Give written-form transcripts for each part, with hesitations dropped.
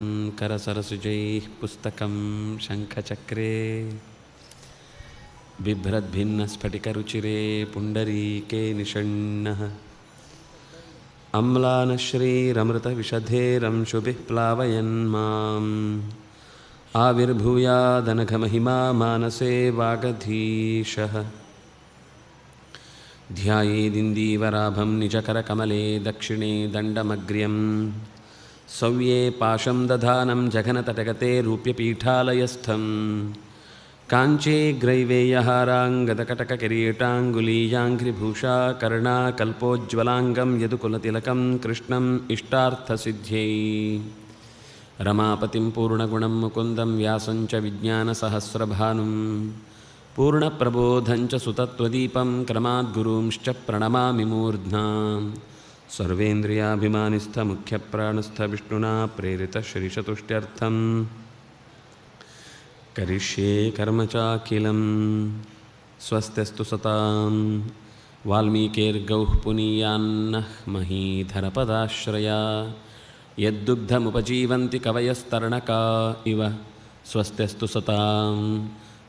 करसरसुजैः पुस्तकं शङ्खचक्रे बिभ्रद्भिन्नस्फटिकरुचिरे पुण्डरीके निषण्णः अम्लानश्रीरमृतविशधेरंशुभिः प्लावयन् माम् आविर्भूयादनघमहिमा मानसे वागधीशः ध्यायेदिन्दीवराभं निजकरकमले दक्षिणे दण्डमग्र्यम् सव्ये पाशं दधानं जघनतटगते रूप्यपीठालयस्थं काञ्चे ग्रैवेयहाराङ्गदकटककिरीटाङ्गुलीयाङ्घ्रिभूषा कर्णाकल्पोज्ज्वलाङ्गं यदुकुलतिलकं कृष्णम् इष्टार्थसिद्ध्यै रमापतिं पूर्णगुणं मुकुन्दं व्यासं च विज्ञानसहस्रभानुं पूर्णप्रबोधं च सुतत्वदीपं क्रमाद्गुरूंश्च प्रणमामि मूर्ध्ना सर्वेन्द्रियाभिमानिस्थमुख्यप्राणस्थ विष्णुना प्रेरितश्रीशतुष्ट्यर्थं करिष्ये कर्म चाखिलं स्वस्त्यस्तु सतां वाल्मीकिर्गौः पुनीयान्नः महीधरपदाश्रया यद्दुग्धमुपजीवन्ति कवयस्तरणका इव स्वस्त्यस्तु सतां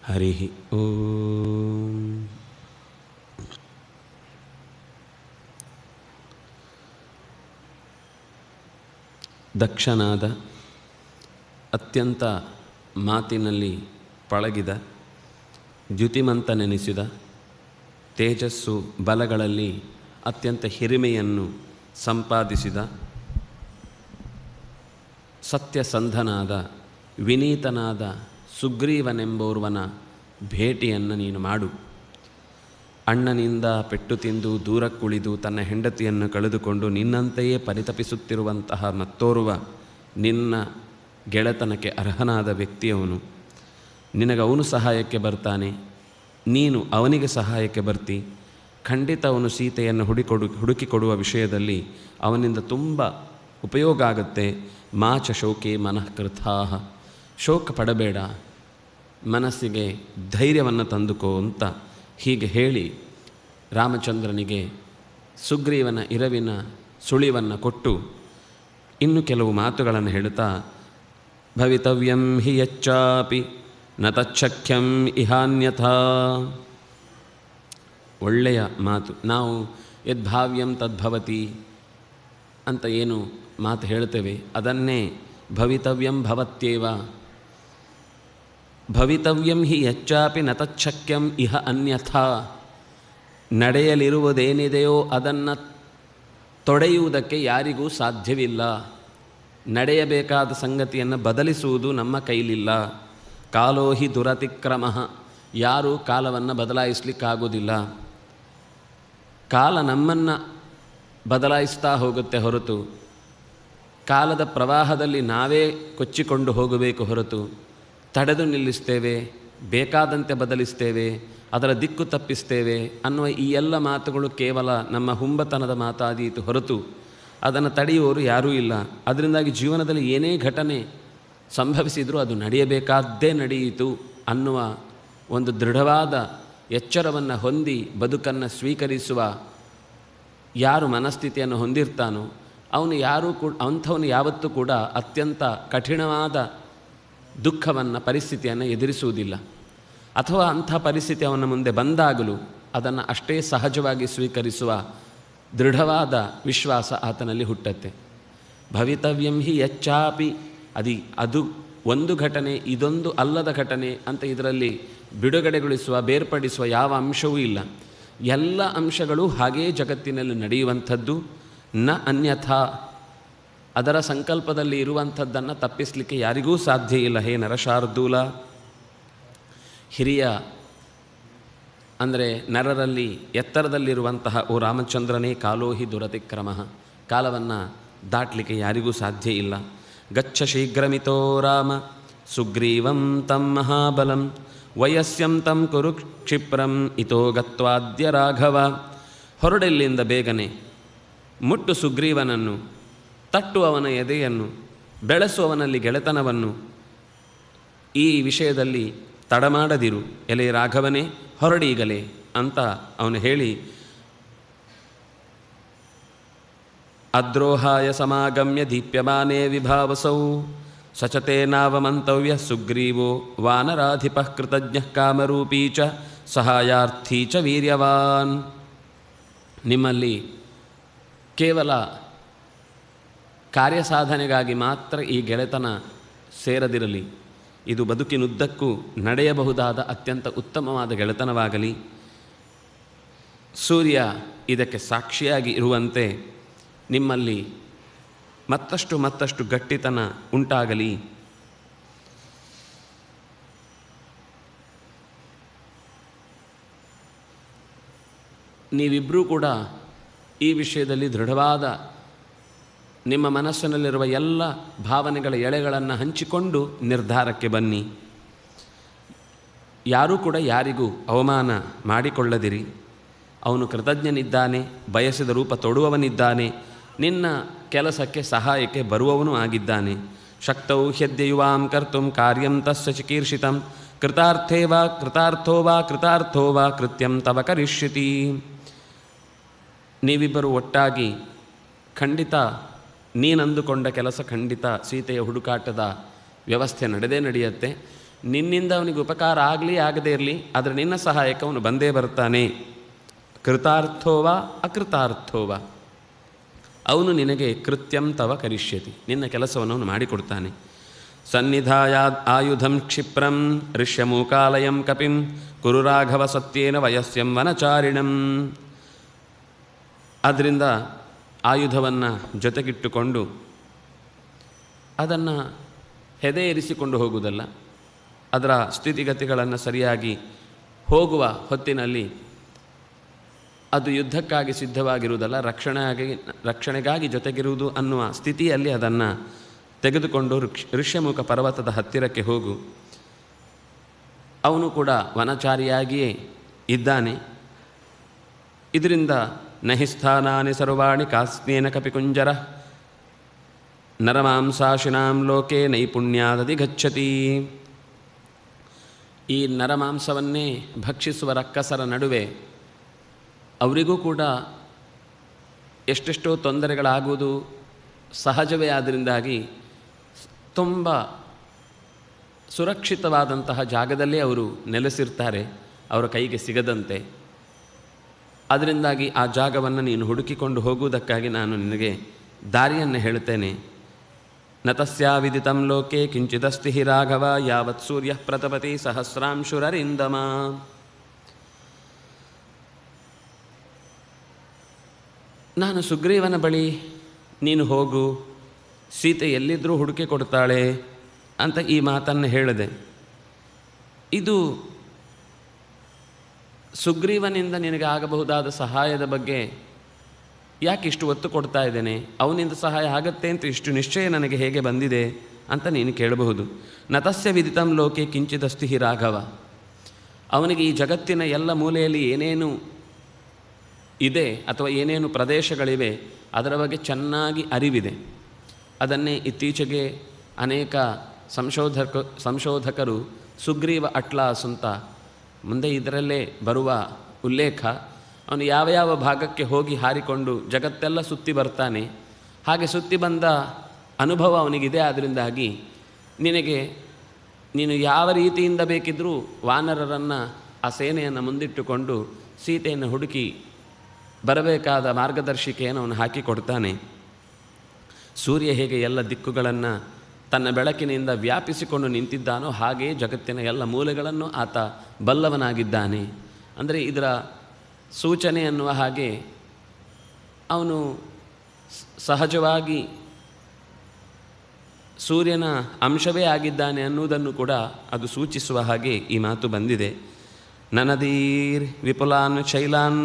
हरिः ओम्। ದಕ್ಷನಾದ ಅತ್ಯಂತ ಮಾತಿನಲ್ಲಿ ಪಳಗಿದ ದ್ಯುತಿಮಂತನೆನಿಸಿದ ತೇಜಸ್ಸು ಬಲಗಳಲ್ಲಿ ಅತ್ಯಂತ ಹಿರಿಮೆಯನ್ನು ಸಂಪಾದಿಸಿದ ಸತ್ಯಸಂಧನಾದ ವಿನೀತನಾದ ಸುಗ್ರೀವನೆಂಬೋರ್ವನ ಭೇಟಿಯನ್ನು ನೀನು ಮಾಡು. ಅಣ್ಣನಿಂದ ಪೆಟ್ಟು ತಿಂದು ದೂರಕ್ಕುಳಿದು ತನ್ನ ಹೆಂಡತಿಯನ್ನು ಕಳೆದುಕೊಂಡು ನಿನ್ನಂತೆಯೇ ಪರಿತಪಿಸುತ್ತಿರುವಂತಹ ಮತ್ತೋರ್ವ ನಿನ್ನ ಗೆಳೆತನಕ್ಕೆ ಅರ್ಹನಾದ ವ್ಯಕ್ತಿಯವನು. ನಿನಗೆ ಅವನು ಸಹಾಯಕ್ಕೆ ಬರ್ತಾನೆ, ನೀನು ಅವನಿಗೆ ಸಹಾಯಕ್ಕೆ ಬರ್ತಿ. ಖಂಡಿತ ಅವನು ಸೀತೆಯನ್ನು ಹುಡುಕಿಕೊಡುವ ವಿಷಯದಲ್ಲಿ ಅವನಿಂದ ತುಂಬ ಉಪಯೋಗ ಆಗುತ್ತೆ. ಮಾಚ ಶೋಕೆ ಮನಃಕೃತಾಃ, ಶೋಕ ಪಡಬೇಡ, ಮನಸ್ಸಿಗೆ ಧೈರ್ಯವನ್ನು ತಂದುಕೋ ಅಂತ ಹೀಗೆ ಹೇಳಿ ರಾಮಚಂದ್ರನಿಗೆ ಸುಗ್ರೀವನ ಇರವಿನ ಸುಳಿವನ್ನು ಕೊಟ್ಟು ಇನ್ನು ಕೆಲವು ಮಾತುಗಳನ್ನು ಹೇಳುತ್ತಾ, ಭವಿತವ್ಯಂ ಹಿ ಯಚ್ಚಾಪಿ ನ ತಚ್ಛಕ್ಯಂ ಇಹಾನ್ಯಥಾ. ಒಳ್ಳೆಯ ಮಾತು. ನಾವು ಯದ್ಭಾವ್ಯಂ ತದ್ಭವತಿ ಅಂತ ಏನು ಮಾತು ಹೇಳ್ತೇವೆ ಅದನ್ನೇ ಭವಿತವ್ಯಂ ಭವತ್ಯೇವ. ಭವಿತವ್ಯಂ ಹಿ ಯಚ್ಚಾಪಿ ನ ತಚ್ಛಕ್ಯಂ ಇಹ ಅನ್ಯಥಾ. ನಡೆಯಲಿರುವುದೇನಿದೆಯೋ ಅದನ್ನು ತೊಡೆಯುವುದಕ್ಕೆ ಯಾರಿಗೂ ಸಾಧ್ಯವಿಲ್ಲ. ನಡೆಯಬೇಕಾದ ಸಂಗತಿಯನ್ನು ಬದಲಿಸುವುದು ನಮ್ಮ ಕೈಲಿಲ್ಲ. ಕಾಲೋ ಹಿ ದುರತಿಕ್ರಮಃ, ಯಾರೂ ಕಾಲವನ್ನು ಬದಲಾಯಿಸಲಿಕ್ಕಾಗೋದಿಲ್ಲ. ಕಾಲ ನಮ್ಮನ್ನು ಬದಲಾಯಿಸ್ತಾ ಹೋಗುತ್ತೆ ಹೊರತು ಕಾಲದ ಪ್ರವಾಹದಲ್ಲಿ ನಾವೇ ಕೊಚ್ಚಿಕೊಂಡು ಹೋಗಬೇಕು ಹೊರತು ತಡೆದು ನಿಲ್ಲಿಸ್ತೇವೆ, ಬೇಕಾದಂತೆ ಬದಲಿಸ್ತೇವೆ, ಅದರ ದಿಕ್ಕು ತಪ್ಪಿಸ್ತೇವೆ ಅನ್ನುವ ಈ ಎಲ್ಲ ಮಾತುಗಳು ಕೇವಲ ನಮ್ಮ ಹುಂಬತನದ ಮಾತಾದೀತು ಹೊರತು ಅದನ್ನು ತಡೆಯುವವರು ಯಾರೂ ಇಲ್ಲ. ಅದರಿಂದಾಗಿ ಜೀವನದಲ್ಲಿ ಏನೇ ಘಟನೆ ಸಂಭವಿಸಿದರೂ ಅದು ನಡೆಯಬೇಕಾದ್ದೇ ನಡೆಯಿತು ಅನ್ನುವ ಒಂದು ದೃಢವಾದ ಎಚ್ಚರವನ್ನು ಹೊಂದಿ ಬದುಕನ್ನು ಸ್ವೀಕರಿಸುವ ಯಾರು ಮನಸ್ಥಿತಿಯನ್ನು ಹೊಂದಿರ್ತಾನೋ ಅಂಥವನು ಯಾವತ್ತೂ ಕೂಡ ಅತ್ಯಂತ ಕಠಿಣವಾದ ದುಃಖವನ್ನು ಪರಿಸ್ಥಿತಿಯನ್ನು ಎದುರಿಸುವುದಿಲ್ಲ. ಅಥವಾ ಅಂಥ ಪರಿಸ್ಥಿತಿ ಅವನ ಮುಂದೆ ಬಂದಾಗಲೂ ಅದನ್ನು ಅಷ್ಟೇ ಸಹಜವಾಗಿ ಸ್ವೀಕರಿಸುವ ದೃಢವಾದ ವಿಶ್ವಾಸ ಆತನಲ್ಲಿ ಹುಟ್ಟತ್ತೆ. ಭವಿತವ್ಯಂ ಹಿ ಯಚ್ಚಾಪಿ ಅದು ಒಂದು ಘಟನೆ, ಇದೊಂದು ಅಲ್ಲದ ಘಟನೆ ಅಂತ ಇದರಲ್ಲಿ ಬಿಡುಗಡೆಗೊಳಿಸುವ ಬೇರ್ಪಡಿಸುವ ಯಾವ ಅಂಶವೂ ಇಲ್ಲ. ಎಲ್ಲ ಅಂಶಗಳು ಹಾಗೇ ಜಗತ್ತಿನಲ್ಲಿ ನಡೆಯುವಂಥದ್ದು. ನ ಅನ್ಯಥಾ, ಅದರ ಸಂಕಲ್ಪದಲ್ಲಿ ಇರುವಂಥದ್ದನ್ನು ತಪ್ಪಿಸಲಿಕ್ಕೆ ಯಾರಿಗೂ ಸಾಧ್ಯ ಇಲ್ಲ. ಹೇ ನರಶಾರ್ದೂಲ, ಹಿರಿಯ ಅಂದರೆ ನರರಲ್ಲಿ ಎತ್ತರದಲ್ಲಿರುವಂತಹ ಓ ರಾಮಚಂದ್ರನೇ, ಕಾಲೋಹಿ ದುರತಿಕ್ರಮಃ, ಕಾಲವನ್ನು ದಾಟಲಿಕ್ಕೆ ಯಾರಿಗೂ ಸಾಧ್ಯ ಇಲ್ಲ. ಗಚ್ಚ ಶೀಘ್ರಮಿತೋ ರಾಮ ಸುಗ್ರೀವಂ ತಂ ಮಹಾಬಲಂ ವಯಸ್ಯಂ ತಂ ಕುರು ಕ್ಷಿಪ್ರಂ ಇತೋ ಗತ್ವಾದ್ಯ ರಾಘವ. ಹೊರಡೆಲ್ಲಿಂದ ಬೇಗನೆ, ಮುಟ್ಟು ಸುಗ್ರೀವನನ್ನು, ತಟ್ಟು ಅವನ ಎದೆಯನ್ನು, ಬೆಳೆಸುವವನಲ್ಲಿ ಗೆಳೆತನವನ್ನು. ಈ ವಿಷಯದಲ್ಲಿ ತಡಮಾಡದಿರು, ಎಲೆ ರಾಘವನೇ ಹೊರಡೀಗಲೇ ಅಂತ ಅವನು ಹೇಳಿ ಅದ್ರೋಹಾಯ ಸಮಾಗಮ್ಯ ದೀಪ್ಯಮಾನೇ ವಿಭಾವಸೌ ಸಚತೇನಾವಮಂತವ್ಯ ಸುಗ್ರೀವೋ ವಾನರಾಧಿಪಃ ಕೃತಜ್ಞಃ ಕಾಮರೂಪೀ ಚ ಸಹಾಯಾರ್ಥೀ ಚ ವೀರ್ಯವಾನ್. ನಿಮ್ಮಲ್ಲಿ ಕೇವಲ ಕಾರ್ಯಸಾಧನೆಗಾಗಿ ಮಾತ್ರ ಈ ಗೆಳೆತನ ಸೇರದಿರಲಿ. ಇದು ಬದುಕಿನುದ್ದಕ್ಕೂ ನಡೆಯಬಹುದಾದ ಅತ್ಯಂತ ಉತ್ತಮವಾದ ಗೆಳೆತನವಾಗಲಿ. ಸೂರ್ಯ ಇದಕ್ಕೆ ಸಾಕ್ಷಿಯಾಗಿ ಇರುವಂತೆ ನಿಮ್ಮಲ್ಲಿ ಮತ್ತಷ್ಟು ಗಟ್ಟಿತನ ಉಂಟಾಗಲಿ. ನೀವಿಬ್ಬರೂ ಕೂಡ ಈ ವಿಷಯದಲ್ಲಿ ದೃಢವಾದ ನಿಮ್ಮ ಮನಸ್ಸಿನಲ್ಲಿರುವ ಎಲ್ಲ ಭಾವನೆಗಳ ಎಳೆಗಳನ್ನು ಹಂಚಿಕೊಂಡು ನಿರ್ಧಾರಕ್ಕೆ ಬನ್ನಿ. ಯಾರೂ ಕೂಡ ಯಾರಿಗೂ ಅವಮಾನ ಮಾಡಿಕೊಳ್ಳದಿರಿ. ಅವನು ಕೃತಜ್ಞನಿದ್ದಾನೆ, ಬಯಸಿದ ರೂಪ ತೊಡುವವನಿದ್ದಾನೆ, ನಿನ್ನ ಕೆಲಸಕ್ಕೆ ಸಹಾಯಕ್ಕೆ ಬರುವವನೂ ಆಗಿದ್ದಾನೆ. ಶಕ್ತೌ ಹ್ಯದ್ಯಯುವಾಂ ಕರ್ತುಂ ಕಾರ್ಯಂ ತಸ್ಯ ಚಿಕೀರ್ಷಿತಂ ಕೃತಾರ್ಥೋ ವಾ ಕೃತ್ಯಂ ತವ ಕರಿಷ್ಯತಿ. ನೀವಿಬ್ಬರು ಒಟ್ಟಾಗಿ ಖಂಡಿತ ನೀನಂದುಕೊಂಡ ಕೆಲಸ ಖಂಡಿತ ಸೀತೆಯ ಹುಡುಕಾಟದ ವ್ಯವಸ್ಥೆ ನಡೆಯುತ್ತೆ. ನಿನ್ನಿಂದ ಅವನಿಗೆ ಉಪಕಾರ ಆಗಲಿ ಆಗದೇ ಇರಲಿ, ಆದರೆ ನಿನ್ನ ಸಹಾಯಕ್ಕೆ ಅವನು ಬಂದೇ ಬರ್ತಾನೆ. ಕೃತಾರ್ಥೋವಾ ಅಕೃತಾರ್ಥೋವಾ, ಅವನು ನಿನಗೆ ಕೃತ್ಯಂ ತವ ಕರಿಷ್ಯತಿ, ನಿನ್ನ ಕೆಲಸವನ್ನು ಅವನು ಮಾಡಿಕೊಡ್ತಾನೆ. ಸನ್ನಿಧಾಯ ಆಯುಧಂ ಕ್ಷಿಪ್ರಂ ಋಷ್ಯಮೂಕಾಲಯಂ ಕಪಿಂ ಕುರು ರಾಘವ ಸತ್ಯೇನ ವಯಸ್ಯಂ ವನಚಾರಿಣಂ. ಆದ್ದರಿಂದ ಆಯುಧವನ್ನು ಜೊತೆಗಿಟ್ಟುಕೊಂಡು ಅದನ್ನು ಹೆದೆ ಇರಿಸಿಕೊಂಡು ಹೋಗುವುದಲ್ಲ, ಅದರ ಸ್ಥಿತಿಗತಿಗಳನ್ನು ಸರಿಯಾಗಿ ಹೋಗುವ ಹೊತ್ತಿನಲ್ಲಿ ಅದು ಯುದ್ಧಕ್ಕಾಗಿ ಸಿದ್ಧವಾಗಿರುವುದಲ್ಲ, ರಕ್ಷಣೆಗಾಗಿ ಜೊತೆಗಿರುವುದು ಅನ್ನುವ ಸ್ಥಿತಿಯಲ್ಲಿ ಅದನ್ನು ತೆಗೆದುಕೊಂಡು ಋಷ್ಯಮುಖ ಪರ್ವತದ ಹತ್ತಿರಕ್ಕೆ ಹೋಗು. ಅವನು ಕೂಡ ವನಚಾರಿಯಾಗಿಯೇ ಇದ್ದಾನೆ. ಇದರಿಂದ ನಹಿ ಸ್ಥಾನಾನಿ ಸರ್ವಾಣಿ ಕಾಸ್ನೇನ ಕಪಿಕುಂಜರ ನರಮಾಂಸಾಶಿನಾಂ ಲೋಕೆ ನೈಪುಣ್ಯಾದಧಿ ಗಚ್ಚತಿ. ಈ ನರಮಾಂಸವನ್ನೇ ಭಕ್ಷಿಸುವ ರಕ್ಕಸರ ನಡುವೆ ಅವರಿಗೂ ಕೂಡ ಎಷ್ಟೆಷ್ಟೋ ತೊಂದರೆಗಳಾಗುವುದು ಸಹಜವೇ. ಆದ್ದರಿಂದಾಗಿ ತುಂಬ ಸುರಕ್ಷಿತವಾದಂತಹ ಜಾಗದಲ್ಲೇ ಅವರು ನೆಲೆಸಿರ್ತಾರೆ, ಅವರ ಕೈಗೆ ಸಿಗದಂತೆ. ಅದರಿಂದಾಗಿ ಆ ಜಾಗವನ್ನು ನೀನು ಹುಡುಕಿಕೊಂಡು ಹೋಗುವುದಕ್ಕಾಗಿ ನಾನು ನಿನಗೆ ದಾರಿಯನ್ನು ಹೇಳುತ್ತೇನೆ. ನತಸ್ಯಾವಿದಿತಂ ಲೋಕೆ ಕಿಂಚಿದಸ್ತಿ ಹಿ ರಾಘವ ಯಾವತ್ ಸೂರ್ಯ ಪ್ರತಪತಿ ಸಹಸ್ರಾಂಶುರರಿಂದಮ. ನಾನು ಸುಗ್ರೀವನ ಬಳಿ ನೀನು ಹೋಗು, ಸೀತೆ ಎಲ್ಲಿದ್ದರೂ ಹುಡುಕಿ ಕೊಡ್ತಾಳೆ ಅಂತ ಈ ಮಾತನ್ನು ಹೇಳಿದೆ. ಇದು ಸುಗ್ರೀವನಿಂದ ನಿನಗೆ ಆಗಬಹುದಾದ ಸಹಾಯದ ಬಗ್ಗೆ ಯಾಕೆ ಇಷ್ಟು ಒತ್ತು ಕೊಡ್ತಾ ಇದ್ದೇನೆ, ಅವನಿಂದ ಸಹಾಯ ಆಗತ್ತೆ ಅಂತ ಇಷ್ಟು ನಿಶ್ಚಯ ನನಗೆ ಹೇಗೆ ಬಂದಿದೆ ಅಂತ ನೀನು ಕೇಳಬಹುದು. ನತಸ್ಯ ವಿದಿತಂ ಲೋಕೆ ಕಿಂಚಿದಸ್ತಿ ಹಿ ರಾಘವ. ಅವನಿಗೆ ಈ ಜಗತ್ತಿನ ಎಲ್ಲ ಮೂಲೆಯಲ್ಲಿ ಏನೇನು ಇದೆ ಅಥವಾ ಏನೇನು ಪ್ರದೇಶಗಳಿವೆ ಅದರ ಬಗ್ಗೆ ಚೆನ್ನಾಗಿ ಅರಿವಿದೆ. ಅದನ್ನೇ ಇತ್ತೀಚೆಗೆ ಅನೇಕ ಸಂಶೋಧಕರು ಸುಗ್ರೀವ ಅಟ್ಲಾಸ್ ಅಂತ, ಮುಂದೆ ಇದರಲ್ಲೇ ಬರುವ ಉಲ್ಲೇಖ, ಅವನು ಯಾವ ಯಾವ ಭಾಗಕ್ಕೆ ಹೋಗಿ ಹಾರಿಕೊಂಡು ಜಗತ್ತೆಲ್ಲ ಸುತ್ತಿ ಬರ್ತಾನೆ, ಹಾಗೆ ಸುತ್ತಿ ಬಂದ ಅನುಭವ ಅವನಿಗಿದೆ. ಅದರಿಂದಾಗಿ ನೀನು ಯಾವ ರೀತಿಯಿಂದ ಬೇಕಿದ್ದರೂ ವಾನರರನ್ನು ಆ ಸೇನೆಯನ್ನು ಮುಂದಿಟ್ಟುಕೊಂಡು ಸೀತೆಯನ್ನು ಹುಡುಕಿ ಬರಬೇಕಾದ ಮಾರ್ಗದರ್ಶಿಕೆಯನ್ನು ಅವನು ಹಾಕಿಕೊಡ್ತಾನೆ. ಸೂರ್ಯ ಹೇಗೆ ಎಲ್ಲ ದಿಕ್ಕುಗಳನ್ನು ತನ್ನ ಬೆಳಕಿನಿಂದ ವ್ಯಾಪಿಸಿಕೊಂಡು ನಿಂತಿದ್ದಾನೋ ಹಾಗೆಯೇ ಜಗತ್ತಿನ ಎಲ್ಲ ಮೂಲೆಗಳನ್ನು ಆತ ಬಲ್ಲವನಾಗಿದ್ದಾನೆ. ಅಂದರೆ ಇದರ ಸೂಚನೆ ಅನ್ನುವ ಹಾಗೆ ಅವನು ಸಹಜವಾಗಿ ಸೂರ್ಯನ ಅಂಶವೇ ಆಗಿದ್ದಾನೆ ಅನ್ನುವುದನ್ನು ಕೂಡ ಅದು ಸೂಚಿಸುವ ಹಾಗೆ ಈ ಮಾತು ಬಂದಿದೆ. ನನದೀರ್ ವಿಪುಲಾನ್ ಶೈಲಾನ್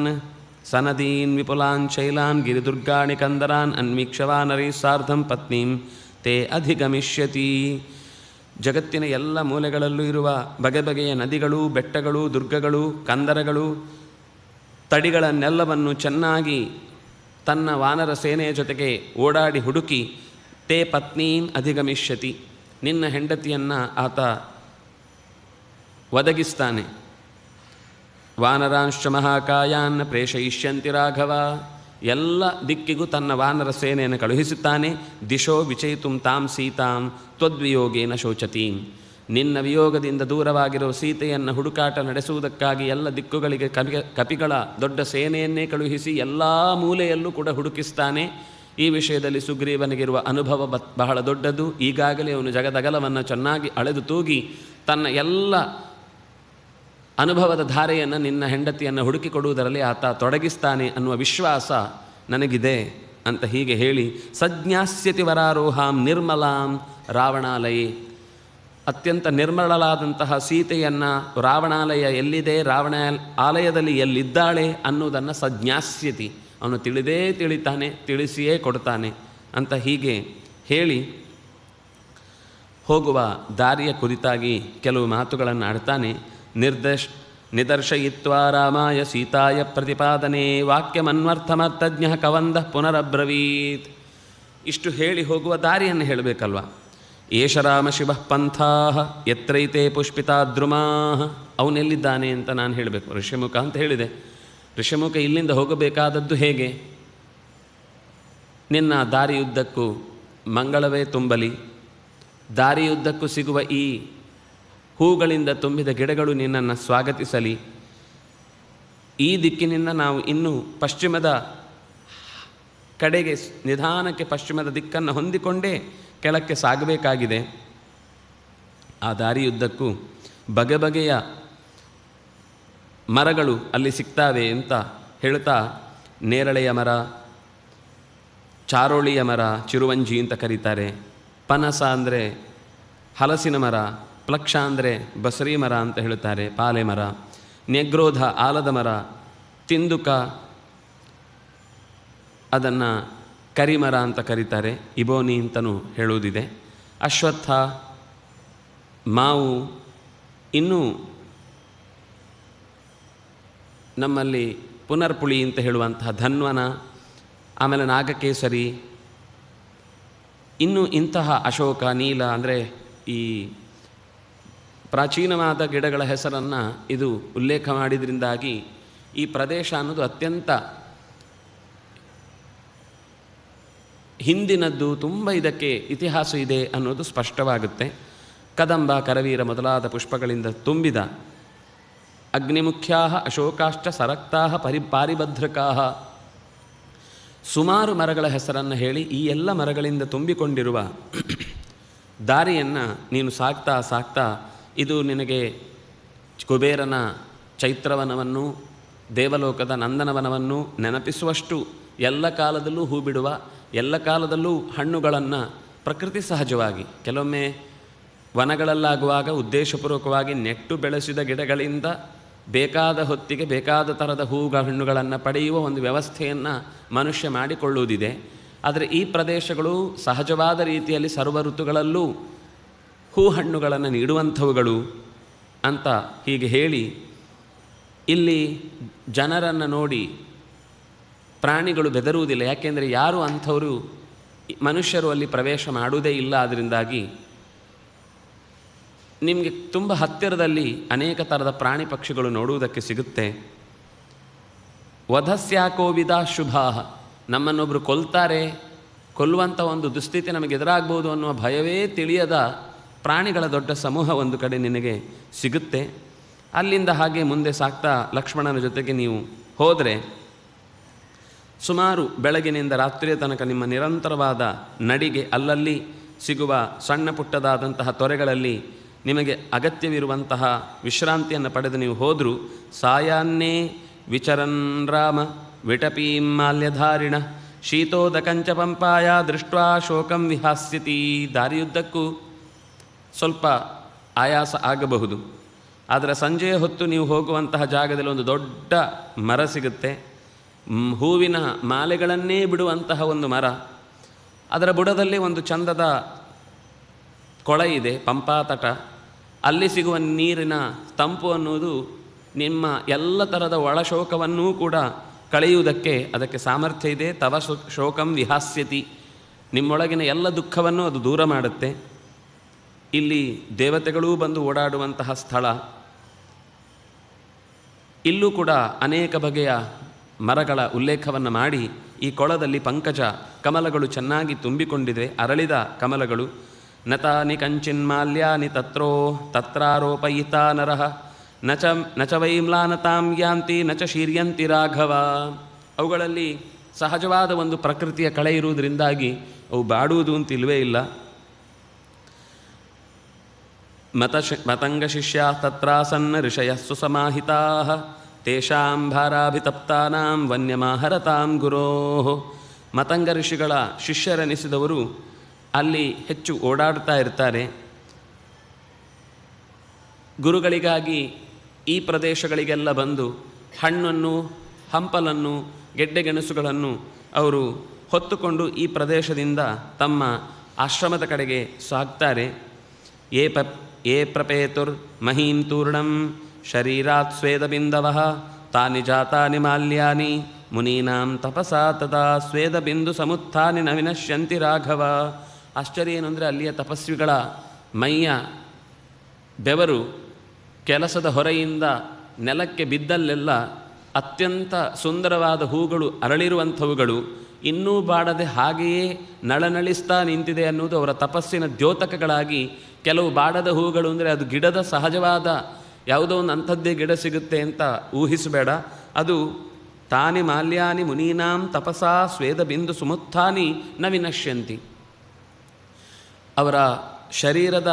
ಸನದೀನ್ ವಿಪುಲಾನ್ ಶೈಲಾನ್ ಗಿರಿದುರ್ಗಾಣಿ ಕಂದರಾನ್ ಅನ್ವೀಕ್ಷವಾನರಿ ಸಾರ್ಧಂ ಪತ್ನೀಂ ತೇ ಅಧಿಗಮಿಷ್ಯತಿ. ಜಗತ್ತಿನ ಎಲ್ಲ ಮೂಲೆಗಳಲ್ಲೂ ಇರುವ ಬಗೆ ಬಗೆಯ ನದಿಗಳು, ಬೆಟ್ಟಗಳು, ದುರ್ಗಗಳು, ಕಂದರಗಳು, ತಡಿಗಳನ್ನೆಲ್ಲವನ್ನು ಚೆನ್ನಾಗಿ ತನ್ನ ವಾನರ ಸೇನೆಯ ಜೊತೆಗೆ ಓಡಾಡಿ ಹುಡುಕಿ ತೇ ಪತ್ನೀಂ ಅಧಿಗಮಿಷ್ಯತಿ, ನಿನ್ನ ಹೆಂಡತಿಯನ್ನು ಆತ ಒದಗಿಸ್ತಾನೆ. ವಾನರಾಂಶ್ಚ ಮಹಾಕಾಯಾನ್ ಪ್ರೇಷಯಿಷ್ಯಂತಿ ರಾಘವ. ಎಲ್ಲ ದಿಕ್ಕಿಗೂ ತನ್ನ ವಾನರ ಸೇನೆಯನ್ನು ಕಳುಹಿಸುತ್ತಾನೆ. ದಿಶೋ ವಿಚಯಿತುಂ ತಾಂ ಸೀತಾಂ ತ್ವದ್ವಿಯೋಗೇನ ಶೋಚತೀಂ. ನಿನ್ನ ವಿಯೋಗದಿಂದ ದೂರವಾಗಿರೋ ಸೀತೆಯನ್ನು ಹುಡುಕಾಟ ನಡೆಸುವುದಕ್ಕಾಗಿ ಎಲ್ಲ ದಿಕ್ಕುಗಳಿಗೆ ಕಪಿಗಳ ದೊಡ್ಡ ಸೇನೆಯನ್ನೇ ಕಳುಹಿಸಿ ಎಲ್ಲ ಮೂಲೆಯಲ್ಲೂ ಕೂಡ ಹುಡುಕಿಸ್ತಾನೆ. ಈ ವಿಷಯದಲ್ಲಿ ಸುಗ್ರೀವನಿಗಿರುವ ಅನುಭವ ಬಹಳ ದೊಡ್ಡದು. ಈಗಾಗಲೇ ಅವನು ಜಗದಗಲವನ್ನು ಚೆನ್ನಾಗಿ ಅಳೆದು ತೂಗಿ ತನ್ನ ಎಲ್ಲ ಅನುಭವದ ಧಾರೆಯನ್ನು ನಿನ್ನ ಹೆಂಡತಿಯನ್ನು ಹುಡುಕಿಕೊಡುವುದರಲ್ಲಿ ಆತ ತೊಡಗಿಸ್ತಾನೆ ಅನ್ನುವ ವಿಶ್ವಾಸ ನನಗಿದೆ ಅಂತ ಹೀಗೆ ಹೇಳಿ, ಸಜ್ಞಾಸ್ಯತಿ ವರಾರೋಹಾಂ ನಿರ್ಮಲಾಂ ರಾವಣಾಲಯೇ, ಅತ್ಯಂತ ನಿರ್ಮಲಳಾದಂತಹ ಸೀತೆಯನ್ನು ರಾವಣಾಲಯ ಎಲ್ಲಿದೆ, ರಾವಣ ಆಲಯದಲ್ಲಿ ಎಲ್ಲಿದ್ದಾಳೆ ಅನ್ನೋದನ್ನು ಸಜ್ಞಾಸ್ಯತಿ, ಅವನು ತಿಳಿದೇ ತಿಳಿತಾನೆ, ತಿಳಿಸಿಯೇ ಕೊಡ್ತಾನೆ ಅಂತ ಹೀಗೆ ಹೇಳಿ ಹೋಗುವ ದಾರಿಯ ಕುರಿತಾಗಿ ಕೆಲವು ಮಾತುಗಳನ್ನು ಆಡ್ತಾನೆ. ನಿದರ್ಶಯಿತ್ವಾ ರಾಮಾಯ ಸೀತಾಯ ಪ್ರತಿಪಾದನೆ ವಾಕ್ಯಮನ್ವರ್ಥಮರ್ಥಜ್ಞ ಕವಂದ ಪುನರಬ್ರವೀತ್. ಇಷ್ಟು ಹೇಳಿ ಹೋಗುವ ದಾರಿಯನ್ನು ಹೇಳಬೇಕಲ್ವ. ಏಷ ರಾಮ ಶಿವ ಪಂಥಾ ಯತ್ರೈತೆ ಪುಷ್ಪಿತಾ ದ್ರುಮಾ, ಅವನೆಲ್ಲಿದ್ದಾನೆ ಅಂತ ನಾನು ಹೇಳಬೇಕು. ಋಷ್ಯಮುಖ ಅಂತ ಹೇಳಿದೆ. ಋಷ್ಯಮುಖ ಇಲ್ಲಿಂದ ಹೋಗಬೇಕಾದದ್ದು ಹೇಗೆ? ನಿನ್ನ ದಾರಿಯುದ್ದಕ್ಕೂ ಮಂಗಳವೇ ತುಂಬಲಿ, ದಾರಿಯುದ್ದಕ್ಕೂ ಸಿಗುವ ಈ ಹೂಗಳಿಂದ ತುಂಬಿದ ಗಿಡಗಳು ನಿನ್ನನ್ನು ಸ್ವಾಗತಿಸಲಿ. ಈ ದಿಕ್ಕಿನಿಂದ ನಾವು ಇನ್ನೂ ಪಶ್ಚಿಮದ ಕಡೆಗೆ ನಿಧಾನಕ್ಕೆ ಪಶ್ಚಿಮದ ದಿಕ್ಕನ್ನು ಹೊಂದಿಕೊಂಡೇ ಕೆಳಕ್ಕೆ ಸಾಗಬೇಕಾಗಿದೆ. ಆ ದಾರಿಯುದ್ದಕ್ಕೂ ಬಗೆ ಬಗೆಯ ಮರಗಳು ಅಲ್ಲಿ ಸಿಗ್ತಾವೆ ಅಂತ ಹೇಳ್ತಾ, ನೇರಳೆಯ ಮರ, ಚಾರೋಳಿಯ ಮರ, ಚಿರುವಂಜಿ ಅಂತ ಕರೀತಾರೆ. ಪನಸ ಅಂದರೆ ಹಲಸಿನ ಮರ, ಪ್ಲಕ್ಷ ಅಂದರೆ ಬಸರಿ ಮರ ಅಂತ ಹೇಳುತ್ತಾರೆ, ಪಾಲೆ ಮರ. ನೆಗ್ರೋಧ ಆಲದ ಮರ, ತಿಂದುಕ ಅದನ್ನು ಕರಿಮರ ಅಂತ ಕರೀತಾರೆ, ಇಬೋನಿ ಅಂತಲೂ ಹೇಳುವುದಿದೆ. ಅಶ್ವತ್ಥ, ಮಾವು, ಇನ್ನೂ ನಮ್ಮಲ್ಲಿ ಪುನರ್ಪುಳಿ ಅಂತ ಹೇಳುವಂತಹ ಧನ್ವನ, ಆಮೇಲೆ ನಾಗಕೇಸರಿ, ಇನ್ನು ಇಂತಹ ಅಶೋಕ, ನೀಲ ಅಂದರೆ ಈ ಪ್ರಾಚೀನವಾದ ಗಿಡಗಳ ಹೆಸರನ್ನು ಇದು ಉಲ್ಲೇಖ ಮಾಡಿದ್ರಿಂದಾಗಿ ಈ ಪ್ರದೇಶ ಅನ್ನೋದು ಅತ್ಯಂತ ಹಿಂದಿನದ್ದು, ತುಂಬ ಇದಕ್ಕೆ ಇತಿಹಾಸ ಇದೆ ಅನ್ನೋದು ಸ್ಪಷ್ಟವಾಗುತ್ತೆ. ಕದಂಬ, ಕರವೀರ ಮೊದಲಾದ ಪುಷ್ಪಗಳಿಂದ ತುಂಬಿದ ಅಗ್ನಿಮುಖ್ಯಾ ಅಶೋಕಾಶ್ಚ ಸರಕ್ತಾ ಪಾರಿಭದ್ರಕಾ, ಸುಮಾರು ಮರಗಳ ಹೆಸರನ್ನು ಹೇಳಿ ಈ ಎಲ್ಲ ಮರಗಳಿಂದ ತುಂಬಿಕೊಂಡಿರುವ ದಾರಿಯನ್ನು ನೀನು ಸಾಗ್ತಾ ಸಾಗ್ತಾ ಇದು ನಿನಗೆ ಕುಬೇರನ ಚೈತ್ರವನವನ್ನು, ದೇವಲೋಕದ ನಂದನವನವನ್ನು ನೆನಪಿಸುವಷ್ಟು ಎಲ್ಲ ಕಾಲದಲ್ಲೂ ಹೂ ಬಿಡುವ, ಎಲ್ಲ ಕಾಲದಲ್ಲೂ ಹಣ್ಣುಗಳನ್ನು ಪ್ರಕೃತಿ ಸಹಜವಾಗಿ, ಕೆಲವೊಮ್ಮೆ ವನಗಳಲ್ಲಾಗುವಾಗ ಉದ್ದೇಶಪೂರ್ವಕವಾಗಿ ನೆಟ್ಟು ಬೆಳೆಸಿದ ಗಿಡಗಳಿಂದ ಬೇಕಾದ ಹೊತ್ತಿಗೆ ಬೇಕಾದ ಥರದ ಹಣ್ಣುಗಳನ್ನು ಪಡೆಯುವ ಒಂದು ವ್ಯವಸ್ಥೆಯನ್ನು ಮನುಷ್ಯ ಮಾಡಿಕೊಳ್ಳುವುದಿದೆ. ಆದರೆ ಈ ಪ್ರದೇಶಗಳು ಸಹಜವಾದ ರೀತಿಯಲ್ಲಿ ಸರ್ವ ಋತುಗಳಲ್ಲೂ ಹಣ್ಣುಗಳನ್ನು ನೀಡುವಂಥವುಗಳು ಅಂತ ಹೀಗೆ ಹೇಳಿ, ಇಲ್ಲಿ ಜನರನ್ನು ನೋಡಿ ಪ್ರಾಣಿಗಳು ಬೆದರುವುದಿಲ್ಲ. ಯಾಕೆಂದರೆ ಯಾರು ಅಂಥವರು ಮನುಷ್ಯರು ಅಲ್ಲಿ ಪ್ರವೇಶ ಮಾಡುವುದೇ ಇಲ್ಲ. ಅದರಿಂದಾಗಿ ನಿಮಗೆ ತುಂಬ ಹತ್ತಿರದಲ್ಲಿ ಅನೇಕ ಥರದ ಪ್ರಾಣಿ ಪಕ್ಷಿಗಳು ನೋಡುವುದಕ್ಕೆ ಸಿಗುತ್ತೆ. ವಧಸ್ಯಾಕೋವಿದ ಶುಭಾ, ನಮ್ಮನ್ನೊಬ್ಬರು ಕೊಲ್ತಾರೆ, ಕೊಲ್ಲುವಂಥ ಒಂದು ದುಸ್ಥಿತಿ ನಮಗೆ ಎದುರಾಗ್ಬೋದು ಅನ್ನುವ ಭಯವೇ ತಿಳಿಯದ ಪ್ರಾಣಿಗಳ ದೊಡ್ಡ ಸಮೂಹ ಒಂದು ಕಡೆ ನಿನಗೆ ಸಿಗುತ್ತೆ. ಅಲ್ಲಿಂದ ಹಾಗೆ ಮುಂದೆ ಸಾಗ್ತಾ ಲಕ್ಷ್ಮಣನ ಜೊತೆಗೆ ನೀವು ಹೋದರೆ ಸುಮಾರು ಬೆಳಗಿನಿಂದ ರಾತ್ರಿಯ ತನಕ ನಿಮ್ಮ ನಿರಂತರವಾದ ನಡಿಗೆ, ಅಲ್ಲಲ್ಲಿ ಸಿಗುವ ಸಣ್ಣ ಪುಟ್ಟದಾದಂತಹ ತೊರೆಗಳಲ್ಲಿ ನಿಮಗೆ ಅಗತ್ಯವಿರುವಂತಹ ವಿಶ್ರಾಂತಿಯನ್ನು ಪಡೆದು ನೀವು ಹೋದರೂ ಸಾಯಾನ್ನೇ ವಿಚರನ್ ರಾಮ ವಿಟಪೀಂ ಮಾಲ್ಯಧಾರಿಣ ಶೀತೋದಕಂಚ ಪಂಪಾಯ ದೃಷ್ಟ್ವಾ ಶೋಕಂ ವಿಹಾಸ್ಯತಿ. ದಾರಿಯುದ್ದಕ್ಕೂ ಸ್ವಲ್ಪ ಆಯಾಸ ಆಗಬಹುದು. ಆದರೆ ಸಂಜೆಯ ಹೊತ್ತು ನೀವು ಹೋಗುವಂತಹ ಜಾಗದಲ್ಲಿ ಒಂದು ದೊಡ್ಡ ಮರ ಸಿಗುತ್ತೆ, ಹೂವಿನ ಮಾಲೆಗಳನ್ನೇ ಬಿಡುವಂತಹ ಒಂದು ಮರ. ಅದರ ಬುಡದಲ್ಲಿ ಒಂದು ಚಂದದ ಕೊಳ ಇದೆ, ಪಂಪಾತಟ. ಅಲ್ಲಿ ಸಿಗುವ ನೀರಿನ ತಂಪು ಅನ್ನುವುದು ನಿಮ್ಮ ಎಲ್ಲ ಥರದ ಒಳಶೋಕವನ್ನೂ ಕೂಡ ಕಳೆಯುವುದಕ್ಕೆ ಅದಕ್ಕೆ ಸಾಮರ್ಥ್ಯ ಇದೆ. ತವ ಶೋಕಂ ವಿಹಾಸ್ಯತಿ, ನಿಮ್ಮೊಳಗಿನ ಎಲ್ಲ ದುಃಖವನ್ನು ಅದು ದೂರ ಮಾಡುತ್ತೆ. ಇಲ್ಲಿ ದೇವತೆಗಳೂ ಬಂದು ಓಡಾಡುವಂತಹ ಸ್ಥಳ. ಇಲ್ಲೂ ಕೂಡ ಅನೇಕ ಬಗೆಯ ಮರಗಳ ಉಲ್ಲೇಖವನ್ನು ಮಾಡಿ ಈ ಕೊಳದಲ್ಲಿ ಪಂಕಜ ಕಮಲಗಳು ಚೆನ್ನಾಗಿ ತುಂಬಿಕೊಂಡಿದೆ, ಅರಳಿದ ಕಮಲಗಳು. ನತಾನಿ ಕಂಚಿನ್ಮಾಲ್ಯಾನಿ ತತ್ರಾರೋಪಯಿತಾ ನರಃ ನಚ ವೈಮ್ಲಾನತಾಂ ಯಾಂತಿ ನಚ ಶೀರ್ಯಂತಿ ರಾಘವ. ಅವುಗಳಲ್ಲಿ ಸಹಜವಾದ ಒಂದು ಪ್ರಕೃತಿಯ ಕಳೆ ಇರುವುದರಿಂದಾಗಿ ಅವು ಬಾಡುವುದು ಅಂತಿಲ್ವೇ ಇಲ್ಲ. ಮತಂಗ ಶಿಷ್ಯ ತತ್ರಾಸನ್ನ ಋಷಯಃ ಸುಸಮಾಹಿತಾ ತೇಷಾಂ ಭಾರಾಭಿತಪ್ತಾನಾಂ ವನ್ಯಮಾಹರತಾಂ ಗುರೋಃ. ಮತಂಗ ಋಷಿಗಳ ಶಿಷ್ಯರೆನಿಸಿದವರು ಅಲ್ಲಿ ಹೆಚ್ಚು ಓಡಾಡ್ತಾ ಇರ್ತಾರೆ. ಗುರುಗಳಿಗಾಗಿ ಈ ಪ್ರದೇಶಗಳಿಗೆಲ್ಲ ಬಂದು ಹಣ್ಣನ್ನು, ಹಂಪಲನ್ನು, ಗೆಡ್ಡೆಗೆಣಸುಗಳನ್ನು ಅವರು ಹೊತ್ತುಕೊಂಡು ಈ ಪ್ರದೇಶದಿಂದ ತಮ್ಮ ಆಶ್ರಮದ ಕಡೆಗೆ ಸಾಗ್ತಾರೆ. ಯೇ ಪ್ರಪೇತುರ್ ಮಹೀಂ ತೂರ್ಣಂ ಶರೀರಾತ್ ಸ್ವೇದಬಿಂದವಃ ತಾನಿ ಜಾತಾನಿ ಮಾಲ್ಯಾನಿ ಮುನೀನಾಂ ತಪಸಾ ತದಾ ಸ್ವೇದಬಿಂದು ಸಮುತ್ಥಾನಿ ನ ವಿನಶ್ಯಂತಿ ರಾಘವ. ಆಶ್ಚರ್ಯ ಏನು ಅಂದರೆ ಅಲ್ಲಿಯ ತಪಸ್ವಿಗಳ ಮೈಯ ಬೆವರು ಕೆಲಸದ ಹೊರೆಯಿಂದ ನೆಲಕ್ಕೆ ಬಿದ್ದಲ್ಲೆಲ್ಲ ಅತ್ಯಂತ ಸುಂದರವಾದ ಹೂಗಳು ಅರಳಿರುವಂಥವುಗಳು ಇನ್ನೂ ಬಾಡದೆ ಹಾಗೆಯೇ ನಳನಳಿಸ್ತಾ ನಿಂತಿದೆ ಅನ್ನುವುದು ಅವರ ತಪಸ್ಸಿನ ದ್ಯೋತಕಗಳಾಗಿ. ಕೆಲವು ಬಾಡದ ಹೂಗಳು ಅಂದರೆ ಅದು ಗಿಡದ ಸಹಜವಾದ ಯಾವುದೋ ಒಂದು ಅಂಥದ್ದೇ ಗಿಡ ಸಿಗುತ್ತೆ ಅಂತ ಊಹಿಸಬೇಡ. ಅದು ತಾನಿ ಮಾಲ್ಯಾನಿ ಮುನೀನಾಂ ತಪಸಾ ಸ್ವೇದಬಿಂದು ಸುಮುತ್ಥಾನಿ ನ ವಿನಶ್ಯಂತಿ. ಅವರ ಶರೀರದ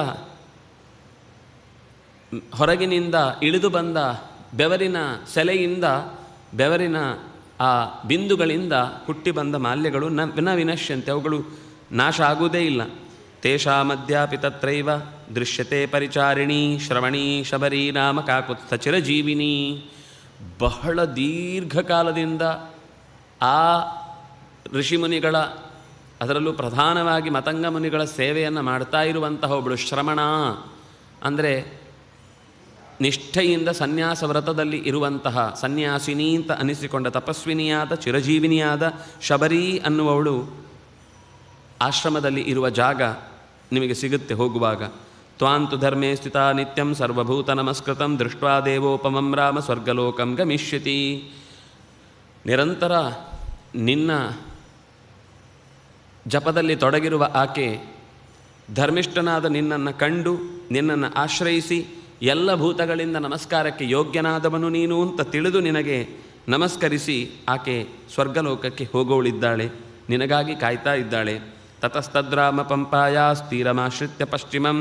ಹೊರಗಿನಿಂದ ಇಳಿದು ಬಂದ ಬೆವರಿನ ಸೆಲೆಯಿಂದ, ಬೆವರಿನ ಆ ಬಿಂದುಗಳಿಂದ ಹುಟ್ಟಿ ಬಂದ ಮಾಲ್ಯಗಳು ನ ವಿನಶ್ಯಂತೆ, ಅವುಗಳು ನಾಶ ಆಗುವುದೇ ಇಲ್ಲ. ತೇಷಾಮದ್ಯಾಪಿ ತತ್ರೈವ ದೃಶ್ಯತೆ ಪರಿಚಾರಿಣಿ ಶ್ರವಣೀ ಶಬರಿ ನಾಮ ಕಾಕುತ್ಸ್ಥ ಚಿರಜೀವಿನಿ. ಬಹಳ ದೀರ್ಘಕಾಲದಿಂದ ಆ ಋಷಿಮುನಿಗಳ, ಅದರಲ್ಲೂ ಪ್ರಧಾನವಾಗಿ ಮತಂಗ ಮುನಿಗಳ ಸೇವೆಯನ್ನು ಮಾಡ್ತಾ ಇರುವಂತಹ ಒಬ್ಬಳು ಶ್ರಮಣ ಅಂದರೆ ನಿಷ್ಠೆಯಿಂದ ಸನ್ಯಾಸ ವ್ರತದಲ್ಲಿ ಇರುವಂತಹ ಸನ್ಯಾಸಿನಿ ಅಂತ ಅನಿಸಿಕೊಂಡ ತಪಸ್ವಿನಿಯಾದ ಚಿರಜೀವಿನಿಯಾದ ಶಬರಿ ಅನ್ನುವವಳು ಆಶ್ರಮದಲ್ಲಿ ಇರುವ ಜಾಗ ನಿಮಗೆ ಸಿಗುತ್ತೆ ಹೋಗುವಾಗ. ತ್ವಾಂತು ಧರ್ಮೇ ಸ್ಥಿತ ನಿತ್ಯಂ ಸರ್ವಭೂತ ನಮಸ್ಕೃತಂ ದೃಷ್ಟ್ವಾ ದೇವೋಪಮಂ ರಾಮ ಸ್ವರ್ಗಲೋಕಂ ಗಮಿಷ್ಯತಿ. ನಿರಂತರ ನಿನ್ನ ಜಪದಲ್ಲಿ ತೊಡಗಿರುವ ಆಕೆ ಧರ್ಮಿಷ್ಠನಾದ ನಿನ್ನನ್ನು ಕಂಡು ನಿನ್ನನ್ನು ಆಶ್ರಯಿಸಿ ಎಲ್ಲ ಭೂತಗಳಿಂದ ನಮಸ್ಕಾರಕ್ಕೆ ಯೋಗ್ಯನಾದವನು ನೀನು ಅಂತ ತಿಳಿದು ನಿನಗೆ ನಮಸ್ಕರಿಸಿ ಆಕೆ ಸ್ವರ್ಗಲೋಕಕ್ಕೆ ಹೋಗೋಳಿದ್ದಾಳೆ, ನಿನಗಾಗಿ ಕಾಯ್ತಾ ಇದ್ದಾಳೆ. ತತಸ್ತದ್ರಾಮ ಪಂಪಾಯಾಸ್ತೀರಮಾಶ್ರಿತ್ಯ ಪಶ್ಚಿಮಂ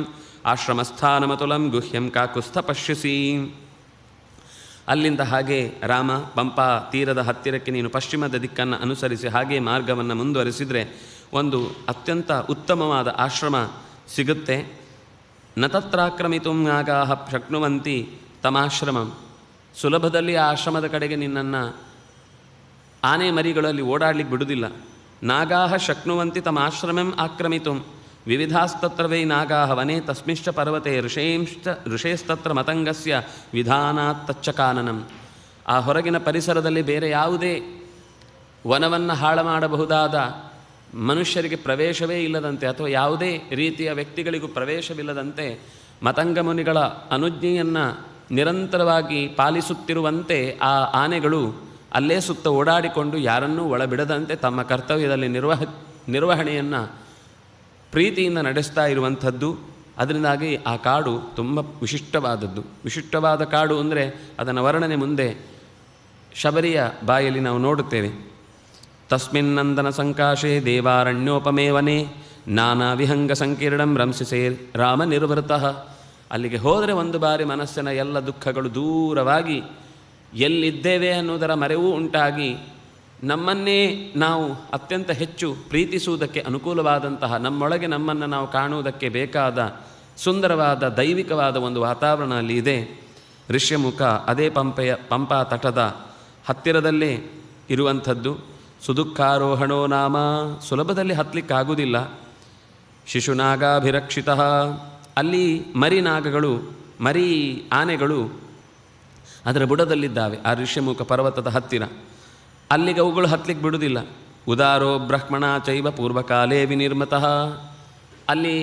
ಆಶ್ರಮಸ್ಥಾನಮತುಲಂ ಗುಹ್ಯಂ ಕಾಕುಸ್ಥ ಪಶ್ಯಸಿ. ಅಲ್ಲಿಂದ ಹಾಗೆ ರಾಮ ಪಂಪಾ ತೀರದ ಹತ್ತಿರಕ್ಕೆ ನೀನು ಪಶ್ಚಿಮದ ದಿಕ್ಕನ್ನು ಅನುಸರಿಸಿ ಹಾಗೆ ಮಾರ್ಗವನ್ನು ಮುಂದುವರಿಸಿದರೆ ಒಂದು ಅತ್ಯಂತ ಉತ್ತಮವಾದ ಆಶ್ರಮ ಸಿಗುತ್ತೆ. ನ ತತ್ರಾಕ್ರಮಿತು ನಾಗಾಹ ಶಕ್ನುವಂತಿ ತಮಾಶ್ರಮಂ. ಸುಲಭದಲ್ಲಿ ಆ ಆಶ್ರಮದ ಕಡೆಗೆ ನಿನ್ನನ್ನು ಆನೆ ಮರಿಗಳಲ್ಲಿ ಓಡಾಡಲಿಕ್ಕೆ ಬಿಡುವುದಿಲ್ಲ. ನಾಗಾಹ ಶಕ್ನುವಂತಿ ತಮಾಶ್ರಮಂ ಆಕ್ರಮಿತು ವಿವಿಧಾಸ್ತತ್ರ ವೈ ನಾಗಾಹ ವನೆ ತಸ್ಮಿಶ್ಚ ಪರ್ವತೆ ಋಷೇಸ್ತತ್ರ ಮತಂಗಸ್ಯ ವಿಧಾನಾತ್ ತಚ್ಚ ಕಾನನಂ. ಆ ಹೊರಗಿನ ಪರಿಸರದಲ್ಲಿ ಬೇರೆ ಯಾವುದೇ ವನವನ್ನು ಹಾಳು ಮಾಡಬಹುದಾದ ಮನುಷ್ಯರಿಗೆ ಪ್ರವೇಶವೇ ಇಲ್ಲದಂತೆ ಅಥವಾ ಯಾವುದೇ ರೀತಿಯ ವ್ಯಕ್ತಿಗಳಿಗೂ ಪ್ರವೇಶವಿಲ್ಲದಂತೆ ಮತಂಗ ಮುನಿಗಳ ಅನುಜ್ಞೆಯನ್ನು ನಿರಂತರವಾಗಿ ಪಾಲಿಸುತ್ತಿರುವಂತೆ ಆ ಆನೆಗಳು ಅಲ್ಲೇ ಸುತ್ತ ಓಡಾಡಿಕೊಂಡು ಯಾರನ್ನೂ ಒಳಬಿಡದಂತೆ ತಮ್ಮ ಕರ್ತವ್ಯದಲ್ಲಿ ನಿರ್ವಹಣೆಯನ್ನು ಪ್ರೀತಿಯಿಂದ ನಡೆಸ್ತಾ ಇರುವಂಥದ್ದು. ಅದರಿಂದಾಗಿ ಆ ಕಾಡು ತುಂಬ ವಿಶಿಷ್ಟವಾದದ್ದು. ವಿಶಿಷ್ಟವಾದ ಕಾಡು ಅಂದರೆ ಅದನ್ನು ವರ್ಣನೆ ಮುಂದೆ ಶಬರಿಯ ಬಾಯಲ್ಲಿ ನಾವು ನೋಡುತ್ತೇವೆ. ತಸ್ಮಿನ್ನಂದನ ಸಂಕಾಶೆ ದೇವಾರಣ್ಯೋಪಮೇವನೆ ನಾನಾ ವಿಹಂಗ ಸಂಕೀರ್ಣಂ ರಂಸಿಸೇ ರಾಮ ನಿರ್ವೃತಃ. ಅಲ್ಲಿಗೆ ಹೋದರೆ ಒಂದು ಬಾರಿ ಮನಸ್ಸಿನ ಎಲ್ಲ ದುಃಖಗಳು ದೂರವಾಗಿ ಎಲ್ಲಿದ್ದೇವೆ ಅನ್ನೋದರ ಮರೆವೂ ಉಂಟಾಗಿ ನಮ್ಮನ್ನೇ ನಾವು ಅತ್ಯಂತ ಹೆಚ್ಚು ಪ್ರೀತಿಸುವುದಕ್ಕೆ ಅನುಕೂಲವಾದಂತಹ ನಮ್ಮೊಳಗೆ ನಮ್ಮನ್ನು ನಾವು ಕಾಣುವುದಕ್ಕೆ ಬೇಕಾದ ಸುಂದರವಾದ ದೈವಿಕವಾದ ಒಂದು ವಾತಾವರಣ ಅಲ್ಲಿ ಇದೆ. ಋಷ್ಯಮುಖ ಅದೇ ಪಂಪಾ ತಟದ ಹತ್ತಿರದಲ್ಲೇ ಇರುವಂಥದ್ದು. ಸುದುಃಖಾರೋಹಣೋ ನಾಮ, ಸುಲಭದಲ್ಲಿ ಹತ್ತಲಿಕ್ಕಾಗುವುದಿಲ್ಲ. ಶಿಶುನಾಗಾಭಿರಕ್ಷಿತ, ಅಲ್ಲಿ ಮರಿನಾಗಗಳು, ಮರಿ ಆನೆಗಳು ಅದರ ಬುಡದಲ್ಲಿದ್ದಾವೆ ಆ ಋಷ್ಯಮುಖ ಪರ್ವತದ ಹತ್ತಿರ. ಅಲ್ಲಿಗೆ ಅವುಗಳು ಹತ್ತಲಿಕ್ಕೆ ಬಿಡುವುದಿಲ್ಲ. ಉದಾರೋ ಬ್ರಹ್ಮಣ ಚೈವ ಪೂರ್ವಕಾಲೇ ವಿನಿರ್ಮತಃ. ಅಲ್ಲಿ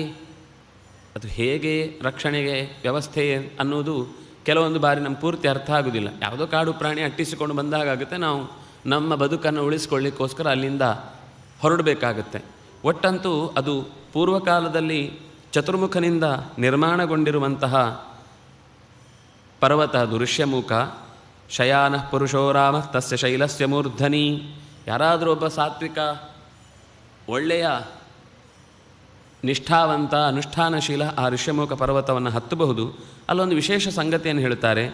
ಅದು ಹೇಗೆ ರಕ್ಷಣೆಗೆ ವ್ಯವಸ್ಥೆ ಅನ್ನೋದು ಕೆಲವೊಂದು ಬಾರಿ ನಮ್ಮ ಪೂರ್ತಿ ಅರ್ಥ ಆಗೋದಿಲ್ಲ. ಯಾವುದೋ ಕಾಡು ಪ್ರಾಣಿ ಅಟ್ಟಿಸಿಕೊಂಡು ಬಂದಾಗುತ್ತೆ, ನಾವು ನಮ್ಮ ಬದುಕನ್ನು ಉಳಿಸ್ಕೊಳ್ಳಿಕ್ಕೋಸ್ಕರ ಅಲ್ಲಿಂದ ಹೊರಡಬೇಕಾಗತ್ತೆ. ಒಟ್ಟಂತೂ ಅದು ಪೂರ್ವಕಾಲದಲ್ಲಿ ಚತುರ್ಮುಖನಿಂದ ನಿರ್ಮಾಣಗೊಂಡಿರುವಂತಹ ಪರ್ವತ ಅದು ಋಷ್ಯಮುಖ. ಶಯಾನ ಪುರುಷೋ ರಾಮ ತಸ್ಯ ಶೈಲಸ್ಯ ಮೂರ್ಧನಿ. ಯಾರಾದರೂ ಒಬ್ಬ ಸಾತ್ವಿಕ ಒಳ್ಳೆಯ ನಿಷ್ಠಾವಂತ ಅನುಷ್ಠಾನಶೀಲ ಆ ಋಷ್ಯಮುಖ ಪರ್ವತವನ್ನು ಹತ್ತಬಹುದು. ಅಲ್ಲೊಂದು ವಿಶೇಷ ಸಂಗತಿಯನ್ನು ಹೇಳ್ತಾರೆ.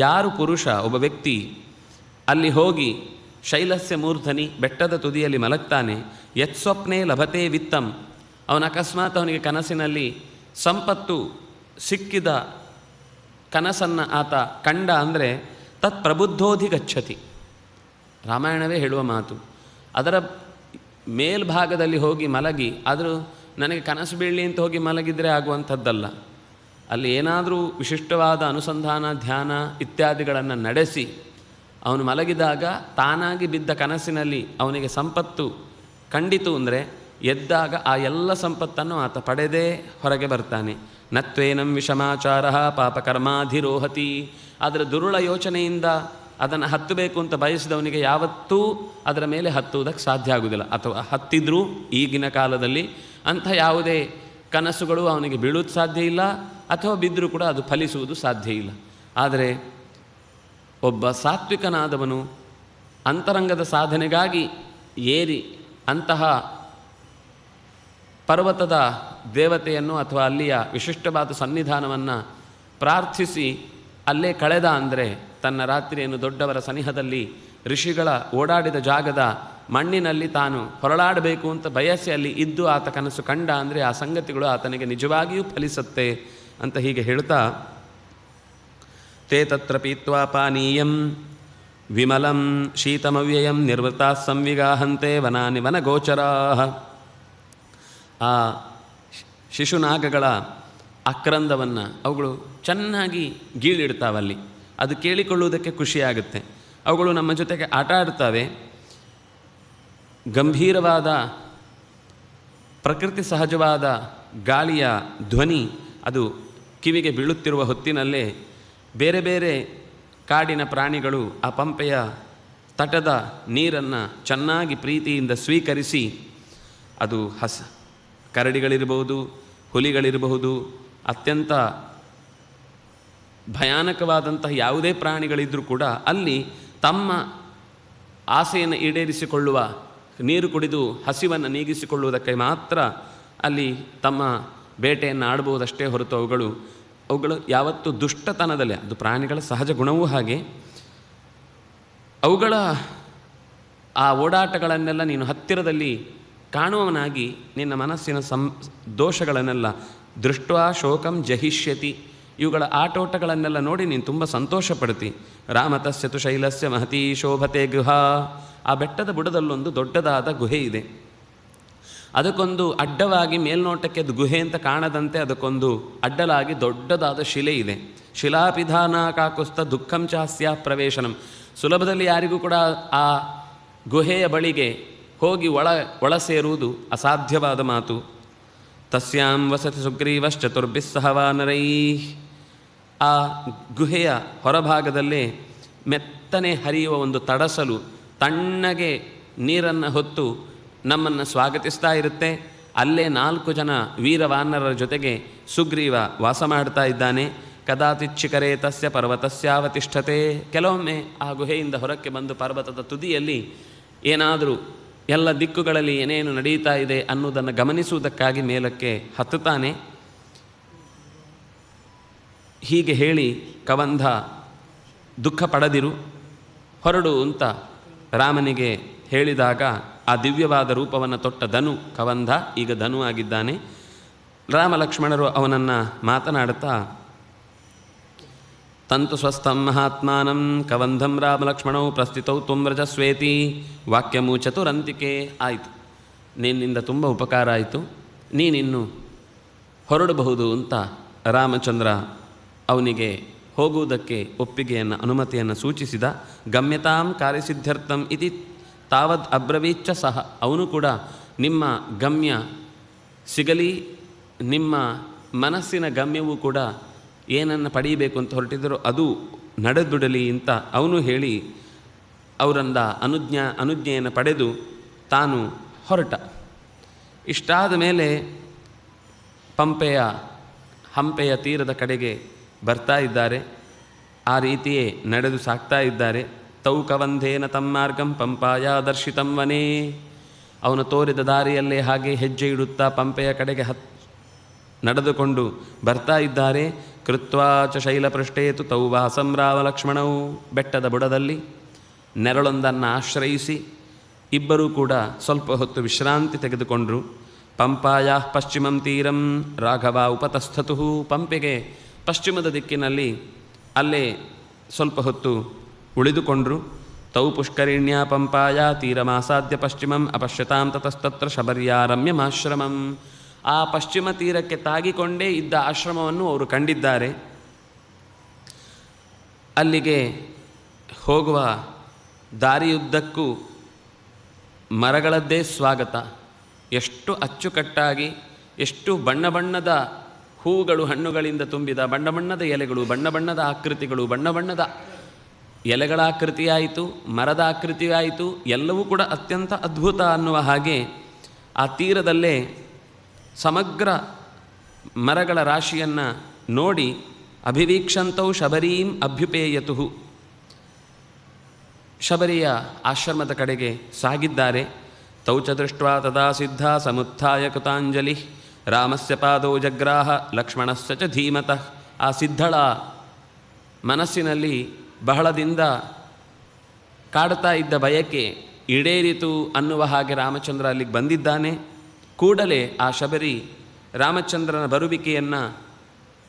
ಯಾರು ಪುರುಷ ಒಬ್ಬ ವ್ಯಕ್ತಿ ಅಲ್ಲಿ ಹೋಗಿ ಶೈಲಸ್ಯ ಮೂರ್ಧನಿ ಬೆಟ್ಟದ ತುದಿಯಲ್ಲಿ ಮಲಗ್ತಾನೆ, ಯತ್ಸ್ವಪ್ನೆ ಲಭತೆ ವಿತ್ತಂ, ಅವನ ಅಕಸ್ಮಾತ್ ಅವನಿಗೆ ಕನಸಿನಲ್ಲಿ ಸಂಪತ್ತು ಸಿಕ್ಕಿದ ಕನಸನ್ನು ಆತ ಕಂಡ ಅಂದರೆ ತತ್ ಪ್ರಬುದ್ಧೋಧಿ ಗಚ್ಚತಿ. ರಾಮಾಯಣವೇ ಹೇಳುವ ಮಾತು. ಅದರ ಮೇಲ್ಭಾಗದಲ್ಲಿ ಹೋಗಿ ಮಲಗಿ, ಆದರೂ ನನಗೆ ಕನಸು ಬೀಳಲಿ ಅಂತ ಹೋಗಿ ಮಲಗಿದರೆ ಆಗುವಂಥದ್ದಲ್ಲ. ಅಲ್ಲಿ ಏನಾದರೂ ವಿಶಿಷ್ಟವಾದ ಅನುಸಂಧಾನ ಧ್ಯಾನ ಇತ್ಯಾದಿಗಳನ್ನು ನಡೆಸಿ ಅವನು ಮಲಗಿದಾಗ ತಾನಾಗಿ ಬಿದ್ದ ಕನಸಿನಲ್ಲಿ ಅವನಿಗೆ ಸಂಪತ್ತು ಕಂಡಿತು ಅಂದರೆ ಎದ್ದಾಗ ಆ ಎಲ್ಲ ಸಂಪತ್ತನ್ನು ಆತ ಪಡೆದೇ ಹೊರಗೆ ಬರ್ತಾನೆ. ನತ್ವೇನಂ ವಿಷಮಾಚಾರ ಪಾಪಕರ್ಮಾಧಿರೋಹತಿ. ಅದರ ದುರುಳ ಯೋಚನೆಯಿಂದ ಅದನ್ನು ಹತ್ತಬೇಕು ಅಂತ ಬಯಸಿದವನಿಗೆ ಯಾವತ್ತೂ ಅದರ ಮೇಲೆ ಹತ್ತುವುದಕ್ಕೆ ಸಾಧ್ಯ ಆಗುವುದಿಲ್ಲ. ಅಥವಾ ಹತ್ತಿದ್ರೂ ಈಗಿನ ಕಾಲದಲ್ಲಿ ಅಂಥ ಯಾವುದೇ ಕನಸುಗಳು ಅವನಿಗೆ ಬೀಳುವುದು ಸಾಧ್ಯ ಇಲ್ಲ, ಅಥವಾ ಬಿದ್ದರೂ ಕೂಡ ಅದು ಫಲಿಸುವುದು ಸಾಧ್ಯ ಇಲ್ಲ. ಆದರೆ ಒಬ್ಬ ಸಾತ್ವಿಕನಾದವನು ಅಂತರಂಗದ ಸಾಧನೆಗಾಗಿ ಏರಿ ಅಂತಹ ಪರ್ವತದ ದೇವತೆಯನ್ನು ಅಥವಾ ಅಲ್ಲಿಯ ವಿಶಿಷ್ಟವಾದ ಸನ್ನಿಧಾನವನ್ನು ಪ್ರಾರ್ಥಿಸಿ ಅಲ್ಲೇ ಕಳೆದ ಅಂದರೆ ತನ್ನ ರಾತ್ರಿಯನ್ನು ದೊಡ್ಡವರ ಸನಿಹದಲ್ಲಿ ಋಷಿಗಳ ಓಡಾಡಿದ ಜಾಗದ ಮಣ್ಣಿನಲ್ಲಿ ತಾನು ಹೊರಳಾಡಬೇಕು ಅಂತ ಬಯಸಿ ಅಲ್ಲಿ ಇದ್ದು ಆತ ಕನಸು ಕಂಡ ಅಂದರೆ ಆ ಸಂಗತಿಗಳು ಆತನಿಗೆ ನಿಜವಾಗಿಯೂ ಫಲಿಸುತ್ತೆ ಅಂತ ಹೀಗೆ ಹೇಳ್ತಾ, ತೇ ತತ್ರ ಪೀತ್ವಾ ಪಾನೀಯಂ ವಿಮಲಂ ಶೀತಮವ್ಯಯಂ ನಿರ್ವೃತಾ ಸಂವಿಗಾಹಂತೆ ವನಾನಿ ವನಗೋಚರಾಃ. ಆ ಶಿಶುನಾಗಗಳ ಆಕ್ರಂದವನ್ನು ಅವುಗಳು ಚೆನ್ನಾಗಿ ಗೀಳಿಡ್ತಾವಲ್ಲಿ. ಅದು ಕೇಳಿಕೊಳ್ಳುವುದಕ್ಕೆ ಖುಷಿಯಾಗುತ್ತೆ. ಅವುಗಳು ನಮ್ಮ ಜೊತೆಗೆ ಆಟ ಆಡ್ತವೆ. ಗಂಭೀರವಾದ ಪ್ರಕೃತಿ ಸಹಜವಾದ ಗಾಳಿಯ ಧ್ವನಿ ಅದು ಕಿವಿಗೆ ಬೀಳುತ್ತಿರುವ ಹೊತ್ತಿನಲ್ಲೇ ಬೇರೆ ಬೇರೆ ಕಾಡಿನ ಪ್ರಾಣಿಗಳು ಆ ಪಂಪೆಯ ತಟದ ನೀರನ್ನು ಚೆನ್ನಾಗಿ ಪ್ರೀತಿಯಿಂದ ಸ್ವೀಕರಿಸಿ, ಅದು ಕರಡಿಗಳಿರಬಹುದು, ಹುಲಿಗಳಿರಬಹುದು, ಅತ್ಯಂತ ಭಯಾನಕವಾದಂತಹ ಯಾವುದೇ ಪ್ರಾಣಿಗಳಿದ್ದರೂ ಕೂಡ ಅಲ್ಲಿ ತಮ್ಮ ಆಸೆಯನ್ನು ಈಡೇರಿಸಿಕೊಳ್ಳುವ, ನೀರು ಕುಡಿದು ಹಸಿವನ್ನು ನೀಗಿಸಿಕೊಳ್ಳುವುದಕ್ಕೆ ಮಾತ್ರ ಅಲ್ಲಿ ತಮ್ಮ ಬೇಟೆಯನ್ನು ಆಡ್ಬೋದಷ್ಟೇ ಹೊರತು ಅವುಗಳು ಯಾವತ್ತೂ ದುಷ್ಟತನದಲ್ಲೇ, ಅದು ಪ್ರಾಣಿಗಳ ಸಹಜ ಗುಣವೂ ಹಾಗೆ, ಅವುಗಳ ಆ ಓಡಾಟಗಳನ್ನೆಲ್ಲ ನೀನು ಹತ್ತಿರದಲ್ಲಿ ಕಾಣುವವನಾಗಿ ನಿನ್ನ ಮನಸ್ಸಿನ ದೋಷಗಳನ್ನೆಲ್ಲ ದೃಷ್ಟ್ವಾ ಶೋಕಂ ಜಹಿಷ್ಯತಿ, ಇವುಗಳ ಆಟೋಟಗಳನ್ನೆಲ್ಲ ನೋಡಿ ನೀನು ತುಂಬ ಸಂತೋಷ ಪಡ್ತಿ. ರಾಮತಸ್ಯತು ಶೈಲಸ್ಯ ಮಹತೀ ಶೋಭತೆ ಗೃಹ. ಆ ಬೆಟ್ಟದ ಬುಡದಲ್ಲೊಂದು ದೊಡ್ಡದಾದ ಗುಹೆ ಇದೆ. ಅದಕ್ಕೊಂದು ಅಡ್ಡವಾಗಿ ಮೇಲ್ನೋಟಕ್ಕೆ ಅದು ಗುಹೆ ಅಂತ ಕಾಣದಂತೆ ಅದಕ್ಕೊಂದು ಅಡ್ಡಲಾಗಿ ದೊಡ್ಡದಾದ ಶಿಲೆ ಇದೆ. ಶಿಲಾಪಿಧಾನ ಕಾಕುಸ್ತ ದುಃಖಂ ಚಾಸ್ಯ ಪ್ರವೇಶನಂ. ಸುಲಭದಲ್ಲಿ ಯಾರಿಗೂ ಕೂಡ ಆ ಗುಹೆಯ ಬಳಿಗೆ ಹೋಗಿ ಒಳ ಸೇರುವುದು ಅಸಾಧ್ಯವಾದ ಮಾತು. ತಸ್ಯಾಂ ವಸತಿ ಸುಗ್ರೀವಶ್ಚತುರ್ಭಿಸ್ಸಹ ವಾನರೈಃ. ಆ ಗುಹೆಯ ಹೊರಭಾಗದಲ್ಲೇ ಮೆತ್ತನೆ ಹರಿಯುವ ಒಂದು ತಡಸಲು ತಣ್ಣಗೆ ನೀರನ್ನು ಹೊತ್ತು ನಮ್ಮನ್ನು ಸ್ವಾಗತಿಸ್ತಾ ಇರುತ್ತೆ. ಅಲ್ಲೇ 4 ಜನ ವೀರವಾನರರ ಜೊತೆಗೆ ಸುಗ್ರೀವ ವಾಸ ಮಾಡ್ತಾ ಇದ್ದಾನೆ. ಕದಾಚಿಚ್ಚಿಕರೇ ತಸ್ಯ ಪರ್ವತಸ್ಯಾವತಿಷ್ಠತೆ. ಕೆಲವೊಮ್ಮೆ ಆ ಗುಹೆಯಿಂದ ಹೊರಕ್ಕೆ ಬಂದು ಪರ್ವತದ ತುದಿಯಲ್ಲಿ ಏನಾದರೂ ಎಲ್ಲ ದಿಕ್ಕುಗಳಲ್ಲಿ ಏನೇನು ನಡೀತಾ ಇದೆ ಅನ್ನೋದನ್ನು ಗಮನಿಸುವುದಕ್ಕಾಗಿ ಮೇಲಕ್ಕೆ ಹತ್ತುತ್ತಾನೆ. ಹೀಗೆ ಹೇಳಿ ಕವಂಧ ದುಃಖ ಪಡದಿರು, ಹೊರಡು ಅಂತ ರಾಮನಿಗೆ ಹೇಳಿದಾಗ ಆ ದಿವ್ಯವಾದ ರೂಪವನ್ನು ತೊಟ್ಟ ಧನು ಕವಂಧ ಈಗ ಧನು ಆಗಿದ್ದಾನೆ. ರಾಮ ಲಕ್ಷ್ಮಣರು ಅವನನ್ನು ಮಾತನಾಡುತ್ತಾ ತಂತು ಸ್ವಸ್ಥಂ ಮಹಾತ್ಮಾನಂ ಕವಂಧಂ ರಾಮಲಕ್ಷ್ಮಣೌ ಪ್ರಸ್ಥಿತೌ ತ್ವಮ್ರಜಸ್ವೇತಿ ವಾಕ್ಯಮು ಚತುರಂತಿಕೆ. ಆಯಿತು, ನಿನ್ನಿಂದ ತುಂಬ ಉಪಕಾರ ಆಯಿತು, ನೀನಿನ್ನು ಹೊರಡಬಹುದು ಅಂತ ರಾಮಚಂದ್ರ ಅವನಿಗೆ ಹೋಗುವುದಕ್ಕೆ ಒಪ್ಪಿಗೆಯನ್ನು ಅನುಮತಿಯನ್ನು ಸೂಚಿಸಿದ. ಗಮ್ಯತಾಂ ಕಾರ್ಯಸಿದ್ಧರ್ಥಂ ಇತಿ ತಾವದ್ ಅಬ್ರವೀಚ್ಚ ಸಹ. ಅವನು ಕೂಡ ನಿಮ್ಮ ಗಮ್ಯ ಸಿಗಲಿ, ನಿಮ್ಮ ಮನಸ್ಸಿನ ಗಮ್ಯವೂ ಕೂಡ ಏನನ್ನು ಪಡೀಬೇಕು ಅಂತ ಹೊರಟಿದ್ದರೂ ಅದು ನಡೆದುಬಿಡಲಿ ಅಂತ ಅವನು ಹೇಳಿ ಅವರಿಂದ ಅನುಜ್ಞೆಯನ್ನು ಪಡೆದು ತಾನು ಹೊರಟ. ಇಷ್ಟಾದ ಮೇಲೆ ಹಂಪೆಯ ತೀರದ ಕಡೆಗೆ ಬರ್ತಾ ಇದ್ದಾರೆ. ಆ ರೀತಿಯೇ ನಡೆದು ಸಾಕ್ತಾ ಇದ್ದಾರೆ. ತೌಕವಂಧೇನ ತಮ್ಮಾರ್ಗಂ ಪಂಪಾಯ ದರ್ಶಿತಂ ವನೇ. ಅವನು ತೋರಿದ ದಾರಿಯಲ್ಲೇ ಹಾಗೆ ಹೆಜ್ಜೆ ಇಡುತ್ತಾ ಪಂಪೆಯ ಕಡೆಗೆ ನಡೆದುಕೊಂಡು ಬರ್ತಾ ಇದ್ದಾರೆ. ಕೃತ್ವಾ ಚ ಶೈಲಪೃಷ್ಠೇತು ತೌ ವಾಸಂ ರಾಮಲಕ್ಷ್ಮಣವು. ಬೆಟ್ಟದ ಬುಡದಲ್ಲಿ ನೆರಳೊಂದನ್ನು ಆಶ್ರಯಿಸಿ ಇಬ್ಬರೂ ಕೂಡ ಸ್ವಲ್ಪ ಹೊತ್ತು ವಿಶ್ರಾಂತಿ ತೆಗೆದುಕೊಂಡರು. ಪಂಪಾಯ ಪಶ್ಚಿಮಂ ತೀರಂ ರಾಘವ ಉಪತಸ್ಥತು. ಪಂಪೆಗೆ ಪಶ್ಚಿಮದ ದಿಕ್ಕಿನಲ್ಲಿ ಅಲ್ಲೇ ಸ್ವಲ್ಪ ಹೊತ್ತು ಉಳಿದುಕೊಂಡರು. ತೌ ಪುಷ್ಕರಿಣ್ಯ ಪಂಪಾಯ ತೀರಮಾಸಾದ್ಯ ಪಶ್ಚಿಮಂ ಅಪಶ್ಯತಾಂ ತತಸ್ತತ್ರ ಶಬರ್ಯ ರಮ್ಯಮಾಶ್ರಮಂ. ಆ ಪಶ್ಚಿಮ ತೀರಕ್ಕೆ ತಾಗಿಕೊಂಡೇ ಇದ್ದ ಆಶ್ರಮವನ್ನು ಅವರು ಕಂಡಿದ್ದಾರೆ. ಅಲ್ಲಿಗೆ ಹೋಗುವ ದಾರಿಯುದ್ದಕ್ಕೂ ಮರಗಳದ್ದೇ ಸ್ವಾಗತ. ಎಷ್ಟು ಅಚ್ಚುಕಟ್ಟಾಗಿ, ಎಷ್ಟು ಬಣ್ಣ ಬಣ್ಣದ ಹೂಗಳು ಹಣ್ಣುಗಳಿಂದ ತುಂಬಿದ ಬಣ್ಣ ಬಣ್ಣದ ಎಲೆಗಳು, ಬಣ್ಣ ಬಣ್ಣದ ಆಕೃತಿಗಳು, ಬಣ್ಣ ಬಣ್ಣದ ಎಲೆಗಳ ಆಕೃತಿಯಾಯಿತು, ಮರದ ಆಕೃತಿಯಾಯಿತು, ಎಲ್ಲವೂ ಕೂಡ ಅತ್ಯಂತ ಅದ್ಭುತ ಅನ್ನುವ ಹಾಗೆ ಆ ತೀರದಲ್ಲೇ ಸಮಗ್ರ ಮರಗಳ ರಾಶಿಯನ್ನು ನೋಡಿ ಅಭಿವೀಕ್ಷಂತೌ ಶಬರೀಂ ಅಭ್ಯುಪೇಯತು. ಶಬರಿಯ ಆಶ್ರಮದ ಕಡೆಗೆ ಸಾಗಿದ್ದಾರೆ. ತೌ ಚ ದೃಷ್ಟ್ವಾ ತದಾ ಸಿದ್ಧ ಸಮುತ್ಥಾಯ ಕೃತಾಂಜಲಿ ರಾಮಸ್ಯ ಪಾದೌ ಜಗ್ರಾಹ ಲಕ್ಷ್ಮಣಸ್ಯ ಚ ಧೀಮತಃ. ಆ ಸಿದ್ಧಳ ಮನಸ್ಸಿನಲ್ಲಿ ಬಹಳದಿಂದ ಕಾಡ್ತಾ ಇದ್ದ ಬಯಕೆ ಈಡೇರಿತು ಅನ್ನುವ ಹಾಗೆ ರಾಮಚಂದ್ರ ಅಲ್ಲಿಗೆ ಬಂದಿದ್ದಾನೆ. ಕೂಡಲೇ ಆ ಶಬರಿ ರಾಮಚಂದ್ರನ ಬರುವಿಕೆಯನ್ನು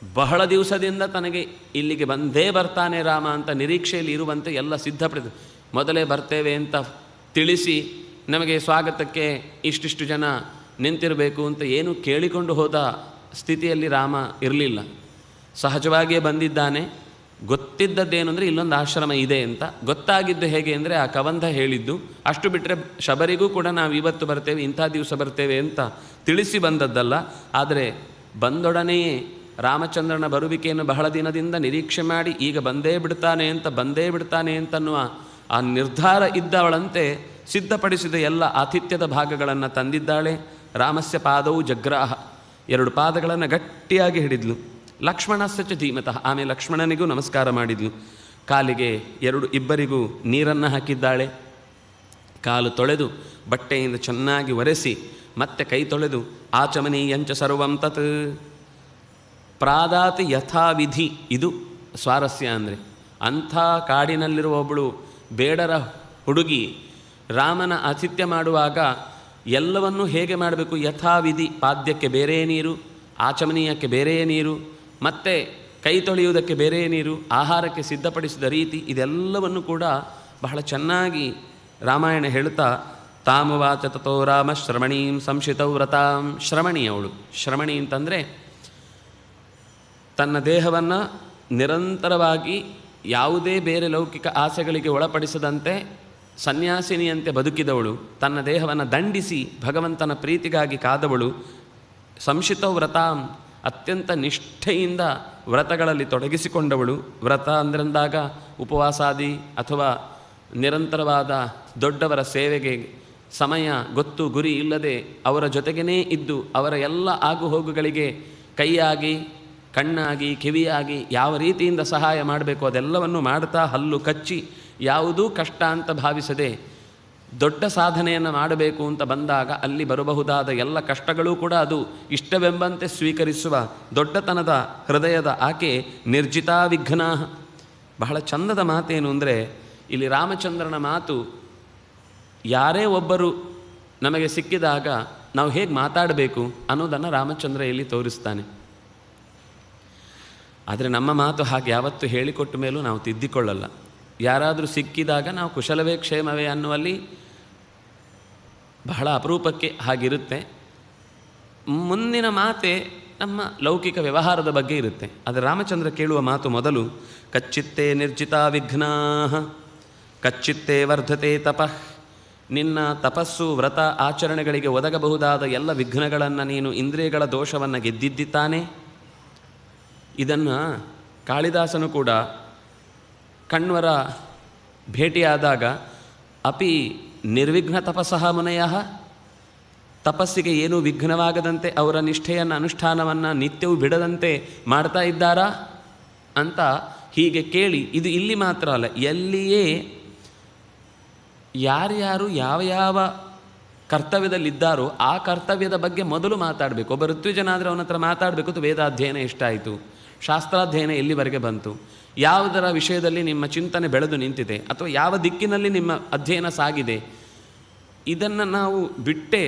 ಬಹಳ ದಿವಸದಿಂದ ತನಗೆ ಇಲ್ಲಿಗೆ ಬಂದೇ ಬರ್ತಾನೆ ರಾಮ ಅಂತ ನಿರೀಕ್ಷೆಯಲ್ಲಿ ಇರುವಂತೆ ಎಲ್ಲ ಸಿದ್ಧಪಡಿದ. ಮೊದಲೇ ಬರ್ತೇವೆ ಅಂತ ತಿಳಿಸಿ ನಮಗೆ ಸ್ವಾಗತಕ್ಕೆ ಇಷ್ಟಿಷ್ಟು ಜನ ನಿಂತಿರಬೇಕು ಅಂತ ಏನು ಕೇಳಿಕೊಂಡು ಹೋದ ಸ್ಥಿತಿಯಲ್ಲಿ ರಾಮ ಇರಲಿಲ್ಲ. ಸಹಜವಾಗಿಯೇ ಬಂದಿದ್ದಾನೆ. ಗೊತ್ತಿದ್ದದ್ದೇನು ಅಂದರೆ ಇಲ್ಲೊಂದು ಆಶ್ರಮ ಇದೆ ಅಂತ. ಗೊತ್ತಾಗಿದ್ದು ಹೇಗೆ ಅಂದರೆ ಆ ಕವಂಧ ಹೇಳಿದ್ದು. ಅಷ್ಟು ಬಿಟ್ಟರೆ ಶಬರಿಗೂ ಕೂಡ ನಾವು ಇವತ್ತು ಬರ್ತೇವೆ, ಇಂಥ ದಿವಸ ಬರ್ತೇವೆ ಅಂತ ತಿಳಿಸಿ ಬಂದದ್ದಲ್ಲ. ಆದರೆ ಬಂದೊಡನೆಯೇ ರಾಮಚಂದ್ರನ ಬರುವಿಕೆಯನ್ನು ಬಹಳ ದಿನದಿಂದ ನಿರೀಕ್ಷೆ ಮಾಡಿ ಈಗ ಬಂದೇ ಬಿಡ್ತಾನೆ ಅಂತನ್ನುವ ಆ ನಿರ್ಧಾರ ಇದ್ದವಳಂತೆ ಸಿದ್ಧಪಡಿಸಿದ ಎಲ್ಲ ಆತಿಥ್ಯದ ಭಾಗಗಳನ್ನು ತಂದಿದ್ದಾಳೆ. ರಾಮಸ್ಯ ಪಾದವು ಜಗ್ರಾಹ, 2 ಪಾದಗಳನ್ನು ಗಟ್ಟಿಯಾಗಿ ಹಿಡಿದ್ಲು. ಲಕ್ಷ್ಮಣಸ್ಯ ಚ ಧೀಮತಃ, ಆಮೇಲೆ ಲಕ್ಷ್ಮಣನಿಗೂ ನಮಸ್ಕಾರ ಮಾಡಿದ್ಲು. ಕಾಲಿಗೆ ಇಬ್ಬರಿಗೂ ನೀರನ್ನು ಹಾಕಿದ್ದಾಳೆ. ಕಾಲು ತೊಳೆದು ಬಟ್ಟೆಯಿಂದ ಚೆನ್ನಾಗಿ ಒರೆಸಿ ಮತ್ತೆ ಕೈ ತೊಳೆದು ಆಚಮನೀಯಂಚ ಸರ್ವಂ ತತ್ ಪ್ರಾದಾತಿ ಯಥಾವಿಧಿ. ಇದು ಸ್ವಾರಸ್ಯ ಅಂದರೆ, ಅಂಥ ಕಾಡಿನಲ್ಲಿರುವ ಒಬ್ಬಳು ಬೇಡರ ಹುಡುಗಿ ರಾಮನ ಆತಿಥ್ಯ ಮಾಡುವಾಗ ಎಲ್ಲವನ್ನೂ ಹೇಗೆ ಮಾಡಬೇಕು, ಯಥಾವಿಧಿ. ಪಾದ್ಯಕ್ಕೆ ಬೇರೆಯೇ ನೀರು, ಆಚಮನೀಯಕ್ಕೆ ಬೇರೆಯೇ ನೀರು, ಮತ್ತು ಕೈ ತೊಳೆಯುವುದಕ್ಕೆ ಬೇರೆಯೇ ನೀರು, ಆಹಾರಕ್ಕೆ ಸಿದ್ಧಪಡಿಸಿದ ರೀತಿ, ಇದೆಲ್ಲವನ್ನು ಕೂಡ ಬಹಳ ಚೆನ್ನಾಗಿ ರಾಮಾಯಣ ಹೇಳ್ತಾ ತಾಮುವಾಚ ತಥೋ ರಾಮ ಶ್ರಮಣೀಂ ಸಂಶಿತೌ ವ್ರತಾಂ. ಶ್ರಮಣಿ ಅವಳು. ಶ್ರಮಣಿ ಅಂತಂದರೆ ತನ್ನ ದೇಹವನ್ನು ನಿರಂತರವಾಗಿ ಯಾವುದೇ ಬೇರೆ ಲೌಕಿಕ ಆಸೆಗಳಿಗೆ ಒಳಪಡಿಸದಂತೆ ಸನ್ಯಾಸಿನಿಯಂತೆ ಬದುಕಿದವಳು, ತನ್ನ ದೇಹವನ್ನು ದಂಡಿಸಿ ಭಗವಂತನ ಪ್ರೀತಿಗಾಗಿ ಕಾದವಳು. ಸಂಶಿತೌ ವ್ರತಾಂ, ಅತ್ಯಂತ ನಿಷ್ಠೆಯಿಂದ ವ್ರತಗಳಲ್ಲಿ ತೊಡಗಿಸಿಕೊಂಡವಳು. ವ್ರತ ಅಂದ್ರಂದಾಗ ಉಪವಾಸಾದಿ ಅಥವಾ ನಿರಂತರವಾದ ದೊಡ್ಡವರ ಸೇವೆಗೆ ಸಮಯ ಗೊತ್ತು ಗುರಿ ಇಲ್ಲದೆ ಅವರ ಜೊತೆಗೇ ಇದ್ದು ಅವರ ಎಲ್ಲ ಆಗುಹೋಗುಗಳಿಗೆ ಕೈಯಾಗಿ ಕಣ್ಣಾಗಿ ಕಿವಿಯಾಗಿ ಯಾವ ರೀತಿಯಿಂದ ಸಹಾಯ ಮಾಡಬೇಕು ಅದೆಲ್ಲವನ್ನು ಮಾಡ್ತಾ ಹಲ್ಲು ಕಚ್ಚಿ ಯಾವುದೂ ಕಷ್ಟ ಅಂತ ಭಾವಿಸದೆ ದೊಡ್ಡ ಸಾಧನೆಯನ್ನು ಮಾಡಬೇಕು ಅಂತ ಬಂದಾಗ ಅಲ್ಲಿ ಬರಬಹುದಾದ ಎಲ್ಲ ಕಷ್ಟಗಳೂ ಕೂಡ ಅದು ಇಷ್ಟವೆಂಬಂತೆ ಸ್ವೀಕರಿಸುವ ದೊಡ್ಡತನದ ಹೃದಯದ ಆಕೆ ನಿರ್ಜಿತಾ ವಿಘ್ನಾ. ಬಹಳ ಚಂದದ ಮಾತೇನು ಅಂದರೆ ಇಲ್ಲಿ ರಾಮಚಂದ್ರನ ಮಾತು, ಯಾರೇ ಒಬ್ಬರು ನಮಗೆ ಸಿಕ್ಕಿದಾಗ ನಾವು ಹೇಗೆ ಮಾತಾಡಬೇಕು ಅನ್ನೋದನ್ನು ರಾಮಚಂದ್ರ ಇಲ್ಲಿ ತೋರಿಸ್ತಾನೆ. ಆದರೆ ನಮ್ಮ ಮಾತು ಹಾಗೆ ಯಾವತ್ತೂ ಹೇಳಿಕೊಟ್ಟ ಮೇಲೂ ನಾವು ತಿದ್ದಿಕೊಳ್ಳಲ್ಲ. ಯಾರಾದರೂ ಸಿಕ್ಕಿದಾಗ ನಾವು ಕುಶಲವೇ ಕ್ಷೇಮವೇ ಅನ್ನುವಲ್ಲಿ ಬಹಳ ಅಪರೂಪಕ್ಕೆ ಹಾಗಿರುತ್ತೆ. ಮುಂದಿನ ಮಾತೆ ನಮ್ಮ ಲೌಕಿಕ ವ್ಯವಹಾರದ ಬಗ್ಗೆ ಇರುತ್ತೆ. ಆದರೆ ರಾಮಚಂದ್ರ ಕೇಳುವ ಮಾತು ಮೊದಲು ಕಚ್ಚಿತ್ತೇ ನಿರ್ಜಿತಾ ವಿಘ್ನಾ ಕಚ್ಚಿತ್ತೇ ವರ್ಧತೆ ತಪಃ. ನಿನ್ನ ತಪಸ್ಸು ವ್ರತ ಆಚರಣೆಗಳಿಗೆ ಒದಗಬಹುದಾದ ಎಲ್ಲ ವಿಘ್ನಗಳನ್ನು ನೀನು ಇಂದ್ರಿಯಗಳ ದೋಷವನ್ನು ಗೆದ್ದಿದ್ದಾನೆ. ಇದನ್ನು ಕಾಳಿದಾಸನು ಕೂಡ ಕಣ್ವರ ಭೇಟಿಯಾದಾಗ ಅಪಿ ನಿರ್ವಿಘ್ನ ತಪಸ್ಸಃ ಮುನಯಃ, ತಪಸ್ಸಿಗೆ ಏನೂ ವಿಘ್ನವಾಗದಂತೆ ಅವರ ನಿಷ್ಠೆಯನ್ನು ಅನುಷ್ಠಾನವನ್ನು ನಿತ್ಯವೂ ಬಿಡದಂತೆ ಮಾಡ್ತಾ ಇದ್ದಾರಾ ಅಂತ ಹೀಗೆ ಕೇಳಿ, ಇದು ಇಲ್ಲಿ ಮಾತ್ರ ಅಲ್ಲ, ಎಲ್ಲಿಯೇ ಯಾರ್ಯಾರು ಯಾವ ಯಾವ ಕರ್ತವ್ಯದಲ್ಲಿದ್ದಾರೋ ಆ ಕರ್ತವ್ಯದ ಬಗ್ಗೆ ಮೊದಲು ಮಾತಾಡಬೇಕು. ಒಬ್ಬ ಋತ್ವಿಜನಾದರೆ ಅವನ ಹತ್ರ ಮಾತಾಡಬೇಕು, ವೇದಾಧ್ಯಯನ ಎಷ್ಟಾಯಿತು, ಶಾಸ್ತ್ರಾಧ್ಯಯನ ಎಲ್ಲಿವರೆಗೆ ಬಂತು, ಯಾವುದರ ವಿಷಯದಲ್ಲಿ ನಿಮ್ಮ ಚಿಂತನೆ ಬೆಳೆದು ನಿಂತಿದೆ, ಅಥವಾ ಯಾವ ದಿಕ್ಕಿನಲ್ಲಿ ನಿಮ್ಮ ಅಧ್ಯಯನ ಸಾಗಿದೆ. ಇದನ್ನು ನಾವು ಬಿಟ್ಟೇ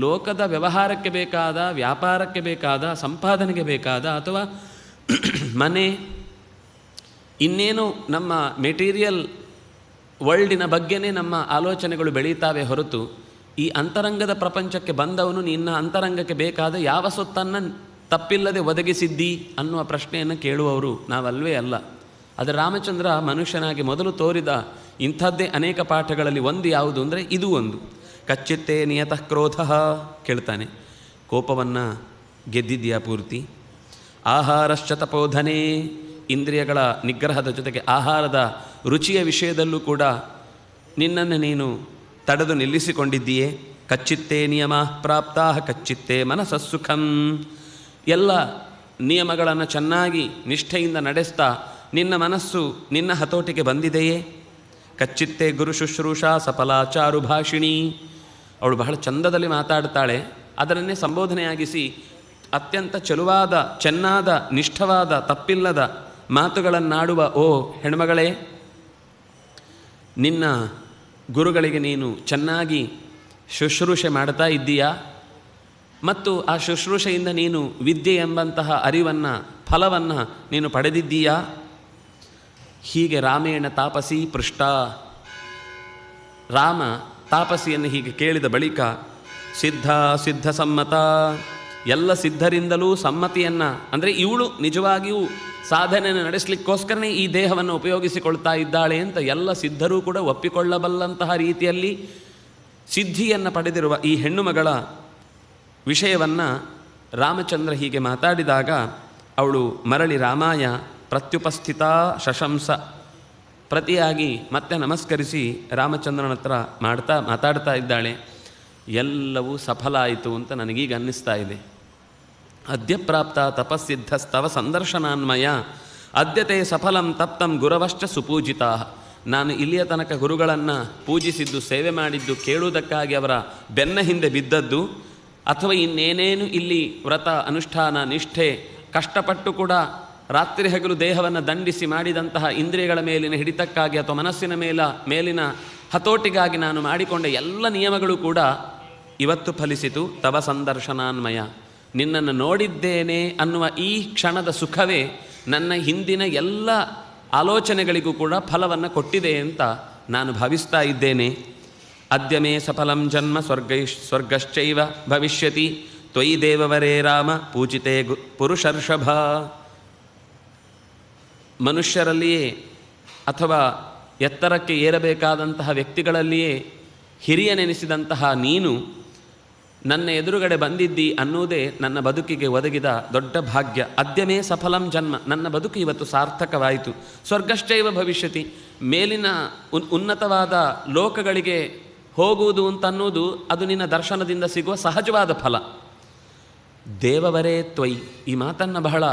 ಲೋಕದ ವ್ಯವಹಾರಕ್ಕೆ ಬೇಕಾದ, ವ್ಯಾಪಾರಕ್ಕೆ ಬೇಕಾದ, ಸಂಪಾದನೆಗೆ ಬೇಕಾದ, ಅಥವಾ ಮನೆ ಇನ್ನೇನು ನಮ್ಮ ಮೆಟೀರಿಯಲ್ ವರ್ಲ್ಡಿನ ಬಗ್ಗೆನೇ ನಮ್ಮ ಆಲೋಚನೆಗಳು ಬೆಳೀತಾವೆ ಹೊರತು, ಈ ಅಂತರಂಗದ ಪ್ರಪಂಚಕ್ಕೆ ಬಂದವನು ನಿನ್ನ ಅಂತರಂಗಕ್ಕೆ ಬೇಕಾದ ಯಾವ ಸೊತ್ತನ್ನು ತಪ್ಪಿಲ್ಲದೆ ಒದಗಿಸಿದ್ದಿ ಅನ್ನುವ ಪ್ರಶ್ನೆಯನ್ನು ಕೇಳುವವರು ನಾವಲ್ವೇ ಅಲ್ಲ. ಆದರೆ ರಾಮಚಂದ್ರ ಮನುಷ್ಯನಾಗಿ ಮೊದಲು ತೋರಿದ ಇಂಥದ್ದೇ ಅನೇಕ ಪಾಠಗಳಲ್ಲಿ ಒಂದು ಯಾವುದು ಅಂದರೆ ಇದು ಒಂದು. ಕಚ್ಚಿತ್ತೇ ನಿಯತಃ ಕ್ರೋಧ ಕೇಳ್ತಾನೆ, ಕೋಪವನ್ನು ಗೆದ್ದಿದೆಯಾ ಪೂರ್ತಿ? ಆಹಾರಶ್ಚ ತಪೋಧನೆ, ಇಂದ್ರಿಯಗಳ ನಿಗ್ರಹದ ಜೊತೆಗೆ ಆಹಾರದ ರುಚಿಯ ವಿಷಯದಲ್ಲೂ ಕೂಡ ನಿನ್ನನ್ನು ನೀನು ತಡೆದು ನಿಲ್ಲಿಸಿಕೊಂಡಿದ್ದೀಯೇ? ಕಚ್ಚಿತ್ತೇ ನಿಯಮ ಪ್ರಾಪ್ತಾ ಕಚ್ಚಿತ್ತೇ ಮನಸ್ಸುಖಂ, ಎಲ್ಲ ನಿಯಮಗಳನ್ನು ಚೆನ್ನಾಗಿ ನಿಷ್ಠೆಯಿಂದ ನಡೆಸ್ತಾ ನಿನ್ನ ಮನಸ್ಸು ನಿನ್ನ ಹತೋಟಿಗೆ ಬಂದಿದೆಯೇ? ಕಚ್ಚಿತ್ತೇ ಗುರು ಶುಶ್ರೂಷಾ ಸಫಲಾಚಾರು ಭಾಷಿಣಿ, ಅವಳು ಬಹಳ ಚಂದದಲ್ಲಿ ಮಾತಾಡ್ತಾಳೆ, ಅದರನ್ನೇ ಸಂಬೋಧನೆಯಾಗಿಸಿ ಅತ್ಯಂತ ಚೆಲುವಾದ, ಚೆನ್ನಾದ, ನಿಷ್ಠವಾದ, ತಪ್ಪಿಲ್ಲದ ಮಾತುಗಳನ್ನಾಡುವ ಓ ಹೆಣ್ಮಗಳೇ, ನಿನ್ನ ಗುರುಗಳಿಗೆ ನೀನು ಚೆನ್ನಾಗಿ ಶುಶ್ರೂಷೆ ಮಾಡ್ತಾ ಇದ್ದೀಯಾ? ಮತ್ತು ಆ ಶುಶ್ರೂಷೆಯಿಂದ ನೀನು ವಿದ್ಯೆ ಎಂಬಂತಹ ಅರಿವನ್ನು, ಫಲವನ್ನು ನೀನು ಪಡೆದಿದ್ದೀಯಾ? ಹೀಗೆ ರಾಮೇಣ ತಾಪಸಿ ಪೃಷ್ಟ, ರಾಮ ತಾಪಸಿಯನ್ನು ಹೀಗೆ ಕೇಳಿದ ಬಳಿಕ ಸಿದ್ಧ ಸಮ್ಮತ, ಎಲ್ಲ ಸಿದ್ಧರಿಂದಲೂ ಸಮ್ಮತಿಯನ್ನು, ಅಂದರೆ ಇವಳು ನಿಜವಾಗಿಯೂ ಸಾಧನೆಯನ್ನು ನಡೆಸಲಿಕ್ಕೋಸ್ಕರನೇ ಈ ದೇಹವನ್ನು ಉಪಯೋಗಿಸಿಕೊಳ್ತಾ ಇದ್ದಾಳೆ ಅಂತ ಎಲ್ಲ ಸಿದ್ಧರೂ ಕೂಡ ಒಪ್ಪಿಕೊಳ್ಳಬಲ್ಲಂತಹ ರೀತಿಯಲ್ಲಿ ಸಿದ್ಧಿಯನ್ನು ಪಡೆದಿರುವ ಈ ಹೆಣ್ಣು ಮಗಳ ವಿಷಯವನ್ನು ರಾಮಚಂದ್ರ ಹೀಗೆ ಮಾತಾಡಿದಾಗ ಅವಳು ಮರಳಿ ರಾಮಾಯ ಪ್ರತ್ಯುಪಸ್ಥಿತ ಶಶಂಸ, ಪ್ರತಿಯಾಗಿ ಮತ್ತೆ ನಮಸ್ಕರಿಸಿ ರಾಮಚಂದ್ರನ ಹತ್ರ ಮಾತಾಡ್ತಾ ಇದ್ದಾಳೆ. ಎಲ್ಲವೂ ಸಫಲ ಆಯಿತು ಅಂತ ನನಗೀಗ ಅನ್ನಿಸ್ತಾ ಇದೆ. ಅದ್ಯ ಪ್ರಾಪ್ತ ತಪಸ್ಸಿದ್ಧಸ್ತವ ಸಂದರ್ಶನಾನ್ಮಯ ಅದ್ಯತೆ ಸಫಲಂ ತಪ್ತಂ ಗುರವಶ್ಚ ಸುಪೂಜಿತಾ, ನಾನು ಇಲ್ಲಿಯ ತನಕ ಗುರುಗಳನ್ನು ಪೂಜಿಸಿದ್ದು, ಸೇವೆ ಮಾಡಿದ್ದು, ಕೇಳುವುದಕ್ಕಾಗಿ ಅವರ ಬೆನ್ನ ಹಿಂದೆ ಬಿದ್ದದ್ದು, ಅಥವಾ ಇನ್ನೇನೇನು ಇಲ್ಲಿ ವ್ರತ ಅನುಷ್ಠಾನ ನಿಷ್ಠೆ ಕಷ್ಟಪಟ್ಟು ಕೂಡ ರಾತ್ರಿ ಹಗಲು ದೇಹವನ್ನು ದಂಡಿಸಿ ಮಾಡಿದಂತಹ ಇಂದ್ರಿಯಗಳ ಮೇಲಿನ ಹಿಡಿತಕ್ಕಾಗಿ ಅಥವಾ ಮನಸ್ಸಿನ ಮೇಲಿನ ಹತೋಟಿಗಾಗಿ ನಾನು ಮಾಡಿಕೊಂಡ ಎಲ್ಲ ನಿಯಮಗಳು ಕೂಡ ಇವತ್ತು ಫಲಿಸಿತು. ತವ ಸಂದರ್ಶನಾನ್ಮಯ, ನಿನ್ನನ್ನು ನೋಡಿದ್ದೇನೆ ಅನ್ನುವ ಈ ಕ್ಷಣದ ಸುಖವೇ ನನ್ನ ಹಿಂದಿನ ಎಲ್ಲ ಆಲೋಚನೆಗಳಿಗೂ ಕೂಡ ಫಲವನ್ನು ಕೊಟ್ಟಿದೆ ಅಂತ ನಾನು ಭಾವಿಸ್ತಾ ಇದ್ದೇನೆ. ಅದ್ಯ ಮೇ ಸಫಲಂ ಜನ್ಮ ಸ್ವರ್ಗಶ್ಚೈವ ಭವಿಷ್ಯತಿ ತ್ವಯಿ ದೇವವರೇ ರಾಮ ಪೂಜಿತೆ ಪುರುಷರ್ಷಭ. ಮನುಷ್ಯರಲ್ಲಿಯೇ ಅಥವಾ ಎತ್ತರಕ್ಕೆ ಏರಬೇಕಾದಂತಹ ವ್ಯಕ್ತಿಗಳಲ್ಲಿಯೇ ಹಿರಿಯನೆನಿಸಿದಂತಹ ನೀನು ನನ್ನ ಎದುರುಗಡೆ ಬಂದಿದ್ದಿ ಅನ್ನುವುದೇ ನನ್ನ ಬದುಕಿಗೆ ಒದಗಿದ ದೊಡ್ಡ ಭಾಗ್ಯ. ಅದ್ಯಮೇ ಸಫಲಂ ಜನ್ಮ, ನನ್ನ ಬದುಕು ಇವತ್ತು ಸಾರ್ಥಕವಾಯಿತು. ಸ್ವರ್ಗಶ್ಚೈವ ಭವಿಷ್ಯತಿ, ಮೇಲಿನ ಉನ್ನತವಾದ ಲೋಕಗಳಿಗೆ ಹೋಗುವುದು ಅಂತನ್ನುವುದು ಅದು ನಿನ್ನ ದರ್ಶನದಿಂದ ಸಿಗುವ ಸಹಜವಾದ ಫಲ. ದೇವವರೇ ತ್ವಯಿ, ಈ ಮಾತನ್ನು ಬಹಳ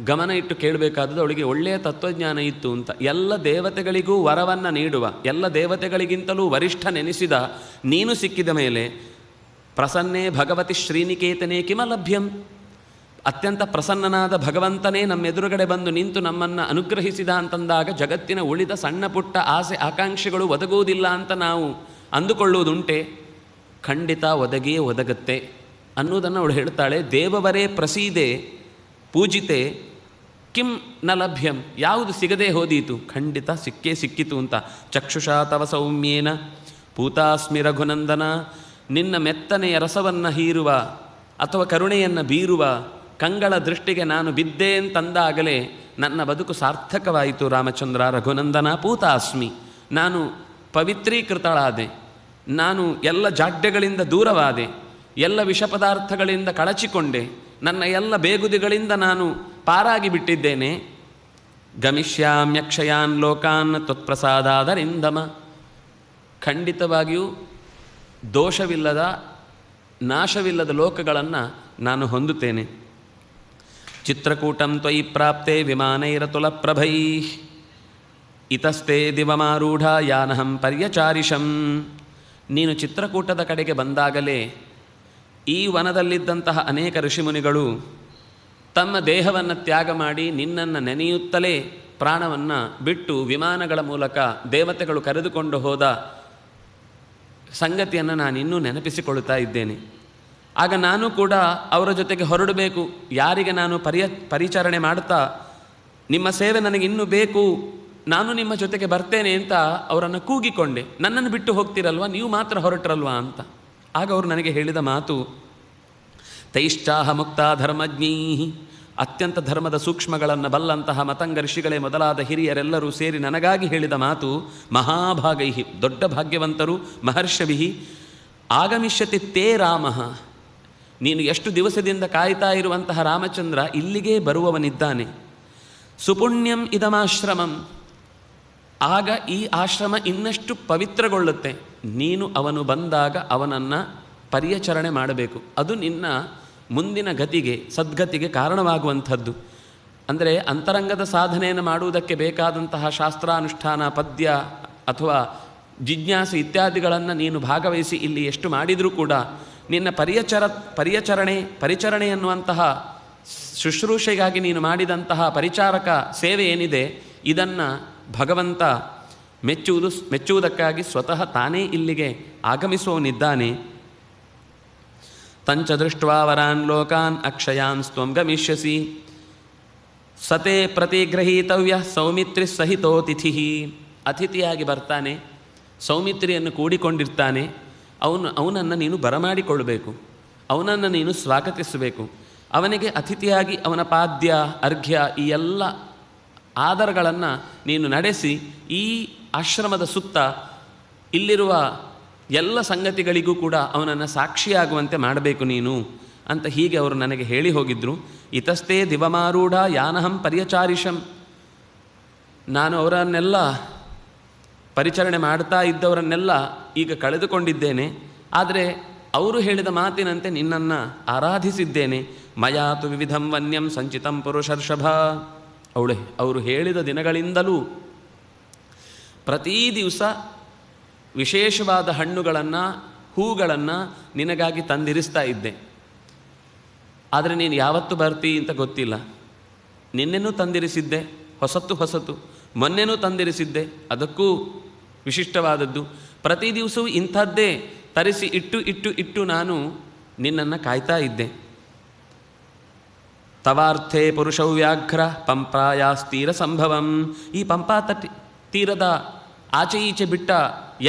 ಗಮನ ಇಟ್ಟು ಕೇಳಬೇಕಾದದ್ದು. ಅವಳಿಗೆ ಒಳ್ಳೆಯ ತತ್ವಜ್ಞಾನ ಇತ್ತು ಅಂತ. ಎಲ್ಲ ದೇವತೆಗಳಿಗೂ ವರವನ್ನು ನೀಡುವ, ಎಲ್ಲ ದೇವತೆಗಳಿಗಿಂತಲೂ ವರಿಷ್ಠ ನೆನೆಸಿದ ನೀನು ಸಿಕ್ಕಿದ ಮೇಲೆ ಪ್ರಸನ್ನೇ ಭಗವತಿ ಶ್ರೀನಿಕೇತನೇ ಕಿಮಲಭ್ಯಂ, ಅತ್ಯಂತ ಪ್ರಸನ್ನನಾದ ಭಗವಂತನೇ ನಮ್ಮೆದುರುಗಡೆ ಬಂದು ನಿಂತು ನಮ್ಮನ್ನು ಅನುಗ್ರಹಿಸಿದ ಅಂತಂದಾಗ ಜಗತ್ತಿನ ಉಳಿದ ಸಣ್ಣ ಪುಟ್ಟ ಆಸೆ ಆಕಾಂಕ್ಷೆಗಳು ಒದಗುವುದಿಲ್ಲ ಅಂತ ನಾವು ಅಂದುಕೊಳ್ಳುವುದುಂಟೆ? ಖಂಡಿತ ಒದಗಿಯೇ ಒದಗತ್ತೆ ಅನ್ನೋದನ್ನು ಅವಳು ಹೇಳ್ತಾಳೆ. ದೇವವರೇ ಪ್ರಸೀದೆ ಪೂಜಿತೆ ಕಿಂ ನ ಲಭ್ಯಂ, ಯಾವುದು ಸಿಗದೆ ಹೋದೀತು? ಖಂಡಿತ ಸಿಕ್ಕೇ ಸಿಕ್ಕಿತು ಅಂತ. ಚಕ್ಷುಷಾ ತವ ಸೌಮ್ಯೇನ ಪೂತಾಸ್ಮಿ ರಘುನಂದನ, ನಿನ್ನ ಮೆತ್ತನೆಯ ರಸವನ್ನು ಹೀರುವ ಅಥವಾ ಕರುಣೆಯನ್ನು ಬೀರುವ ಕಂಗಳ ದೃಷ್ಟಿಗೆ ನಾನು ಬಿದ್ದೆ ಅಂತಂದಾಗಲೇ ನನ್ನ ಬದುಕು ಸಾರ್ಥಕವಾಯಿತು ರಾಮಚಂದ್ರ. ರಘುನಂದನ ಪೂತಾಸ್ಮಿ, ನಾನು ಪವಿತ್ರೀಕೃತಳಾದೆ, ನಾನು ಎಲ್ಲ ಜಾಡ್ಯಗಳಿಂದ ದೂರವಾದೆ, ಎಲ್ಲ ವಿಷ ಪದಾರ್ಥಗಳಿಂದ ಕಳಚಿಕೊಂಡೆ, ನನ್ನ ಎಲ್ಲ ಬೇಗುದಿಗಳಿಂದ ನಾನು ಪಾರಾಗಿ ಬಿಟ್ಟಿದ್ದೇನೆ. ಗಮಿಷ್ಯಾಮ್ಯಕ್ಷಯಾನ್ ಲೋಕಾನ್ ತ್ವತ್ಪ್ರಸಾದಾದರಿಂದಮ, ಖಂಡಿತವಾಗಿಯೂ ದೋಷವಿಲ್ಲದ ನಾಶವಿಲ್ಲದ ಲೋಕಗಳನ್ನು ನಾನು ಹೊಂದುತ್ತೇನೆ. ಚಿತ್ರಕೂಟಂ ತ್ವಯಿ ಪ್ರಾಪ್ತೆ ವಿಮಾನೈರತುಲಪ್ರಭೈ ಇತಸ್ತೆ ದಿವಮಾರೂಢ ಯಾನಹಂ ಪರ್ಯಚಾರಿಷಂ. ನೀನು ಚಿತ್ರಕೂಟದ ಕಡೆಗೆ ಬಂದಾಗಲೇ ಈ ವನದಲ್ಲಿದ್ದಂತಹ ಅನೇಕ ಋಷಿಮುನಿಗಳು ತಮ್ಮ ದೇಹವನ್ನು ತ್ಯಾಗ ಮಾಡಿ ನಿನ್ನನ್ನು ನೆನೆಯುತ್ತಲೇ ಪ್ರಾಣವನ್ನು ಬಿಟ್ಟು ವಿಮಾನಗಳ ಮೂಲಕ ದೇವತೆಗಳು ಕರೆದುಕೊಂಡು ಹೋದ ಸಂಗತಿಯನ್ನು ನಾನು ಇನ್ನೂ ನೆನಪಿಸಿಕೊಳ್ಳುತ್ತಾ ಇದ್ದೇನೆ. ಆಗ ನಾನು ಕೂಡ ಅವರ ಜೊತೆಗೆ ಹೊರಡಬೇಕು. ಯಾರಿಗೆ ನಾನು ಪರಿಚರಣೆ ಮಾಡ್ತಾ ನಿಮ್ಮ ಸೇವೆ ನನಗೆ ಇನ್ನೂ ಬೇಕು, ನಾನು ನಿಮ್ಮ ಜೊತೆಗೆ ಬರ್ತೇನೆ ಅಂತ ಅವರನ್ನು ಕೂಗಿಕೊಂಡೆ. ನನ್ನನ್ನು ಬಿಟ್ಟು ಹೋಗ್ತಿರಲ್ವ, ನೀವು ಮಾತ್ರ ಹೊರಟ್ರಲ್ವಾ ಅಂತ. ಆಗ ಅವರು ನನಗೆ ಹೇಳಿದ ಮಾತು, ತೈಶ್ಚಾಹ ಮುಕ್ತ ಧರ್ಮಜ್ಞೀ, ಅತ್ಯಂತ ಧರ್ಮದ ಸೂಕ್ಷ್ಮಗಳನ್ನು ಬಲ್ಲಂತಹ ಮತಂಗ ಋಷಿಗಳೇ ಮೊದಲಾದ ಹಿರಿಯರೆಲ್ಲರೂ ಸೇರಿ ನನಗಾಗಿ ಹೇಳಿದ ಮಾತು, ಮಹಾಭಾಗೈ, ದೊಡ್ಡ ಭಾಗ್ಯವಂತರು, ಮಹರ್ಷವಿಹಿ ಆಗಮಿಷ್ಯತಿ ತೇ ರಾಮ, ನೀನು ಎಷ್ಟು ದಿವಸದಿಂದ ಕಾಯ್ತಾ ಇರುವಂತಹ ರಾಮಚಂದ್ರ ಇಲ್ಲಿಗೇ ಬರುವವನಿದ್ದಾನೆ. ಸುಪುಣ್ಯಂ ಇದಮಾಶ್ರಮಂ, ಆಗ ಈ ಆಶ್ರಮ ಇನ್ನಷ್ಟು ಪವಿತ್ರಗೊಳ್ಳುತ್ತೆ. ನೀನು ಅವನು ಬಂದಾಗ ಅವನನ್ನು ಪರ್ಯಚರಣೆ ಮಾಡಬೇಕು. ಅದು ನಿನ್ನ ಮುಂದಿನ ಗತಿಗೆ, ಸದ್ಗತಿಗೆ ಕಾರಣವಾಗುವಂಥದ್ದು. ಅಂದರೆ ಅಂತರಂಗದ ಸಾಧನೆಯನ್ನು ಮಾಡುವುದಕ್ಕೆ ಬೇಕಾದಂತಹ ಶಾಸ್ತ್ರಾನುಷ್ಠಾನ, ಪದ್ಯ ಅಥವಾ ಜಿಜ್ಞಾಸೆ ಇತ್ಯಾದಿಗಳನ್ನು ನೀನು ಭಾಗವಹಿಸಿ ಇಲ್ಲಿ ಎಷ್ಟು ಮಾಡಿದರೂ ಕೂಡ ನಿನ್ನ ಪರಿಚರಣೆ ಎನ್ನುವಂತಹ ಶುಶ್ರೂಷೆಗಾಗಿ ನೀನು ಮಾಡಿದಂತಹ ಪರಿಚಾರಕ ಸೇವೆ ಏನಿದೆ, ಇದನ್ನು ಭಗವಂತ ಮೆಚ್ಚುವುದಕ್ಕಾಗಿ ಸ್ವತಃ ತಾನೇ ಇಲ್ಲಿಗೆ ಆಗಮಿಸುವವನಿದ್ದಾನೆ. ತಂಚ ದೃಷ್ಟ್ವಾ ವರಾನ್ ಲೋಕಾನ್ ಅಕ್ಷಯಾನ್ ತ್ವಂ ಗಮಿಷ್ಯಸಿ ಸತೆ ಪ್ರತಿಗ್ರಹೀತವ್ಯ ಸೌಮಿತ್ರಿ ಸಹಿತೋತಿಥಿ. ಅತಿಥಿಯಾಗಿ ಬರ್ತಾನೆ, ಸೌಮಿತ್ರಿಯನ್ನು ಕೂಡಿಕೊಂಡಿರ್ತಾನೆ. ಅವನನ್ನು ನೀನು ಬರಮಾಡಿಕೊಳ್ಳಬೇಕು, ಅವನನ್ನು ನೀನು ಸ್ವಾಗತಿಸಬೇಕು. ಅವನಿಗೆ ಅತಿಥಿಯಾಗಿ ಅವನ ಪಾದ್ಯ, ಅರ್ಘ್ಯ ಈ ಎಲ್ಲ ಆದರಗಳನ್ನು ನೀನು ನಡೆಸಿ ಈ ಆಶ್ರಮದ ಸುತ್ತ ಇಲ್ಲಿರುವ ಎಲ್ಲ ಸಂಗತಿಗಳಿಗೂ ಕೂಡ ಅವನನ್ನು ಸಾಕ್ಷಿಯಾಗುವಂತೆ ಮಾಡಬೇಕು ನೀನು ಅಂತ ಹೀಗೆ ಅವರು ನನಗೆ ಹೇಳಿ ಹೋಗಿದ್ದರು. ಇತಸ್ತೆ ದಿವಮಾರೂಢ ಯಾನಹಂ ಪರ್ಯಚಾರಿಷಂ, ನಾನು ಅವರನ್ನೆಲ್ಲ ಪರಿಚರಣೆ ಮಾಡ್ತಾ ಇದ್ದವರನ್ನೆಲ್ಲ ಈಗ ಕಳೆದುಕೊಂಡಿದ್ದೇನೆ. ಆದರೆ ಅವರು ಹೇಳಿದ ಮಾತಿನಂತೆ ನಿನ್ನನ್ನು ಆರಾಧಿಸಿದ್ದೇನೆ. ಮಯಾತು ವಿವಿಧಂ ವನ್ಯಂ ಸಂಚಿತಂ ಪುರುಷರ್ಷಭ. ಅವರು ಹೇಳಿದ ದಿನಗಳಿಂದಲೂ ಪ್ರತೀ ದಿವಸ ವಿಶೇಷವಾದ ಹಣ್ಣುಗಳನ್ನು, ಹೂಗಳನ್ನು ನಿನಗಾಗಿ ತಂದಿರಿಸ್ತಾ ಇದ್ದೆ. ಆದರೆ ನೀನು ಯಾವತ್ತು ಬರ್ತೀ ಅಂತ ಗೊತ್ತಿಲ್ಲ. ನಿನ್ನೆನೂ ತಂದಿರಿಸಿದ್ದೆ, ಹೊಸತು. ಮೊನ್ನೆನೂ ತಂದಿರಿಸಿದ್ದೆ, ಅದಕ್ಕೂ ವಿಶಿಷ್ಟವಾದದ್ದು. ಪ್ರತಿ ದಿವಸವೂ ಇಂಥದ್ದೇ ತರಿಸಿ ಇಟ್ಟು ನಾನು ನಿನ್ನನ್ನು ಕಾಯ್ತಾ ಇದ್ದೆ. ತವಾರ್ಥೇ ಪುರುಷೌ ವ್ಯಾಘ್ರ ಪಂಪಾಯಾಸ್ತೀರ ಸಂಭವಂ. ಈ ಪಂಪಾ ತೀರದ ಆಚೆ ಈಚೆ ಬಿಟ್ಟ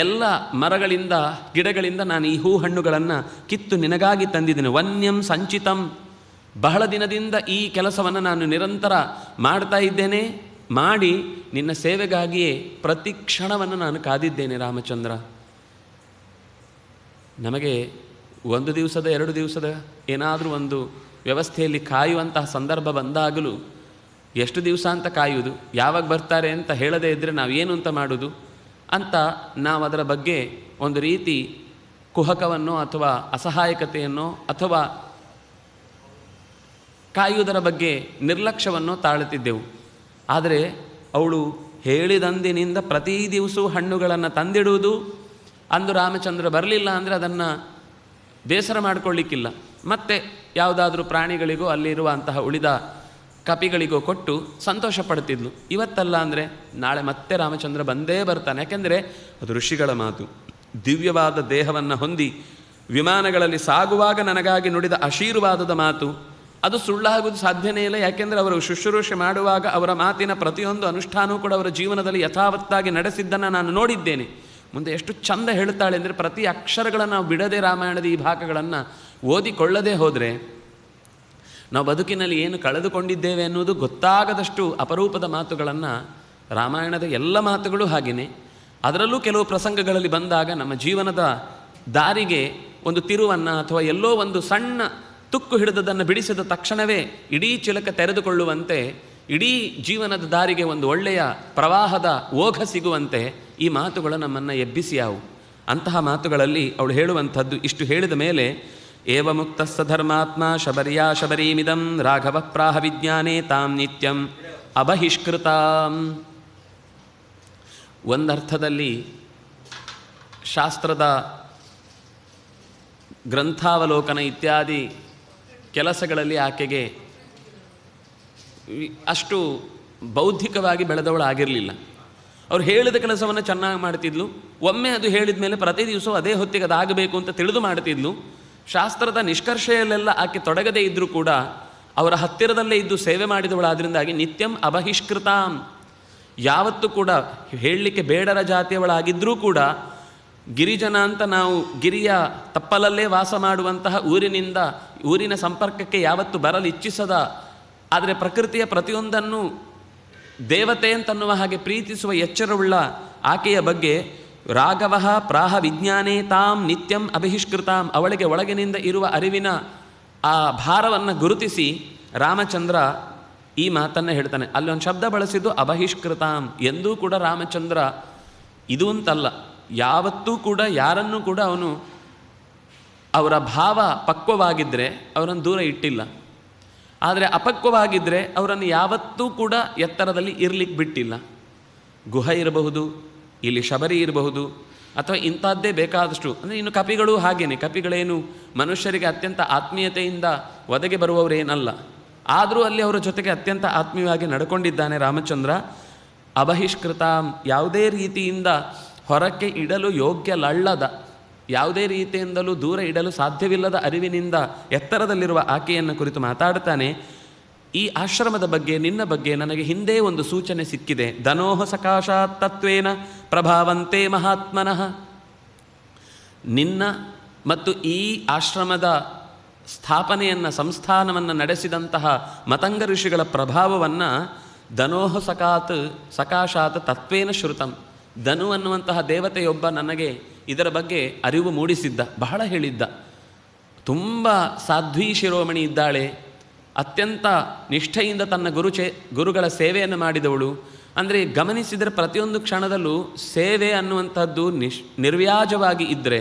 ಎಲ್ಲ ಮರಗಳಿಂದ, ಗಿಡಗಳಿಂದ ನಾನು ಈ ಹೂ ಹಣ್ಣುಗಳನ್ನು ಕಿತ್ತು ನಿನಗಾಗಿ ತಂದಿದ್ದೇನೆ. ವನ್ಯಂ ಸಂಚಿತಂ, ಬಹಳ ದಿನದಿಂದ ಈ ಕೆಲಸವನ್ನು ನಾನು ನಿರಂತರ ಮಾಡ್ತಾ ಇದ್ದೇನೆ. ಮಾಡಿ ನಿನ್ನ ಸೇವೆಗಾಗಿಯೇ ಪ್ರತಿ ಕ್ಷಣವನ್ನು ನಾನು ಕಾದಿದ್ದೇನೆ ರಾಮಚಂದ್ರ. ನಮಗೆ 1 ದಿವಸದ 2 ದಿವಸದ ಏನಾದರೂ ಒಂದು ವ್ಯವಸ್ಥೆಯಲ್ಲಿ ಕಾಯುವಂತಹ ಸಂದರ್ಭ ಬಂದಾಗಲೂ ಎಷ್ಟು ದಿವಸ ಅಂತ ಕಾಯುವುದು, ಯಾವಾಗ ಬರ್ತಾರೆ ಅಂತ ಹೇಳದೇ ಇದ್ದರೆ ನಾವು ಏನು ಅಂತ ಮಾಡೋದು ಅಂತ ನಾವು ಅದರ ಬಗ್ಗೆ ಒಂದು ರೀತಿ ಕುಹಕವನ್ನು ಅಥವಾ ಅಸಹಾಯಕತೆಯನ್ನು ಅಥವಾ ಕಾಯುವುದರ ಬಗ್ಗೆ ನಿರ್ಲಕ್ಷ್ಯವನ್ನು ತಾಳುತ್ತಿದ್ದೆವು. ಆದರೆ ಅವಳು ಹೇಳಿದಂದಿನಿಂದ ಪ್ರತಿ ದಿವಸವೂ ಹಣ್ಣುಗಳನ್ನು ತಂದಿಡುವುದು. ಅಂದು ರಾಮಚಂದ್ರ ಬರಲಿಲ್ಲ ಅಂದರೆ ಅದನ್ನು ಬೇಸರ ಮಾಡಿಕೊಳ್ಳಿಕ್ಕಿಲ್ಲ, ಮತ್ತು ಯಾವುದಾದ್ರೂ ಪ್ರಾಣಿಗಳಿಗೋ ಅಲ್ಲಿರುವಂತಹ ಉಳಿದ ಕಪಿಗಳಿಗೋ ಕೊಟ್ಟು ಸಂತೋಷ ಪಡ್ತಿದ್ಲು. ಇವತ್ತಲ್ಲ ಅಂದರೆ ನಾಳೆ ಮತ್ತೆ ರಾಮಚಂದ್ರ ಬಂದೇ ಬರ್ತಾನೆ. ಯಾಕೆಂದರೆ ಅದು ಋಷಿಗಳ ಮಾತು. ದಿವ್ಯವಾದ ದೇಹವನ್ನು ಹೊಂದಿ ವಿಮಾನಗಳಲ್ಲಿ ಸಾಗುವಾಗ ನನಗಾಗಿ ನುಡಿದ ಆಶೀರ್ವಾದದ ಮಾತು. ಅದು ಸುಳ್ಳಾಗುವುದು ಸಾಧ್ಯನೇ ಇಲ್ಲ. ಯಾಕೆಂದರೆ ಅವರು ಶುಶ್ರೂಷೆ ಮಾಡುವಾಗ ಅವರ ಮಾತಿನ ಪ್ರತಿಯೊಂದು ಅನುಷ್ಠಾನವೂ ಕೂಡ ಅವರ ಜೀವನದಲ್ಲಿ ಯಥಾವತ್ತಾಗಿ ನಡೆಸಿದ್ದನ್ನು ನಾನು ನೋಡಿದ್ದೇನೆ. ಮುಂದೆ ಎಷ್ಟು ಚಂದ ಹೇಳ್ತಾಳೆ ಅಂದರೆ, ಪ್ರತಿ ಅಕ್ಷರಗಳನ್ನು ನಾವು ಬಿಡದೆ ರಾಮಾಯಣದ ಈ ಭಾಗಗಳನ್ನು ಓದಿಕೊಳ್ಳದೆ ಹೋದರೆ ನಾವು ಬದುಕಿನಲ್ಲಿ ಏನು ಕಳೆದುಕೊಂಡಿದ್ದೇವೆ ಎನ್ನುವುದು ಗೊತ್ತಾಗದಷ್ಟು ಅಪರೂಪದ ಮಾತುಗಳನ್ನು ರಾಮಾಯಣದ ಎಲ್ಲ ಮಾತುಗಳು ಹಾಗೆಯೇ. ಅದರಲ್ಲೂ ಕೆಲವು ಪ್ರಸಂಗಗಳಲ್ಲಿ ಬಂದಾಗ ನಮ್ಮ ಜೀವನದ ದಾರಿಗೆ ಒಂದು ತಿರುವನ್ನು ಅಥವಾ ಎಲ್ಲೋ ಒಂದು ಸಣ್ಣ ತುಕ್ಕು ಹಿಡಿದದನ್ನು ಬಿಡಿಸಿದ ತಕ್ಷಣವೇ ಇಡೀ ಚಿಲಕ ತೆರೆದುಕೊಳ್ಳುವಂತೆ, ಇಡೀ ಜೀವನದ ದಾರಿಗೆ ಒಂದು ಒಳ್ಳೆಯ ಪ್ರವಾಹದ ಓಘ ಸಿಗುವಂತೆ ಈ ಮಾತುಗಳು ನಮ್ಮನ್ನು ಎಬ್ಬಿಸಿಯಾವು. ಅಂತಹ ಮಾತುಗಳಲ್ಲಿ ಅವಳು ಹೇಳುವಂಥದ್ದು. ಇಷ್ಟು ಹೇಳಿದ ಮೇಲೆ ಏವ ಮುಕ್ತಸ್ಸ ಧರ್ಮಾತ್ಮ ಶಬರಿಯಾ ಶಬರೀಮಿದಂ ರಾಘವ ಪ್ರಾಹ ವಿಜ್ಞಾನೇ ತಾಂ ನಿತ್ಯಂ ಅಬಹಿಷ್ಕೃತಾಂ. ಒಂದರ್ಥದಲ್ಲಿ ಶಾಸ್ತ್ರದ ಗ್ರಂಥಾವಲೋಕನ ಇತ್ಯಾದಿ ಕೆಲಸಗಳಲ್ಲಿ ಆಕೆಗೆ ಅಷ್ಟು ಬೌದ್ಧಿಕವಾಗಿ ಬೆಳೆದವಳಾಗಿರಲಿಲ್ಲ. ಅವ್ರು ಹೇಳಿದ ಕೆಲಸವನ್ನು ಚೆನ್ನಾಗಿ ಮಾಡ್ತಿದ್ಲು. ಒಮ್ಮೆ ಅದು ಹೇಳಿದ ಮೇಲೆ ಪ್ರತಿ ದಿವಸ ಅದೇ ಹೊತ್ತಿಗೆ ಅದಾಗಬೇಕು ಅಂತ ತಿಳಿದು ಮಾಡ್ತಿದ್ಲು. ಶಾಸ್ತ್ರದ ನಿಷ್ಕರ್ಷೆಯಲ್ಲೆಲ್ಲ ಆಕೆ ತೊಡಗದೇ ಇದ್ದರೂ ಕೂಡ ಅವರ ಹತ್ತಿರದಲ್ಲೇ ಇದ್ದು ಸೇವೆ ಮಾಡಿದವಳಾದ್ರಿಂದಾಗಿ ನಿತ್ಯಂ ಅಬಹಿಷ್ಕೃತಾಂ, ಯಾವತ್ತೂ ಕೂಡ ಹೇಳಲಿಕ್ಕೆ ಬೇಡರ ಜಾತಿಯವಳಾಗಿದ್ದರೂ ಕೂಡ ಗಿರಿಜನ ಅಂತ ನಾವು ಗಿರಿಯ ತಪ್ಪಲಲ್ಲೇ ವಾಸ ಮಾಡುವಂತಹ ಊರಿನ ಸಂಪರ್ಕಕ್ಕೆ ಯಾವತ್ತು ಬರಲು ಇಚ್ಛಿಸದ, ಆದರೆ ಪ್ರಕೃತಿಯ ಪ್ರತಿಯೊಂದನ್ನು ದೇವತೆ ಅಂತನ್ನುವ ಹಾಗೆ ಪ್ರೀತಿಸುವ ಎಚ್ಚರವುಳ್ಳ ಆಕೆಯ ಬಗ್ಗೆ ರಾಘವ ಪ್ರಾಹ ವಿಜ್ಞಾನೇ ತಾಂ ನಿತ್ಯಂ ಅಬಹಿಷ್ಕೃತಾಂ, ಅವಳಿಗೆ ಒಳಗಿನಿಂದ ಇರುವ ಅರಿವಿನ ಆ ಭಾರವನ್ನು ಗುರುತಿಸಿ ರಾಮಚಂದ್ರ ಈ ಮಾತನ್ನು ಹೇಳ್ತಾನೆ. ಅಲ್ಲಿ ಒಂದು ಶಬ್ದ ಬಳಸಿದ್ದು ಅಬಹಿಷ್ಕೃತಾಂ. ಎಂದೂ ಕೂಡ ರಾಮಚಂದ್ರ ಇದು ಅಂತಲ್ಲ, ಯಾವತ್ತೂ ಕೂಡ ಯಾರನ್ನೂ ಕೂಡ ಅವನು ಅವರ ಭಾವ ಪಕ್ವವಾಗಿದ್ದರೆ ಅವರನ್ನು ದೂರ ಇಟ್ಟಿಲ್ಲ. ಆದರೆ ಅಪಕ್ವವಾಗಿದ್ದರೆ ಅವರನ್ನು ಯಾವತ್ತೂ ಕೂಡ ಎತ್ತರದಲ್ಲಿ ಇರಲಿಕ್ಕೆ ಬಿಟ್ಟಿಲ್ಲ. ಗುಹ ಇರಬಹುದು, ಇಲ್ಲಿ ಶಬರಿ ಇರಬಹುದು, ಅಥವಾ ಇಂಥದ್ದೇ ಬೇಕಾದಷ್ಟು. ಅಂದರೆ ಇನ್ನು ಕಪಿಗಳು ಹಾಗೇನೆ. ಕಪಿಗಳೇನು ಮನುಷ್ಯರಿಗೆ ಅತ್ಯಂತ ಆತ್ಮೀಯತೆಯಿಂದ ಒದಗಿ ಬರುವವರೇನಲ್ಲ. ಆದರೂ ಅಲ್ಲಿ ಅವರ ಜೊತೆಗೆ ಅತ್ಯಂತ ಆತ್ಮೀಯವಾಗಿ ನಡ್ಕೊಂಡಿದ್ದಾನೆ ರಾಮಚಂದ್ರ. ಅಬಹಿಷ್ಕೃತ, ಯಾವುದೇ ರೀತಿಯಿಂದ ಹೊರಕ್ಕೆ ಇಡಲು ಯೋಗ್ಯಲಳ್ಳದ, ಯಾವುದೇ ರೀತಿಯಿಂದಲೂ ದೂರ ಇಡಲು ಸಾಧ್ಯವಿಲ್ಲದ ಅರಿವಿನಿಂದ ಎತ್ತರದಲ್ಲಿರುವ ಆಕೆಯನ್ನು ಕುರಿತು ಮಾತಾಡ್ತಾನೆ. ಈ ಆಶ್ರಮದ ಬಗ್ಗೆ, ನಿನ್ನ ಬಗ್ಗೆ ನನಗೆ ಹಿಂದೆ ಒಂದು ಸೂಚನೆ ಸಿಕ್ಕಿದೆ. ಧನೋಹ ಸಕಾಶಾತ್ ತತ್ವೇನ ಪ್ರಭಾವಂತೆ ಮಹಾತ್ಮನಃ. ನಿನ್ನ ಮತ್ತು ಈ ಆಶ್ರಮದ ಸ್ಥಾಪನೆಯನ್ನು, ಸಂಸ್ಥಾನವನ್ನು ನಡೆಸಿದಂತಹ ಮತಂಗ ಋಷಿಗಳ ಪ್ರಭಾವವನ್ನು ಧನೋಹ ಸಕಾಶಾತ್ ತತ್ವೇನ ಶ್ರುತಂ. ಧನು ಅನ್ನುವಂತಹ ದೇವತೆಯೊಬ್ಬ ನನಗೆ ಇದರ ಬಗ್ಗೆ ಅರಿವು ಮೂಡಿಸಿದ್ದ, ಬಹಳ ಹೇಳಿದ್ದ. ತುಂಬ ಸಾಧ್ವಿ ಶಿರೋಮಣಿ ಇದ್ದಾಳೆ, ಅತ್ಯಂತ ನಿಷ್ಠೆಯಿಂದ ತನ್ನ ಗುರುಗಳ ಸೇವೆಯನ್ನು ಮಾಡಿದವಳು. ಅಂದರೆ ಗಮನಿಸಿದರೆ ಪ್ರತಿಯೊಂದು ಕ್ಷಣದಲ್ಲೂ ಸೇವೆ ಅನ್ನುವಂಥದ್ದು ನಿರ್ವ್ಯಾಜವಾಗಿ ಇದ್ದರೆ,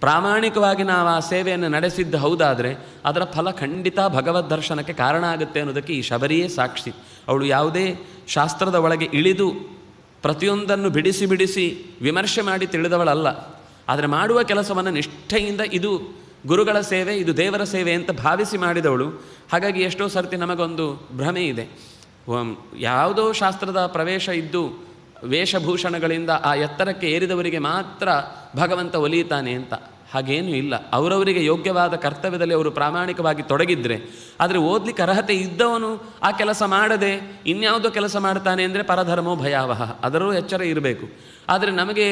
ಪ್ರಾಮಾಣಿಕವಾಗಿ ನಾವು ಆ ಸೇವೆಯನ್ನು ನಡೆಸಿದ್ದು ಹೌದಾದರೆ ಅದರ ಫಲ ಖಂಡಿತ ಭಗವದ್ ದರ್ಶನಕ್ಕೆ ಕಾರಣ ಆಗುತ್ತೆ ಅನ್ನೋದಕ್ಕೆ ಈ ಶಬರಿಯೇ ಸಾಕ್ಷಿ. ಅವಳು ಯಾವುದೇ ಶಾಸ್ತ್ರದ ಒಳಗೆ ಇಳಿದು ಪ್ರತಿಯೊಂದನ್ನು ಬಿಡಿಸಿ ಬಿಡಿಸಿ ವಿಮರ್ಶೆ ಮಾಡಿ ತಿಳಿದವಳಲ್ಲ. ಆದರೆ ಮಾಡುವ ಕೆಲಸವನ್ನು ನಿಷ್ಠೆಯಿಂದ ಇದು ಗುರುಗಳ ಸೇವೆ, ಇದು ದೇವರ ಸೇವೆ ಅಂತ ಭಾವಿಸಿ ಮಾಡಿದವಳು. ಹಾಗಾಗಿ ಎಷ್ಟೋ ಸರ್ತಿ ನಮಗೊಂದು ಭ್ರಮೆ ಇದೆ, ಯಾವುದೋ ಶಾಸ್ತ್ರದ ಪ್ರವೇಶ ಇದ್ದು ವೇಷಭೂಷಣಗಳಿಂದ ಆ ಎತ್ತರಕ್ಕೆ ಏರಿದವರಿಗೆ ಮಾತ್ರ ಭಗವಂತ ಒಲಿಯುತ್ತಾನೆ ಅಂತ. ಹಾಗೇನೂ ಇಲ್ಲ. ಅವರವರಿಗೆ ಯೋಗ್ಯವಾದ ಕರ್ತವ್ಯದಲ್ಲಿ ಅವರು ಪ್ರಾಮಾಣಿಕವಾಗಿ ತೊಡಗಿದ್ರೆ, ಆದರೆ ಓದಲಿಕ್ಕೆ ಅರ್ಹತೆ ಇದ್ದವನು ಆ ಕೆಲಸ ಮಾಡದೆ ಇನ್ಯಾವುದೋ ಕೆಲಸ ಮಾಡ್ತಾನೆ ಅಂದರೆ ಪರಧರ್ಮೋ ಭಯಾವಹ, ಅದರಲ್ಲೂ ಎಚ್ಚರ ಇರಬೇಕು. ಆದರೆ ನಮಗೆ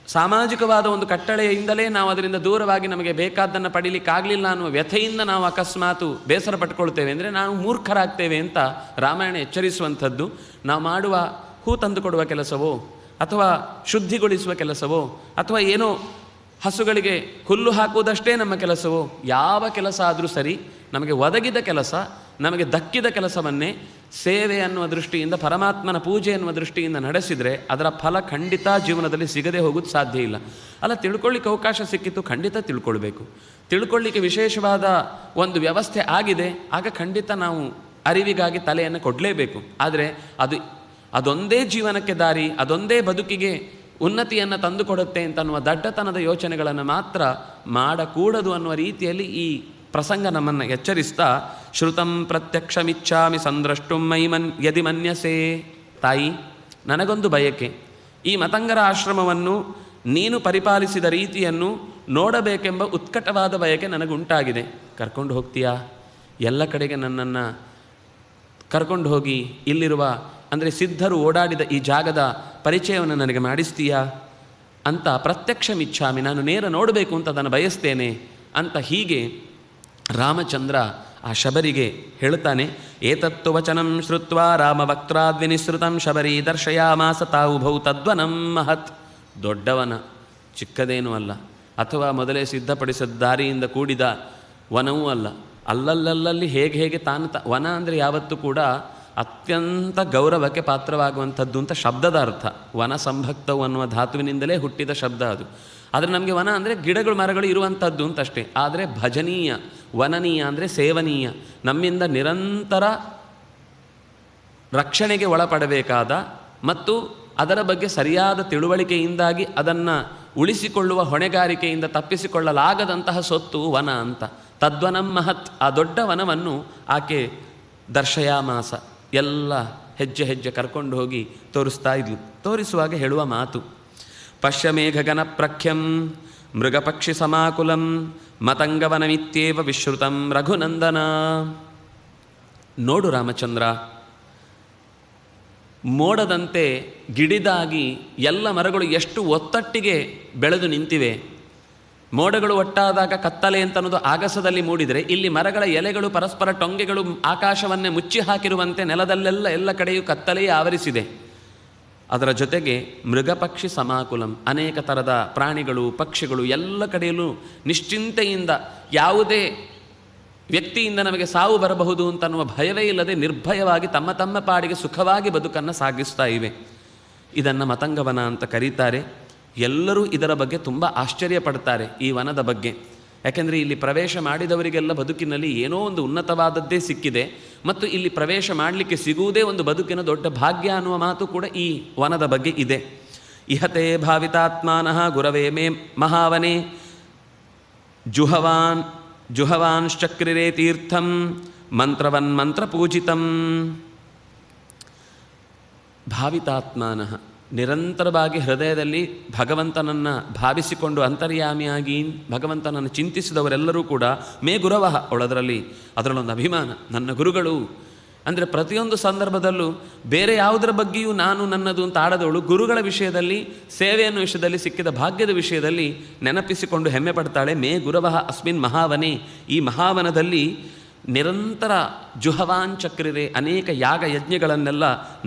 ಸಾಮಾಜಿಕವಾದ ಒಂದು ಕಟ್ಟಳೆಯಿಂದಲೇ ನಾವು ಅದರಿಂದ ದೂರವಾಗಿ ನಮಗೆ ಬೇಕಾದ್ದನ್ನು ಪಡೀಲಿಕ್ಕಾಗಲಿಲ್ಲ ಅನ್ನುವ ವ್ಯಥೆಯಿಂದ ನಾವು ಅಕಸ್ಮಾತು ಬೇಸರ ಪಟ್ಕೊಳ್ತೇವೆ ಅಂದರೆ ನಾವು ಮೂರ್ಖರಾಗ್ತೇವೆ ಅಂತ ರಾಮಾಯಣ ಎಚ್ಚರಿಸುವಂಥದ್ದು. ನಾವು ಮಾಡುವ ಹೂ ತಂದುಕೊಡುವ ಕೆಲಸವೋ ಅಥವಾ ಶುದ್ಧಿಗೊಳಿಸುವ ಕೆಲಸವೋ ಅಥವಾ ಏನೋ ಹಸುಗಳಿಗೆ ಹುಲ್ಲು ಹಾಕುವುದಷ್ಟೇ ನಮ್ಮ ಕೆಲಸವೋ, ಯಾವ ಕೆಲಸ ಆದರೂ ಸರಿ, ನಮಗೆ ಒದಗಿದ ಕೆಲಸ, ನಮಗೆ ದಕ್ಕಿದ ಕೆಲಸವನ್ನೇ ಸೇವೆ ಅನ್ನುವ ದೃಷ್ಟಿಯಿಂದ, ಪರಮಾತ್ಮನ ಪೂಜೆ ಎನ್ನುವ ದೃಷ್ಟಿಯಿಂದ ನಡೆಸಿದರೆ ಅದರ ಫಲ ಖಂಡಿತ ಜೀವನದಲ್ಲಿ ಸಿಗದೆ ಹೋಗೋದು ಸಾಧ್ಯ ಇಲ್ಲ. ಅಲ್ಲ, ತಿಳ್ಕೊಳ್ಳಿಕ್ಕೆ ಅವಕಾಶ ಸಿಕ್ಕಿತ್ತು, ಖಂಡಿತ ತಿಳ್ಕೊಳ್ಬೇಕು. ತಿಳ್ಕೊಳ್ಳಿಕ್ಕೆ ವಿಶೇಷವಾದ ಒಂದು ವ್ಯವಸ್ಥೆ ಆಗಿದೆ, ಆಗ ಖಂಡಿತ ನಾವು ಅರಿವಿಗಾಗಿ ತಲೆಯನ್ನು ಕೊಡಲೇಬೇಕು. ಆದರೆ ಅದೊಂದೇ ಜೀವನಕ್ಕೆ ದಾರಿ, ಅದೊಂದೇ ಬದುಕಿಗೆ ಉನ್ನತಿಯನ್ನು ತಂದುಕೊಡುತ್ತೆ ಅಂತನ್ನುವ ದಡ್ಡತನದ ಯೋಚನೆಗಳನ್ನು ಮಾತ್ರ ಮಾಡಕೂಡದು ಅನ್ನುವ ರೀತಿಯಲ್ಲಿ ಈ ಪ್ರಸಂಗ ನಮ್ಮನ್ನು ಎಚ್ಚರಿಸ್ತಾ, ಶ್ರುತಂ ಪ್ರತ್ಯಕ್ಷಮಿಚ್ಛಾಮಿ ಸಂದ್ರಷ್ಟುಂ ಯದಿ ಮನ್ಯಸೇ. ತಾಯಿ, ನನಗೊಂದು ಬಯಕೆ, ಈ ಮತಂಗರ ಆಶ್ರಮವನ್ನು ನೀನು ಪರಿಪಾಲಿಸಿದ ರೀತಿಯನ್ನು ನೋಡಬೇಕೆಂಬ ಉತ್ಕಟವಾದ ಬಯಕೆ ನನಗುಂಟಾಗಿದೆ. ಕರ್ಕೊಂಡು ಹೋಗ್ತೀಯಾ? ಎಲ್ಲ ಕಡೆಗೆ ನನ್ನನ್ನು ಕರ್ಕೊಂಡು ಹೋಗಿ ಇಲ್ಲಿರುವ, ಅಂದರೆ ಸಿದ್ಧರು ಓಡಾಡಿದ ಈ ಜಾಗದ ಪರಿಚಯವನ್ನು ನನಗೆ ಮಾಡಿಸ್ತೀಯಾ ಅಂತ ಪ್ರತ್ಯಕ್ಷಮಿಚ್ಛಾಮಿ, ನಾನು ನೇರ ನೋಡಬೇಕು ಅಂತ ಅದನ್ನು ಬಯಸ್ತೇನೆ ಅಂತ ಹೀಗೆ ರಾಮಚಂದ್ರ ಆ ಶಬರಿಗೆ ಹೇಳ್ತಾನೆ. ಏತತ್ತು ವಚನಂ ಶ್ರುತ್ವಾ ರಾಮವಕ್ತ್ರಾದ್ವಿನಿಸೃತಂ ಶಬರಿ ದರ್ಶಯಾಮಾಸ ತಾವುಭೌ ತದ್ವನಂ ಮಹತ್. ದೊಡ್ಡವನ, ಚಿಕ್ಕದೇನೂ ಅಲ್ಲ, ಅಥವಾ ಮೊದಲೇ ಸಿದ್ಧಪಡಿಸಿದ ದಾರಿಯಿಂದ ಕೂಡಿದ ವನವೂ ಅಲ್ಲ. ಅಲ್ಲಲ್ಲಲ್ಲಿ ಹೇಗೆ ತಾನು ವನ ಅಂದರೆ ಯಾವತ್ತೂ ಕೂಡ ಅತ್ಯಂತ ಗೌರವಕ್ಕೆ ಪಾತ್ರವಾಗುವಂಥದ್ದು ಅಂತ ಶಬ್ದದ ಅರ್ಥ. ವನ ಸಂಭಕ್ತವು ಅನ್ನುವ ಧಾತುವಿನಿಂದಲೇ ಹುಟ್ಟಿದ ಶಬ್ದ ಅದು. ಆದರೆ ನಮಗೆ ವನ ಅಂದರೆ ಗಿಡಗಳು ಮರಗಳು ಇರುವಂಥದ್ದು ಅಂತಷ್ಟೇ. ಆದರೆ ಭಜನೀಯ, ವನನೀಯ ಅಂದರೆ ಸೇವನೀಯ, ನಮ್ಮಿಂದ ನಿರಂತರ ರಕ್ಷಣೆಗೆ ಒಳಪಡಬೇಕಾದ ಮತ್ತು ಅದರ ಬಗ್ಗೆ ಸರಿಯಾದ ತಿಳುವಳಿಕೆಯಿಂದಾಗಿ ಅದನ್ನು ಉಳಿಸಿಕೊಳ್ಳುವ ಹೊಣೆಗಾರಿಕೆಯಿಂದ ತಪ್ಪಿಸಿಕೊಳ್ಳಲಾಗದಂತಹ ಸೊತ್ತು ವನ ಅಂತ. ತದ್ವನಂ ಮಹತ್, ಆ ದೊಡ್ಡ ವನವನ್ನು ಆಕೆ ದರ್ಶಯಾಮಾಸ, ಎಲ್ಲ ಹೆಜ್ಜೆ ಹೆಜ್ಜೆ ಕರ್ಕೊಂಡು ಹೋಗಿ ತೋರಿಸ್ತಾ ಇದ್ಲು. ತೋರಿಸುವಾಗ ಹೇಳುವ ಮಾತು, ಪಶ್ಯ ಮೇಘಗನ ಪ್ರಖ್ಯಂ ಮೃಗಪಕ್ಷಿ ಸಮಾಕುಲಂ ಮತಂಗವನಮಿತ್ಯೇವ ವಿಶ್ರುತಂ ರಘುನಂದನ. ನೋಡು ರಾಮಚಂದ್ರ, ಮೋಡದಂತೆ ಗಿಡಿದಾಗಿ ಎಲ್ಲ ಮರಗಳು ಎಷ್ಟು ಒತ್ತಟ್ಟಿಗೆ ಬೆಳೆದು ನಿಂತಿವೆ. ಮೋಡಗಳು ಒಟ್ಟಾದಾಗ ಕತ್ತಲೆ ಅಂತನ್ನೋದು ಆಗಸದಲ್ಲಿ ಮೂಡಿದರೆ, ಇಲ್ಲಿ ಮರಗಳ ಎಲೆಗಳು ಪರಸ್ಪರ ಟೊಂಗೆಗಳು ಆಕಾಶವನ್ನೇ ಮುಚ್ಚಿ ಹಾಕಿರುವಂತೆ ನೆಲದಲ್ಲೆಲ್ಲ ಎಲ್ಲ ಕಡೆಯೂ ಕತ್ತಲೆಯೇ ಆವರಿಸಿದೆ. ಅದರ ಜೊತೆಗೆ ಮೃಗಪಕ್ಷಿ ಸಮಾಕುಲಂ, ಅನೇಕ ಥರದ ಪ್ರಾಣಿಗಳು ಪಕ್ಷಿಗಳು ಎಲ್ಲ ಕಡೆಯಲ್ಲೂ ನಿಶ್ಚಿಂತೆಯಿಂದ, ಯಾವುದೇ ವ್ಯಕ್ತಿಯಿಂದ ನಮಗೆ ಸಾವು ಬರಬಹುದು ಅಂತನ್ನುವ ಭಯವೇ ಇಲ್ಲದೆ ನಿರ್ಭಯವಾಗಿ ತಮ್ಮ ತಮ್ಮ ಪಾಡಿಗೆ ಸುಖವಾಗಿ ಬದುಕನ್ನು ಸಾಗಿಸ್ತಾ ಇವೆ. ಇದನ್ನು ಮತಂಗವನ ಅಂತ ಕರೀತಾರೆ. ಎಲ್ಲರೂ ಇದರ ಬಗ್ಗೆ ತುಂಬ ಆಶ್ಚರ್ಯ ಪಡ್ತಾರೆ, ಈ ವನದ ಬಗ್ಗೆ. ಯಾಕೆಂದರೆ ಇಲ್ಲಿ ಪ್ರವೇಶ ಮಾಡಿದವರಿಗೆಲ್ಲ ಬದುಕಿನಲ್ಲಿ ಏನೋ ಒಂದು ಉನ್ನತವಾದದ್ದೇ ಸಿಕ್ಕಿದೆ ಮತ್ತು ಇಲ್ಲಿ ಪ್ರವೇಶ ಮಾಡಲಿಕ್ಕೆ ಸಿಗುವುದೇ ಒಂದು ಬದುಕಿನ ದೊಡ್ಡ ಭಾಗ್ಯ ಅನ್ನುವ ಮಾತು ಕೂಡ ಈ ವನದ ಬಗ್ಗೆ ಇದೆ. ಇಹತೆ ಭಾವಿತಾತ್ಮಾನಃ ಗುರವೇ ಮೇ ಮಹಾವನೆ ಜುಹವಾಂಶ್ಚಕ್ರಿರೇ ತೀರ್ಥಂ ಮಂತ್ರಪೂಜಿತಂ. ಭಾವಿತಾತ್ಮಾನಃ, ನಿರಂತರವಾಗಿ ಹೃದಯದಲ್ಲಿ ಭಗವಂತನನ್ನು ಭಾವಿಸಿಕೊಂಡು ಅಂತರ್ಯಾಮಿಯಾಗಿ ಭಗವಂತನನ್ನು ಚಿಂತಿಸಿದವರೆಲ್ಲರೂ ಕೂಡ ಮೇ ಗುರವಃ, ಅದರಲ್ಲೊಂದು ಅಭಿಮಾನ, ನನ್ನ ಗುರುಗಳು ಅಂದರೆ ಪ್ರತಿಯೊಂದು ಸಂದರ್ಭದಲ್ಲೂ ಬೇರೆ ಯಾವುದರ ಬಗ್ಗೆಯೂ ನಾನು ನನ್ನದು ಅಂತ ಆಡದವಳು ಗುರುಗಳ ವಿಷಯದಲ್ಲಿ, ಸೇವೆಯನ್ನು ವಿಷಯದಲ್ಲಿ, ಸಿಕ್ಕಿದ ಭಾಗ್ಯದ ವಿಷಯದಲ್ಲಿ ನೆನಪಿಸಿಕೊಂಡು ಹೆಮ್ಮೆ ಪಡ್ತಾಳೆ. ಮೇ ಗುರವಃ ಅಸ್ಮಿನ್ ಮಹಾವನೆ, ಈ ಮಹಾವನದಲ್ಲಿ ನಿರಂತರ ಜುಹವಾಂಚಕ್ರಿರೆ, ಅನೇಕ ಯಾಗ ಯಜ್ಞಗಳನ್ನೆಲ್ಲ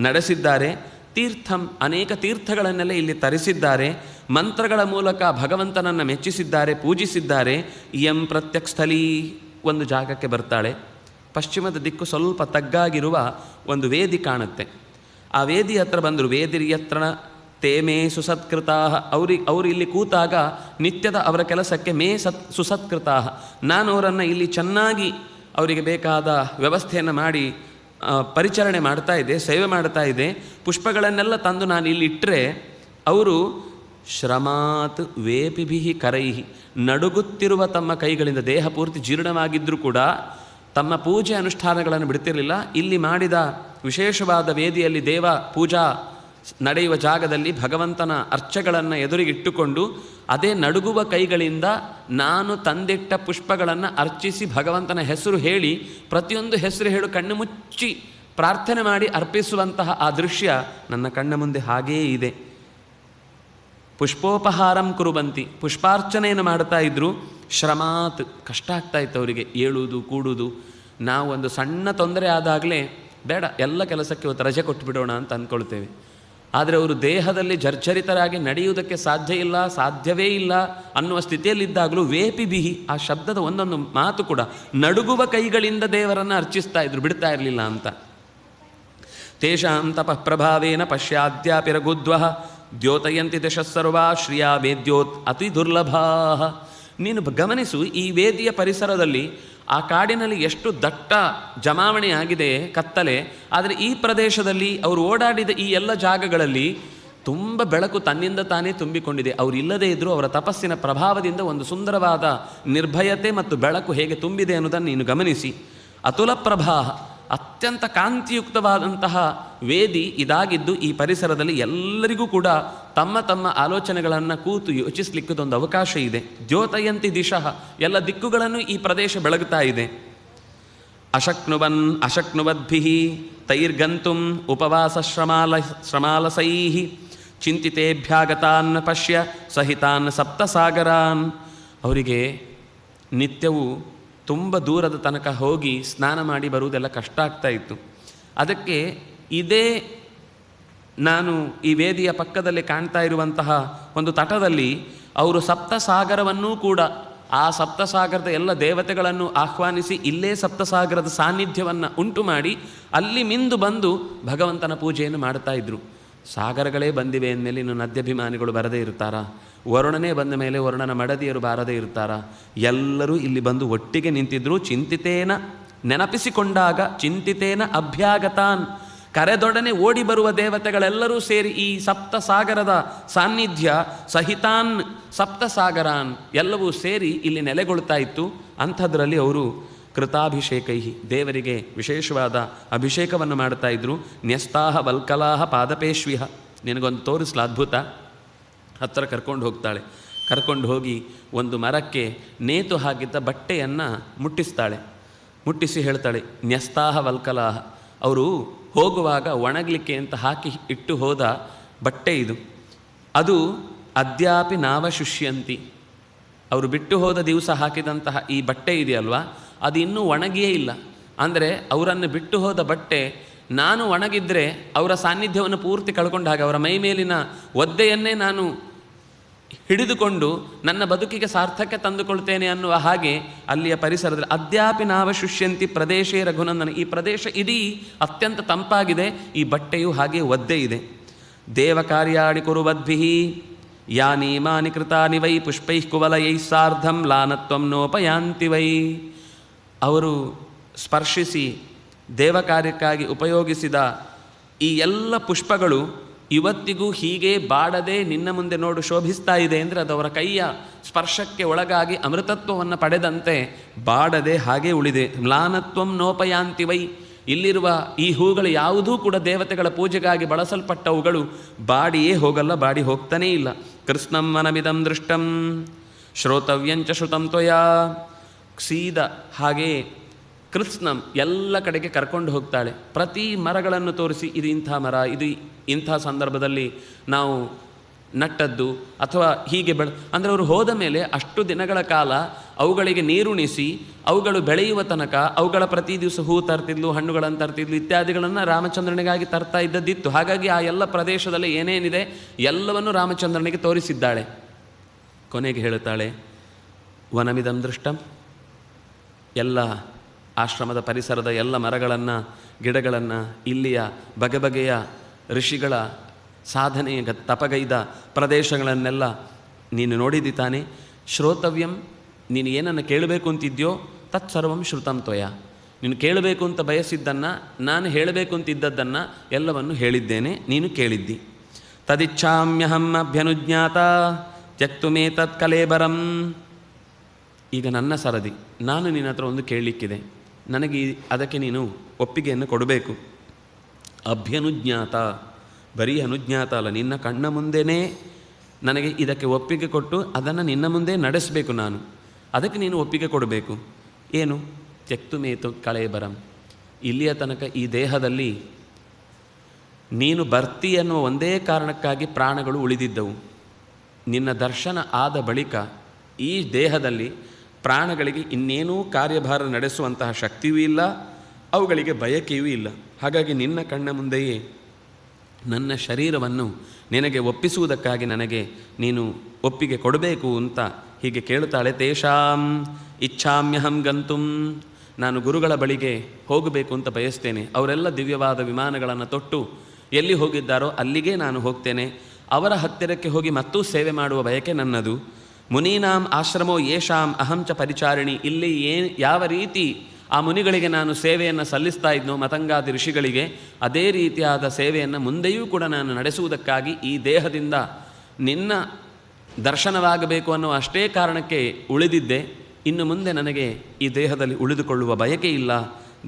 ನಡೆಸಿದ್ದಾರೆ. ತೀರ್ಥಂ, ಅನೇಕ ತೀರ್ಥಗಳನ್ನೆಲ್ಲ ಇಲ್ಲಿ ತರಿಸಿದ್ದಾರೆ. ಮಂತ್ರಗಳ ಮೂಲಕ ಭಗವಂತನನ್ನು ಮೆಚ್ಚಿಸಿದ್ದಾರೆ, ಪೂಜಿಸಿದ್ದಾರೆ. ಇಯಂ ಪ್ರತ್ಯಕ್ಷಸ್ಥಳೀ, ಒಂದು ಜಾಗಕ್ಕೆ ಬರ್ತಾಳೆ. ಪಶ್ಚಿಮದ ದಿಕ್ಕು ಸ್ವಲ್ಪ ತಗ್ಗಾಗಿರುವ ಒಂದು ವೇದಿ ಕಾಣುತ್ತೆ. ಆ ವೇದಿ ಹತ್ರ ಬಂದರು. ವೇದಿರ್ಯತ್ರ ತೇಮೇ ಸುಸತ್ಕೃತಾ, ಅವರು ಇಲ್ಲಿ ಕೂತಾಗ ನಿತ್ಯದ ಅವರ ಕೆಲಸಕ್ಕೆ ಮೇ ಸುಸತ್ಕೃತಾ, ನಾನು ಅವರನ್ನು ಇಲ್ಲಿ ಚೆನ್ನಾಗಿ ಅವರಿಗೆ ಬೇಕಾದ ವ್ಯವಸ್ಥೆಯನ್ನು ಮಾಡಿ ಪರಿಚರಣೆ ಮಾಡ್ತಾ ಇದ್ದೆ, ಸೇವೆ ಮಾಡ್ತಾ ಇದ್ದೆ. ಪುಷ್ಪಗಳನ್ನೆಲ್ಲ ತಂದು ನಾನು ಇಲ್ಲಿ ಇಟ್ಟರೆ ಅವರು ಶ್ರಮಾತ್ ವೇಪಿಭಿಹಿ ಕರೈಹಿ, ನಡುಗುತ್ತಿರುವ ತಮ್ಮ ಕೈಗಳಿಂದ, ದೇಹ ಪೂರ್ತಿ ಜೀರ್ಣವಾಗಿದ್ದರೂ ಕೂಡ ತಮ್ಮ ಪೂಜೆ ಅನುಷ್ಠಾನಗಳನ್ನು ಬಿಡ್ತಿರಲಿಲ್ಲ. ಇಲ್ಲಿ ಮಾಡಿದ ವಿಶೇಷವಾದ ವೇದಿಯಲ್ಲಿ, ದೇವ ಪೂಜಾ ನಡೆಯುವ ಜಾಗದಲ್ಲಿ ಭಗವಂತನ ಅರ್ಚೆಗಳನ್ನು ಎದುರಿಗಿಟ್ಟುಕೊಂಡು ಅದೇ ನಡುಗುವ ಕೈಗಳಿಂದ ನಾನು ತಂದಿಟ್ಟ ಪುಷ್ಪಗಳನ್ನು ಅರ್ಚಿಸಿ ಭಗವಂತನ ಹೆಸರು ಹೇಳಿ, ಪ್ರತಿಯೊಂದು ಹೆಸರು ಹೇಳು ಕಣ್ಣು ಮುಚ್ಚಿ ಪ್ರಾರ್ಥನೆ ಮಾಡಿ ಅರ್ಪಿಸುವಂತಹ ಆ ದೃಶ್ಯ ನನ್ನ ಕಣ್ಣ ಮುಂದೆ ಹಾಗೇ ಇದೆ. ಪುಷ್ಪೋಪಹಾರಂ ಕುರುಬಂತಿ, ಪುಷ್ಪಾರ್ಚನೆಯನ್ನು ಮಾಡ್ತಾ ಇದ್ದರು. ಶ್ರಮಾತ್, ಕಷ್ಟ ಆಗ್ತಾ ಇತ್ತು ಅವರಿಗೆ, ಏಳುವುದು ಕೂಡುವುದು. ನಾವು ಒಂದು ಸಣ್ಣ ತೊಂದರೆ ಆದಾಗಲೇ ಬೇಡ ಎಲ್ಲ ಕೆಲಸಕ್ಕೆ ಇವತ್ತು ರಜೆ ಕೊಟ್ಟುಬಿಡೋಣ ಅಂತ ಅಂದ್ಕೊಳ್ತೇವೆ. ಆದರೆ ಅವರು ದೇಹದಲ್ಲಿ ಜರ್ಜರಿತರಾಗಿ ನಡೆಯುವುದಕ್ಕೆ ಸಾಧ್ಯವೇ ಇಲ್ಲ ಅನ್ನುವ ಸ್ಥಿತಿಯಲ್ಲಿದ್ದಾಗಲೂ ವೇಪಿಬಿಹಿ, ಆ ಶಬ್ದದ ಒಂದೊಂದು ಮಾತು ಕೂಡ ನಡುಗುವ ಕೈಗಳಿಂದ ದೇವರನ್ನು ಅರ್ಚಿಸ್ತಾ ಇದ್ರು, ಬಿಡ್ತಾ ಇರಲಿಲ್ಲ ಅಂತ. ತೇಷಾಂ ತಪಃ ಪ್ರಭಾವೇನ ಪಶ್ಯಾದ್ಯಾಪಿ ರಘುದ್ವಃ ದ್ಯೋತಯಂತಿ ದಶಸ್ಸರ್ವಾ ಶ್ರಿಯಾ ವೇದ್ಯೋತ್ ಅತಿ ದುರ್ಲಭಾ. ನೀನು ಗಮನಿಸು, ಈ ವೇದಿಯ ಪರಿಸರದಲ್ಲಿ ಆ ಕಾಡಿನಲ್ಲಿ ಎಷ್ಟು ದಟ್ಟ ಜಮಾವಣೆ ಆಗಿದೆ, ಕತ್ತಲೆ. ಆದರೆ ಈ ಪ್ರದೇಶದಲ್ಲಿ ಅವರು ಓಡಾಡಿದ ಈ ಎಲ್ಲ ಜಾಗಗಳಲ್ಲಿ ತುಂಬ ಬೆಳಕು ತನ್ನಿಂದ ತಾನೇ ತುಂಬಿಕೊಂಡಿದೆ. ಅವರು ಇಲ್ಲದೇ ಇದ್ದರೂ ಅವರ ತಪಸ್ಸಿನ ಪ್ರಭಾವದಿಂದ ಒಂದು ಸುಂದರವಾದ ನಿರ್ಭಯತೆ ಮತ್ತು ಬೆಳಕು ಹೇಗೆ ತುಂಬಿದೆ ಅನ್ನೋದನ್ನು ನೀನು ಗಮನಿಸಿ. ಅತುಲ ಪ್ರಭಾ, ಅತ್ಯಂತ ಕಾಂತಿಯುಕ್ತವಾದಂತಹ ವೇದಿ ಇದಾಗಿದ್ದು ಈ ಪರಿಸರದಲ್ಲಿ ಎಲ್ಲರಿಗೂ ಕೂಡ ತಮ್ಮ ತಮ್ಮ ಆಲೋಚನೆಗಳನ್ನು ಕೂತು ಯೋಚಿಸಲಿಕ್ಕದೊಂದು ಅವಕಾಶ ಇದೆ. ದ್ಯೋತಯಂತಿ ದಿಶಃ, ಎಲ್ಲ ದಿಕ್ಕುಗಳನ್ನು ಈ ಪ್ರದೇಶ ಬೆಳಗುತ್ತಾ ಇದೆ. ಅಶಕ್ನುವದ್ಭಿಃ ತೈರ್ಗಂತುಂ ಉಪವಾಸ ಶ್ರಮಾಲಸೈಃ ಚಿಂತಿತೇಭ್ಯಾಗತಾನ್ ಪಶ್ಯ ಸಹಿತಾನ್ ಸಪ್ತಸಾಗರಾನ್. ಅವರಿಗೆ ನಿತ್ಯವೂ ತುಂಬ ದೂರದ ತನಕ ಹೋಗಿ ಸ್ನಾನ ಮಾಡಿ ಬರುವುದೆಲ್ಲ ಕಷ್ಟ ಆಗ್ತಾ ಇತ್ತು. ಅದಕ್ಕೆ ಇದೇ ನಾನು ಈ ವೇದಿಯ ಪಕ್ಕದಲ್ಲಿ ಕಾಣ್ತಾ ಇರುವಂತಹ ಒಂದು ತಟದಲ್ಲಿ ಅವರು ಸಪ್ತಸಾಗರವನ್ನೂ ಕೂಡ ಆ ಸಪ್ತಸಾಗರದ ಎಲ್ಲ ದೇವತೆಗಳನ್ನು ಆಹ್ವಾನಿಸಿ ಇಲ್ಲೇ ಸಪ್ತಸಾಗರದ ಸಾನ್ನಿಧ್ಯವನ್ನು ಉಂಟು ಮಾಡಿ ಅಲ್ಲಿ ಮಿಂದು ಬಂದು ಭಗವಂತನ ಪೂಜೆಯನ್ನು ಮಾಡ್ತಾ ಇದ್ರು. ಸಾಗರಗಳೇ ಬಂದಿವೆ ಅಂದಮೇಲೆ ಇನ್ನು ನದ್ಯಾಭಿಮಾನಿಗಳು ಬರದೇ ಇರ್ತಾರಾ? ವರುಣನೇ ಬಂದ ಮೇಲೆ ವರುಣನ ಮಡದಿಯರು ಬಾರದೇ ಇರ್ತಾರಾ? ಎಲ್ಲರೂ ಇಲ್ಲಿ ಬಂದು ಒಟ್ಟಿಗೆ ನಿಂತಿದ್ರು. ಚಿಂತಿತೇನ ನೆನಪಿಸಿಕೊಂಡಾಗ, ಚಿಂತಿತೇನ ಅಭ್ಯಾಗತಾನ್, ಕರೆದೊಡನೆ ಓಡಿ ಬರುವ ದೇವತೆಗಳೆಲ್ಲರೂ ಸೇರಿ ಈ ಸಪ್ತಸಾಗರದ ಸಾನ್ನಿಧ್ಯ ಸಹಿತಾನ್ ಸಪ್ತಸಾಗರಾನ್ ಎಲ್ಲವೂ ಸೇರಿ ಇಲ್ಲಿ ನೆಲೆಗೊಳ್ತಾ ಇತ್ತು. ಅಂಥದ್ರಲ್ಲಿ ಅವರು ಕೃತಾಭಿಷೇಕೈ, ದೇವರಿಗೆ ವಿಶೇಷವಾದ ಅಭಿಷೇಕವನ್ನು ಮಾಡ್ತಾ ಇದ್ರು. ನ್ಯಸ್ತಾಹ ವಲ್ಕಲಾಹ ಪಾದಪೇಶ್ವಿಹ, ನಿನಗೊಂದು ತೋರಿಸ್ಲ ಅದ್ಭುತ. ಹತ್ತಿರ ಕರ್ಕೊಂಡು ಹೋಗ್ತಾಳೆ. ಕರ್ಕೊಂಡು ಹೋಗಿ ಒಂದು ಮರಕ್ಕೆ ನೇತು ಹಾಕಿದ್ದ ಬಟ್ಟೆಯನ್ನು ಮುಟ್ಟಿಸ್ತಾಳೆ. ಮುಟ್ಟಿಸಿ ಹೇಳ್ತಾಳೆ, ನ್ಯಸ್ತಾಹ ವಲ್ಕಲಾಹ, ಅವರು ಹೋಗುವಾಗ ಒಣಗಲಿಕ್ಕೆ ಅಂತ ಹಾಕಿ ಇಟ್ಟು ಹೋದ ಬಟ್ಟೆ ಇದು. ಅದು ಅದ್ಯಾಪಿ ನಾವಶುಷ್ಯಂತಿ, ಅವರು ಬಿಟ್ಟು ಹೋದ ದಿವಸ ಹಾಕಿದಂತಹ ಈ ಬಟ್ಟೆ ಇದೆಯಲ್ವಾ, ಅದು ಇನ್ನೂ ಒಣಗಿಯೇ ಇಲ್ಲ. ಅಂದರೆ ಅವರನ್ನು ಬಿಟ್ಟು ಹೋದ ಬಟ್ಟೆ ನಾನು ಒಣಗಿದ್ರೆ ಅವರ ಸಾನ್ನಿಧ್ಯವನ್ನು ಪೂರ್ತಿ ಕಳ್ಕೊಂಡ ಹಾಗೆ, ಅವರ ಮೈ ಮೇಲಿನ ಒದ್ದೆಯನ್ನೇ ನಾನು ಹಿಡಿದುಕೊಂಡು ನನ್ನ ಬದುಕಿಗೆ ಸಾರ್ಥಕ್ಕೆ ತಂದುಕೊಳ್ತೇನೆ ಅನ್ನುವ ಹಾಗೆ ಅಲ್ಲಿಯ ಪರಿಸರದಲ್ಲಿ ಅದ್ಯಾಪಿ ನಾವಶುಷ್ಯಂತಿ ಪ್ರದೇಶೇ ರಘುನಂದನ, ಈ ಪ್ರದೇಶ ಇಡೀ ಅತ್ಯಂತ ತಂಪಾಗಿದೆ, ಈ ಬಟ್ಟೆಯು ಹಾಗೆ ಒದ್ದೆ ಇದೆ. ದೇವಕಾರ್ಯಾಣಿ ಕುರುವದ್ಭಿಃ ಯಾನಿ ಮಾನಿ ಕೃತಾನಿ ವೈ ಪುಷ್ಪೈ ಕುವಲಯೈ ಸಾರ್ಧಂ ಲಾನತ್ವಂ ನೋಪಯಾಂತಿ ವೈ, ಅವರು ಸ್ಪರ್ಶಿಸಿ ದೇವಕಾರ್ಯಕ್ಕಾಗಿ ಉಪಯೋಗಿಸಿದ ಈ ಎಲ್ಲ ಪುಷ್ಪಗಳು ಇವತ್ತಿಗೂ ಹೀಗೆ ಬಾಡದೆ ನಿನ್ನ ಮುಂದೆ ನೋಡು ಶೋಭಿಸ್ತಾ ಇದೆ ಅಂದರೆ ಅದು ಅವರ ಕೈಯ ಸ್ಪರ್ಶಕ್ಕೆ ಒಳಗಾಗಿ ಅಮೃತತ್ವವನ್ನು ಪಡೆದಂತೆ ಬಾಡದೆ ಹಾಗೆ ಉಳಿದೆ. ಮ್ಲಾನತ್ವಂ ನೋಪಯಾಂತಿ ವೈ, ಇಲ್ಲಿರುವ ಈ ಹೂಗಳು ಯಾವುದೂ ಕೂಡ ದೇವತೆಗಳ ಪೂಜೆಗಾಗಿ ಬಳಸಲ್ಪಟ್ಟವುಗಳು ಬಾಡಿಯೇ ಹೋಗಲ್ಲ, ಬಾಡಿ ಹೋಗ್ತಾನೇ ಇಲ್ಲ. ಕೃಷ್ಣಂ ವನಮಿದಂ ದೃಷ್ಟಂ ಶ್ರೋತವ್ಯಂಚ ಶ್ರುತಂ ತ್ವಯಾ, ಸೀದ ಹಾಗೇ ಕೃಷ್ಣಂ ಎಲ್ಲ ಕಡೆಗೆ ಕರ್ಕೊಂಡು ಹೋಗ್ತಾಳೆ. ಪ್ರತಿ ಮರಗಳನ್ನು ತೋರಿಸಿ ಇದು ಇಂಥ ಮರ, ಇದು ಇಂಥ ಸಂದರ್ಭದಲ್ಲಿ ನಾವು ನಟ್ಟದ್ದು ಅಥವಾ ಹೀಗೆ ಅಂದರೆ ಅವರು ಹೋದ ಮೇಲೆ ಅಷ್ಟು ದಿನಗಳ ಕಾಲ ಅವುಗಳಿಗೆ ನೀರುಣಿಸಿ ಅವುಗಳು ಬೆಳೆಯುವ ತನಕ ಅವುಗಳ ಪ್ರತಿ ದಿವಸ ಹೂ ತರ್ತಿದ್ಲು, ಹಣ್ಣುಗಳನ್ನು ತರ್ತಿದ್ಲು, ಇತ್ಯಾದಿಗಳನ್ನು ರಾಮಚಂದ್ರನಿಗಾಗಿ ತರ್ತಾ ಇದ್ದದ್ದಿತ್ತು. ಹಾಗಾಗಿ ಆ ಎಲ್ಲ ಪ್ರದೇಶದಲ್ಲಿ ಏನೇನಿದೆ ಎಲ್ಲವನ್ನು ರಾಮಚಂದ್ರನಿಗೆ ತೋರಿಸಿದ್ದಾಳೆ. ಕೊನೆಗೆ ಹೇಳುತ್ತಾಳೆ, ವನಮಿದಂ ದೃಷ್ಟಂ, ಎಲ್ಲ ಆಶ್ರಮದ ಪರಿಸರದ ಎಲ್ಲ ಮರಗಳನ್ನು ಗಿಡಗಳನ್ನು ಇಲ್ಲಿಯ ಬಗೆ ಬಗೆಯ ಋಷಿಗಳ ಸಾಧನೆ ತಪಗೈದ ಪ್ರದೇಶಗಳನ್ನೆಲ್ಲ ನೀನು ನೋಡಿದಿ ತಾನೆ. ಶ್ರೋತವ್ಯಂ, ನೀನು ಏನನ್ನು ಕೇಳಬೇಕು ಅಂತಿದ್ಯೋ ತತ್ಸರ್ವಂ ಶ್ರುತಂ ತ್ವಯ, ನೀನು ಕೇಳಬೇಕು ಅಂತ ಬಯಸಿದ್ದನ್ನು, ನಾನು ಹೇಳಬೇಕು ಅಂತಿದ್ದದ್ದನ್ನು ಎಲ್ಲವನ್ನು ಹೇಳಿದ್ದೇನೆ, ನೀನು ಕೇಳಿದ್ದಿ. ತದಿಚ್ಛಾಮ್ಯಹಂ ಅಭ್ಯನುಜ್ಞಾತ ತ್ಯಕ್ತುಮೇ ತತ್ ಕಲೇಬರಂ, ಈಗ ನನ್ನ ಸರದಿ, ನಾನು ನಿನ್ನ ಹತ್ರ ಒಂದು ಕೇಳಲಿಕ್ಕಿದೆ, ನನಗೆ ಅದಕ್ಕೆ ನೀನು ಒಪ್ಪಿಗೆಯನ್ನು ಕೊಡಬೇಕು. ಅಭ್ಯನುಜ್ಞಾತ, ಬರೀ ಅನುಜ್ಞಾತ ಅಲ್ಲ, ನಿನ್ನ ಕಣ್ಣ ಮುಂದೆನೇ ನನಗೆ ಇದಕ್ಕೆ ಒಪ್ಪಿಗೆ ಕೊಟ್ಟು ಅದನ್ನು ನಿನ್ನ ಮುಂದೆ ನಡೆಸಬೇಕು ನಾನು, ಅದಕ್ಕೆ ನೀನು ಒಪ್ಪಿಗೆ ಕೊಡಬೇಕು. ಏನು? ತ್ಯಕ್ತು ಮೇತು ಕಳೇಬರಂ, ಇಲ್ಲಿಯ ತನಕ ಈ ದೇಹದಲ್ಲಿ ನೀನು ಬರ್ತಿ ಅನ್ನುವ ಒಂದೇ ಕಾರಣಕ್ಕಾಗಿ ಪ್ರಾಣಗಳು ಉಳಿದಿದ್ದವು. ನಿನ್ನ ದರ್ಶನ ಆದ ಬಳಿಕ ಈ ದೇಹದಲ್ಲಿ ಪ್ರಾಣಗಳಿಗೆ ಇನ್ನೇನೂ ಕಾರ್ಯಭಾರ ನಡೆಸುವಂತಹ ಶಕ್ತಿಯೂ ಇಲ್ಲ, ಅವುಗಳಿಗೆ ಬಯಕೆಯೂ ಇಲ್ಲ. ಹಾಗಾಗಿ ನಿನ್ನ ಕಣ್ಣ ಮುಂದೆಯೇ ನನ್ನ ಶರೀರವನ್ನು ನಿನಗೆ ಒಪ್ಪಿಸುವುದಕ್ಕಾಗಿ ನನಗೆ ನೀನು ಒಪ್ಪಿಗೆ ಕೊಡಬೇಕು ಅಂತ ಹೀಗೆ ಕೇಳುತ್ತಾಳೆ. ತೇಷಾಂ ಇಚ್ಛಾಮ್ಯಹಂ ಗಂತುಂ, ನಾನು ಗುರುಗಳ ಬಳಿಗೆ ಹೋಗಬೇಕು ಅಂತ ಬಯಸ್ತೇನೆ. ಅವರೆಲ್ಲ ದಿವ್ಯವಾದ ವಿಮಾನಗಳನ್ನು ತೊಟ್ಟು ಎಲ್ಲಿ ಹೋಗಿದ್ದಾರೋ ಅಲ್ಲಿಗೆ ನಾನು ಹೋಗ್ತೇನೆ. ಅವರ ಹತ್ತಿರಕ್ಕೆ ಹೋಗಿ ಮತ್ತೂ ಸೇವೆ ಮಾಡುವ ಬಯಕೆ ನನ್ನದು. ಮುನೀನಾಂ ಆಶ್ರಮೋ ಯೇಷಾಂ ಅಹಂಚ ಪರಿಚಾರಿಣಿ, ಇಲ್ಲಿ ಯಾವ ರೀತಿ ಆ ಮುನಿಗಳಿಗೆ ನಾನು ಸೇವೆಯನ್ನು ಸಲ್ಲಿಸ್ತಾ ಇದ್ನೋ ಮತಂಗಾದಿ ಋಷಿಗಳಿಗೆ, ಅದೇ ರೀತಿಯಾದ ಸೇವೆಯನ್ನು ಮುಂದೆಯೂ ಕೂಡ ನಾನು ನಡೆಸುವುದಕ್ಕಾಗಿ ಈ ದೇಹದಿಂದ ನಿನ್ನ ದರ್ಶನವಾಗಬೇಕು ಅನ್ನೋ ಅಷ್ಟೇ ಕಾರಣಕ್ಕೆ ಉಳಿದಿದ್ದೆ. ಇನ್ನು ಮುಂದೆ ನನಗೆ ಈ ದೇಹದಲ್ಲಿ ಉಳಿದುಕೊಳ್ಳುವ ಬಯಕೆ ಇಲ್ಲ.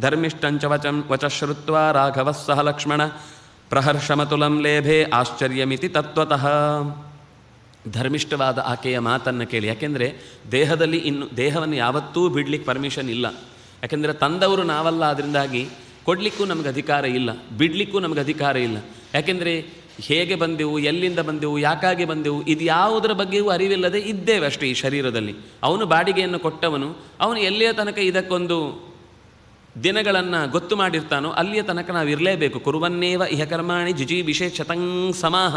ಧರ್ಮಿಷ್ಠಂಚ ವಚಶ್ರುತ್ವ ರಾಘವ ಸಹ ಲಕ್ಷ್ಮಣ ಪ್ರಹರ್ಷಮತುಲಂ ಲೇಭೆ ಆಶ್ಚರ್ಯಮಿತಿ ತತ್ವತಃ. ಧರ್ಮಿಷ್ಠವಾದ ಆಕೆಯ ಮಾತನ್ನು ಕೇಳಿ, ಯಾಕೆಂದರೆ ದೇಹದಲ್ಲಿ ಇನ್ನು ದೇಹವನ್ನು ಯಾವತ್ತೂ ಬಿಡಲಿಕ್ಕೆ ಪರ್ಮಿಷನ್ ಇಲ್ಲ. ಯಾಕೆಂದರೆ ತಂದವರು ನಾವಲ್ಲ, ಅದರಿಂದಾಗಿ ಕೊಡಲಿಕ್ಕೂ ನಮಗೆ ಅಧಿಕಾರ ಇಲ್ಲ, ಬಿಡಲಿಕ್ಕೂ ನಮಗೆ ಅಧಿಕಾರ ಇಲ್ಲ. ಯಾಕೆಂದರೆ ಹೇಗೆ ಬಂದೆವು, ಎಲ್ಲಿಂದ ಬಂದೆವು, ಯಾಕಾಗಿ ಬಂದೆವು, ಇದು ಯಾವುದರ ಬಗ್ಗೆಯೂ ಅರಿವಿಲ್ಲದೆ ಇದ್ದೇವೆ ಅಷ್ಟೇ ಈ ಶರೀರದಲ್ಲಿ. ಅವನು ಬಾಡಿಗೆಯನ್ನು ಕೊಟ್ಟವನು, ಅವನು ಎಲ್ಲಿಯ ತನಕ ಇದಕ್ಕೊಂದು ದಿನಗಳನ್ನು ಗೊತ್ತು ಮಾಡಿರ್ತಾನೋ ಅಲ್ಲಿಯ ತನಕ ನಾವು ಇರಲೇಬೇಕು. ಕುರುವನ್ನೇವ ಇಹ ಕರ್ಮಾಣಿ ಜಿಜೀವಿಷೇ ಶತಂ ಸಮಾಹ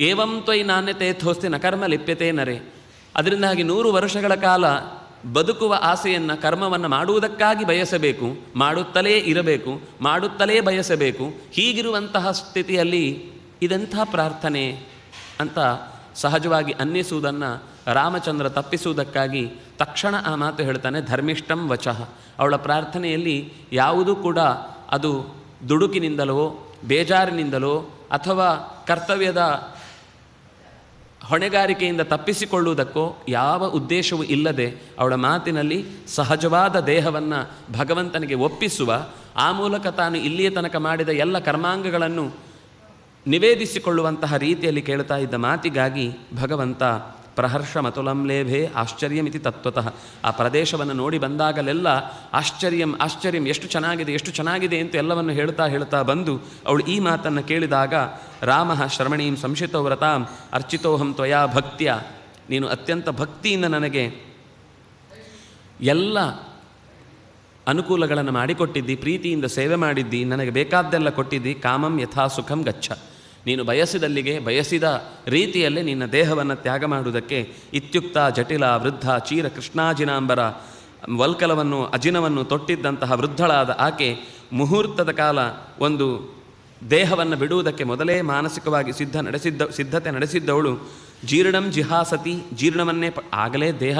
ಏವಂ ತ್ವಯಿ ನಾಣ್ಯತೆ ಥೋಸ್ತಿ ನ ಕರ್ಮ ಲಿಪ್ಯತೆ ನರೆ. ಅದರಿಂದಾಗಿ 100 ವರ್ಷಗಳ ಕಾಲ ಬದುಕುವ ಆಸೆಯನ್ನು, ಕರ್ಮವನ್ನು ಮಾಡುವುದಕ್ಕಾಗಿ ಬಯಸಬೇಕು, ಮಾಡುತ್ತಲೇ ಇರಬೇಕು, ಮಾಡುತ್ತಲೇ ಬಯಸಬೇಕು. ಹೀಗಿರುವಂತಹ ಸ್ಥಿತಿಯಲ್ಲಿ ಇದೆಂಥ ಪ್ರಾರ್ಥನೆ ಅಂತ ಸಹಜವಾಗಿ ಅನ್ನಿಸುವುದನ್ನು ರಾಮಚಂದ್ರ ತಪ್ಪಿಸುವುದಕ್ಕಾಗಿ ತಕ್ಷಣ ಆ ಮಾತು ಹೇಳ್ತಾನೆ, ಧರ್ಮಿಷ್ಠಂ ವಚಃ. ಅವಳ ಪ್ರಾರ್ಥನೆಯಲ್ಲಿ ಯಾವುದೂ ಕೂಡ ಅದು ದುಡುಕಿನಿಂದಲೋ ಬೇಜಾರಿನಿಂದಲೋ ಅಥವಾ ಕರ್ತವ್ಯದ ಹೊಣೆಗಾರಿಕೆಯಿಂದ ತಪ್ಪಿಸಿಕೊಳ್ಳುವುದಕ್ಕೋ ಯಾವ ಉದ್ದೇಶವೂ ಇಲ್ಲದೆ ಅವಳ ಮಾತಿನಲ್ಲಿ ಸಹಜವಾದ ದೇಹವನ್ನು ಭಗವಂತನಿಗೆ ಒಪ್ಪಿಸುವ, ಆ ಮೂಲಕ ತಾನು ಇಲ್ಲಿಯ ತನಕ ಮಾಡಿದ ಎಲ್ಲ ಕರ್ಮಾಂಗಗಳನ್ನು ನಿವೇದಿಸಿಕೊಳ್ಳುವಂತಹ ರೀತಿಯಲ್ಲಿ ಕೇಳ್ತಾ ಇದ್ದ ಮಾತಿಗಾಗಿ ಭಗವಂತ ಪ್ರಹರ್ಷ ಮತುಲಂ ಲೇಭೆ ಆಶ್ಚರ್ಯಮಿತಿ ತತ್ವತಃ. ಆ ಪ್ರದೇಶವನ್ನು ನೋಡಿ ಬಂದಾಗಲೆಲ್ಲ ಆಶ್ಚರ್ಯಂ ಆಶ್ಚರ್ಯಂ, ಎಷ್ಟು ಚೆನ್ನಾಗಿದೆ ಎಷ್ಟು ಚೆನ್ನಾಗಿದೆ ಅಂತ ಎಲ್ಲವನ್ನು ಹೇಳ್ತಾ ಹೇಳ್ತಾ ಬಂದು ಅವಳು ಈ ಮಾತನ್ನು ಕೇಳಿದಾಗ, ರಾಮ ಶ್ರವಣೀಂ ಸಂಶಿತೋ ವ್ರತಾಂ ಅರ್ಚಿತೋಹಂ ತ್ವಯಾ ಭಕ್ತ್ಯ, ನೀನು ಅತ್ಯಂತ ಭಕ್ತಿಯಿಂದ ನನಗೆ ಎಲ್ಲ ಅನುಕೂಲಗಳನ್ನು ಮಾಡಿಕೊಟ್ಟಿದ್ದಿ, ಪ್ರೀತಿಯಿಂದ ಸೇವೆ ಮಾಡಿದ್ದಿ, ನನಗೆ ಬೇಕಾದ್ದೆಲ್ಲ ಕೊಟ್ಟಿದ್ದಿ. ಕಾಮಂ ಯಥಾ ಸುಖಂ ಗಚ್ಚ, ನೀನು ಬಯಸಿದಲ್ಲಿಗೆ ಬಯಸಿದ ರೀತಿಯಲ್ಲೇ ನಿನ್ನ ದೇಹವನ್ನು ತ್ಯಾಗ ಮಾಡುವುದಕ್ಕೆ ಇತ್ಯುಕ್ತ ಜಟಿಲ ವೃದ್ಧ ಚೀರ ಕೃಷ್ಣಾಜಿನಾಂಬರ ವಲ್ಕಲವನ್ನು ಅಜಿನವನ್ನು ತೊಟ್ಟಿದ್ದಂತಹ ವೃದ್ಧಳಾದ ಆಕೆ ಮುಹೂರ್ತದ ಕಾಲ ಒಂದು ದೇಹವನ್ನು ಬಿಡುವುದಕ್ಕೆ ಮೊದಲೇ ಮಾನಸಿಕವಾಗಿ ಸಿದ್ಧತೆ ನಡೆಸಿದ್ದವಳು ಜೀರ್ಣಂ ಜಿಹಾಸತಿ, ಜೀರ್ಣವನ್ನೇ ಆಗಲೇ ದೇಹ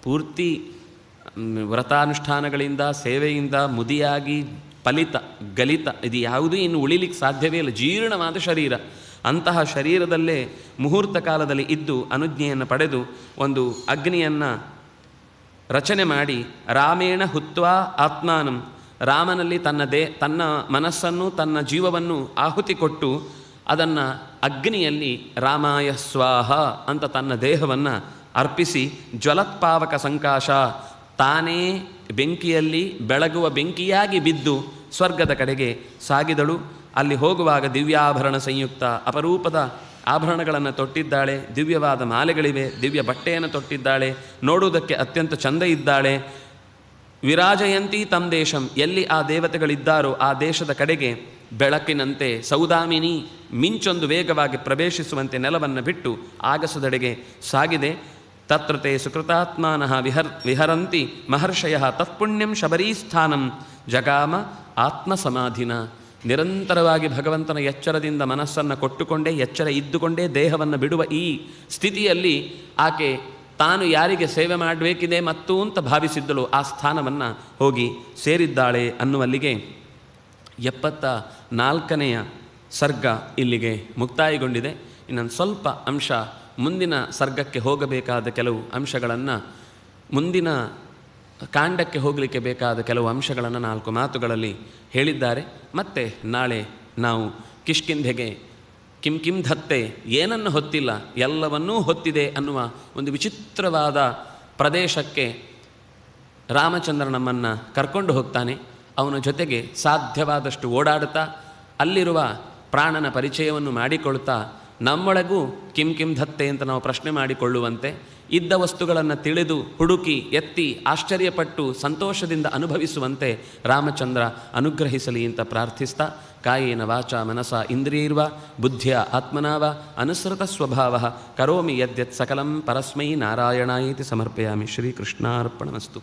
ಪೂರ್ತಿ ವ್ರತಾನುಷ್ಠಾನಗಳಿಂದ ಸೇವೆಯಿಂದ ಮುದಿಯಾಗಿ ಫಲಿತ ಗಲಿತ ಇದು ಯಾವುದೂ ಇನ್ನು ಉಳಿಲಿಕ್ಕೆ ಸಾಧ್ಯವೇ ಇಲ್ಲ, ಜೀರ್ಣವಾದ ಶರೀರ. ಅಂತಹ ಶರೀರದಲ್ಲೇ ಮುಹೂರ್ತ ಕಾಲದಲ್ಲಿ ಇದ್ದು ಅನುಜ್ಞೆಯನ್ನು ಪಡೆದು ಒಂದು ಅಗ್ನಿಯನ್ನು ರಚನೆ ಮಾಡಿ ರಾಮೇಣ ಹುತ್ವಾ ಆತ್ಮಾನಂ, ರಾಮನಲ್ಲಿ ತನ್ನ ಮನಸ್ಸನ್ನು ತನ್ನ ಜೀವವನ್ನು ಆಹುತಿ ಕೊಟ್ಟು ಅದನ್ನು ಅಗ್ನಿಯಲ್ಲಿ ರಾಮಾಯ ಸ್ವಾಹ ಅಂತ ತನ್ನ ದೇಹವನ್ನು ಅರ್ಪಿಸಿ ಜ್ವಲತ್ಪಾವಕ ಸಂಕಾಶ, ತಾನೇ ಬೆಂಕಿಯಲ್ಲಿ ಬೆಳಗುವ ಬೆಂಕಿಯಾಗಿ ಬಿದ್ದು ಸ್ವರ್ಗದ ಕಡೆಗೆ ಸಾಗಿದಳು. ಅಲ್ಲಿ ಹೋಗುವಾಗ ದಿವ್ಯಾಭರಣ ಸಂಯುಕ್ತ, ಅಪರೂಪದ ಆಭರಣಗಳನ್ನು ತೊಟ್ಟಿದ್ದಾಳೆ, ದಿವ್ಯವಾದ ಮಾಲೆಗಳಿವೆ, ದಿವ್ಯ ಬಟ್ಟೆಯನ್ನು ತೊಟ್ಟಿದ್ದಾಳೆ, ನೋಡುವುದಕ್ಕೆ ಅತ್ಯಂತ ಚಂದ ಇದ್ದಾಳೆ. ವಿರಾಜಯಂತಿ ತಮ್ ದೇಶಂ, ಎಲ್ಲಿ ಆ ದೇವತೆಗಳಿದ್ದಾರೋ ಆ ದೇಶದ ಕಡೆಗೆ ಬೆಳಕಿನಂತೆ ಸೌದಾಮಿನಿ ಮಿಂಚೊಂದು ವೇಗವಾಗಿ ಪ್ರವೇಶಿಸುವಂತೆ ನೆಲವನ್ನು ಬಿಟ್ಟು ಆಗಸದೆಡೆಗೆ ಸಾಗಿದೆ. ತತ್ರ ತೇ ಸುಕೃತಾತ್ಮಾನಃ ವಿಹರಂತಿ ಮಹರ್ಷಯಃ ತತ್ಪುಣ್ಯಂ ಶಬರೀಸ್ಥಾನಂ ಜಗಾಮ ಆತ್ಮಸಮಾಧಿನ. ನಿರಂತರವಾಗಿ ಭಗವಂತನ ಎಚ್ಚರದಿಂದ ಮನಸ್ಸನ್ನು ಕೊಟ್ಟುಕೊಂಡೇ ಎಚ್ಚರ ಇದ್ದುಕೊಂಡೇ ದೇಹವನ್ನು ಬಿಡುವ ಈ ಸ್ಥಿತಿಯಲ್ಲಿ ಆಕೆ ತಾನು ಯಾರಿಗೆ ಸೇವೆ ಮಾಡಬೇಕಿದೆ ಮತ್ತು ಅಂತ ಭಾವಿಸಿದ್ದಳು ಆ ಸ್ಥಾನವನ್ನು ಹೋಗಿ ಸೇರಿದ್ದಾಳೆ ಅನ್ನುವಲ್ಲಿಗೆ 74ನೆಯ ಸರ್ಗ ಇಲ್ಲಿಗೆ ಮುಕ್ತಾಯಗೊಂಡಿದೆ. ಇನ್ನೊಂದು ಸ್ವಲ್ಪ ಅಂಶ ಮುಂದಿನ ಸರ್ಗಕ್ಕೆ ಹೋಗಬೇಕಾದ ಕೆಲವು ಅಂಶಗಳನ್ನು, ಮುಂದಿನ ಕಾಂಡಕ್ಕೆ ಹೋಗಲಿಕ್ಕೆ ಬೇಕಾದ ಕೆಲವು ಅಂಶಗಳನ್ನು 4 ಮಾತುಗಳಲ್ಲಿ ಹೇಳಿದ್ದಾರೆ. ಮತ್ತೆ ನಾಳೆ ನಾವು ಕಿಷ್ಕಿಂಧೆಗೆ ಕಿಂ ಧತ್ತೆ, ಏನನ್ನು ಹೊತ್ತಿಲ್ಲ ಎಲ್ಲವನ್ನೂ ಹೊತ್ತಿದೆ ಅನ್ನುವ ಒಂದು ವಿಚಿತ್ರವಾದ ಪ್ರದೇಶಕ್ಕೆ ರಾಮಚಂದ್ರ ನಮ್ಮನ್ನು ಕರ್ಕೊಂಡು ಹೋಗ್ತಾನೆ. ಅವನ ಜೊತೆಗೆ ಸಾಧ್ಯವಾದಷ್ಟು ಓಡಾಡುತ್ತಾ ಅಲ್ಲಿರುವ ಪ್ರಾಣನ ಪರಿಚಯವನ್ನು ಮಾಡಿಕೊಳ್ತಾ ನಮ್ಮೊಳಗೂ ಕಿಂ ಧತ್ತೆ ಅಂತ ನಾವು ಪ್ರಶ್ನೆ ಮಾಡಿಕೊಳ್ಳುವಂತೆ, ಇದ್ದ ವಸ್ತುಗಳನ್ನು ತಿಳಿದು ಹುಡುಕಿ ಎತ್ತಿ ಆಶ್ಚರ್ಯಪಟ್ಟು ಸಂತೋಷದಿಂದ ಅನುಭವಿಸುವಂತೆ ರಾಮಚಂದ್ರ ಅನುಗ್ರಹಿಸಲಿ ಅಂತ ಪ್ರಾರ್ಥಿಸ್ತಾ, ಕಾಯೇನ ವಾಚ ಮನಸ ಇಂದ್ರಿಯೈರ್ವ ಬುದ್ಧಿಯ ಆತ್ಮನಾವ ಅನುಸೃತ ಸ್ವಭಾವ ಕರೋಮಿ ಯದ್ಯತ್ ಸಕಲಂ ಪರಸ್ಮೈ ನಾರಾಯಣಾಯೇತಿ ಸಮರ್ಪಯಾಮಿ. ಶ್ರೀಕೃಷ್ಣಾರ್ಪಣಮಸ್ತು.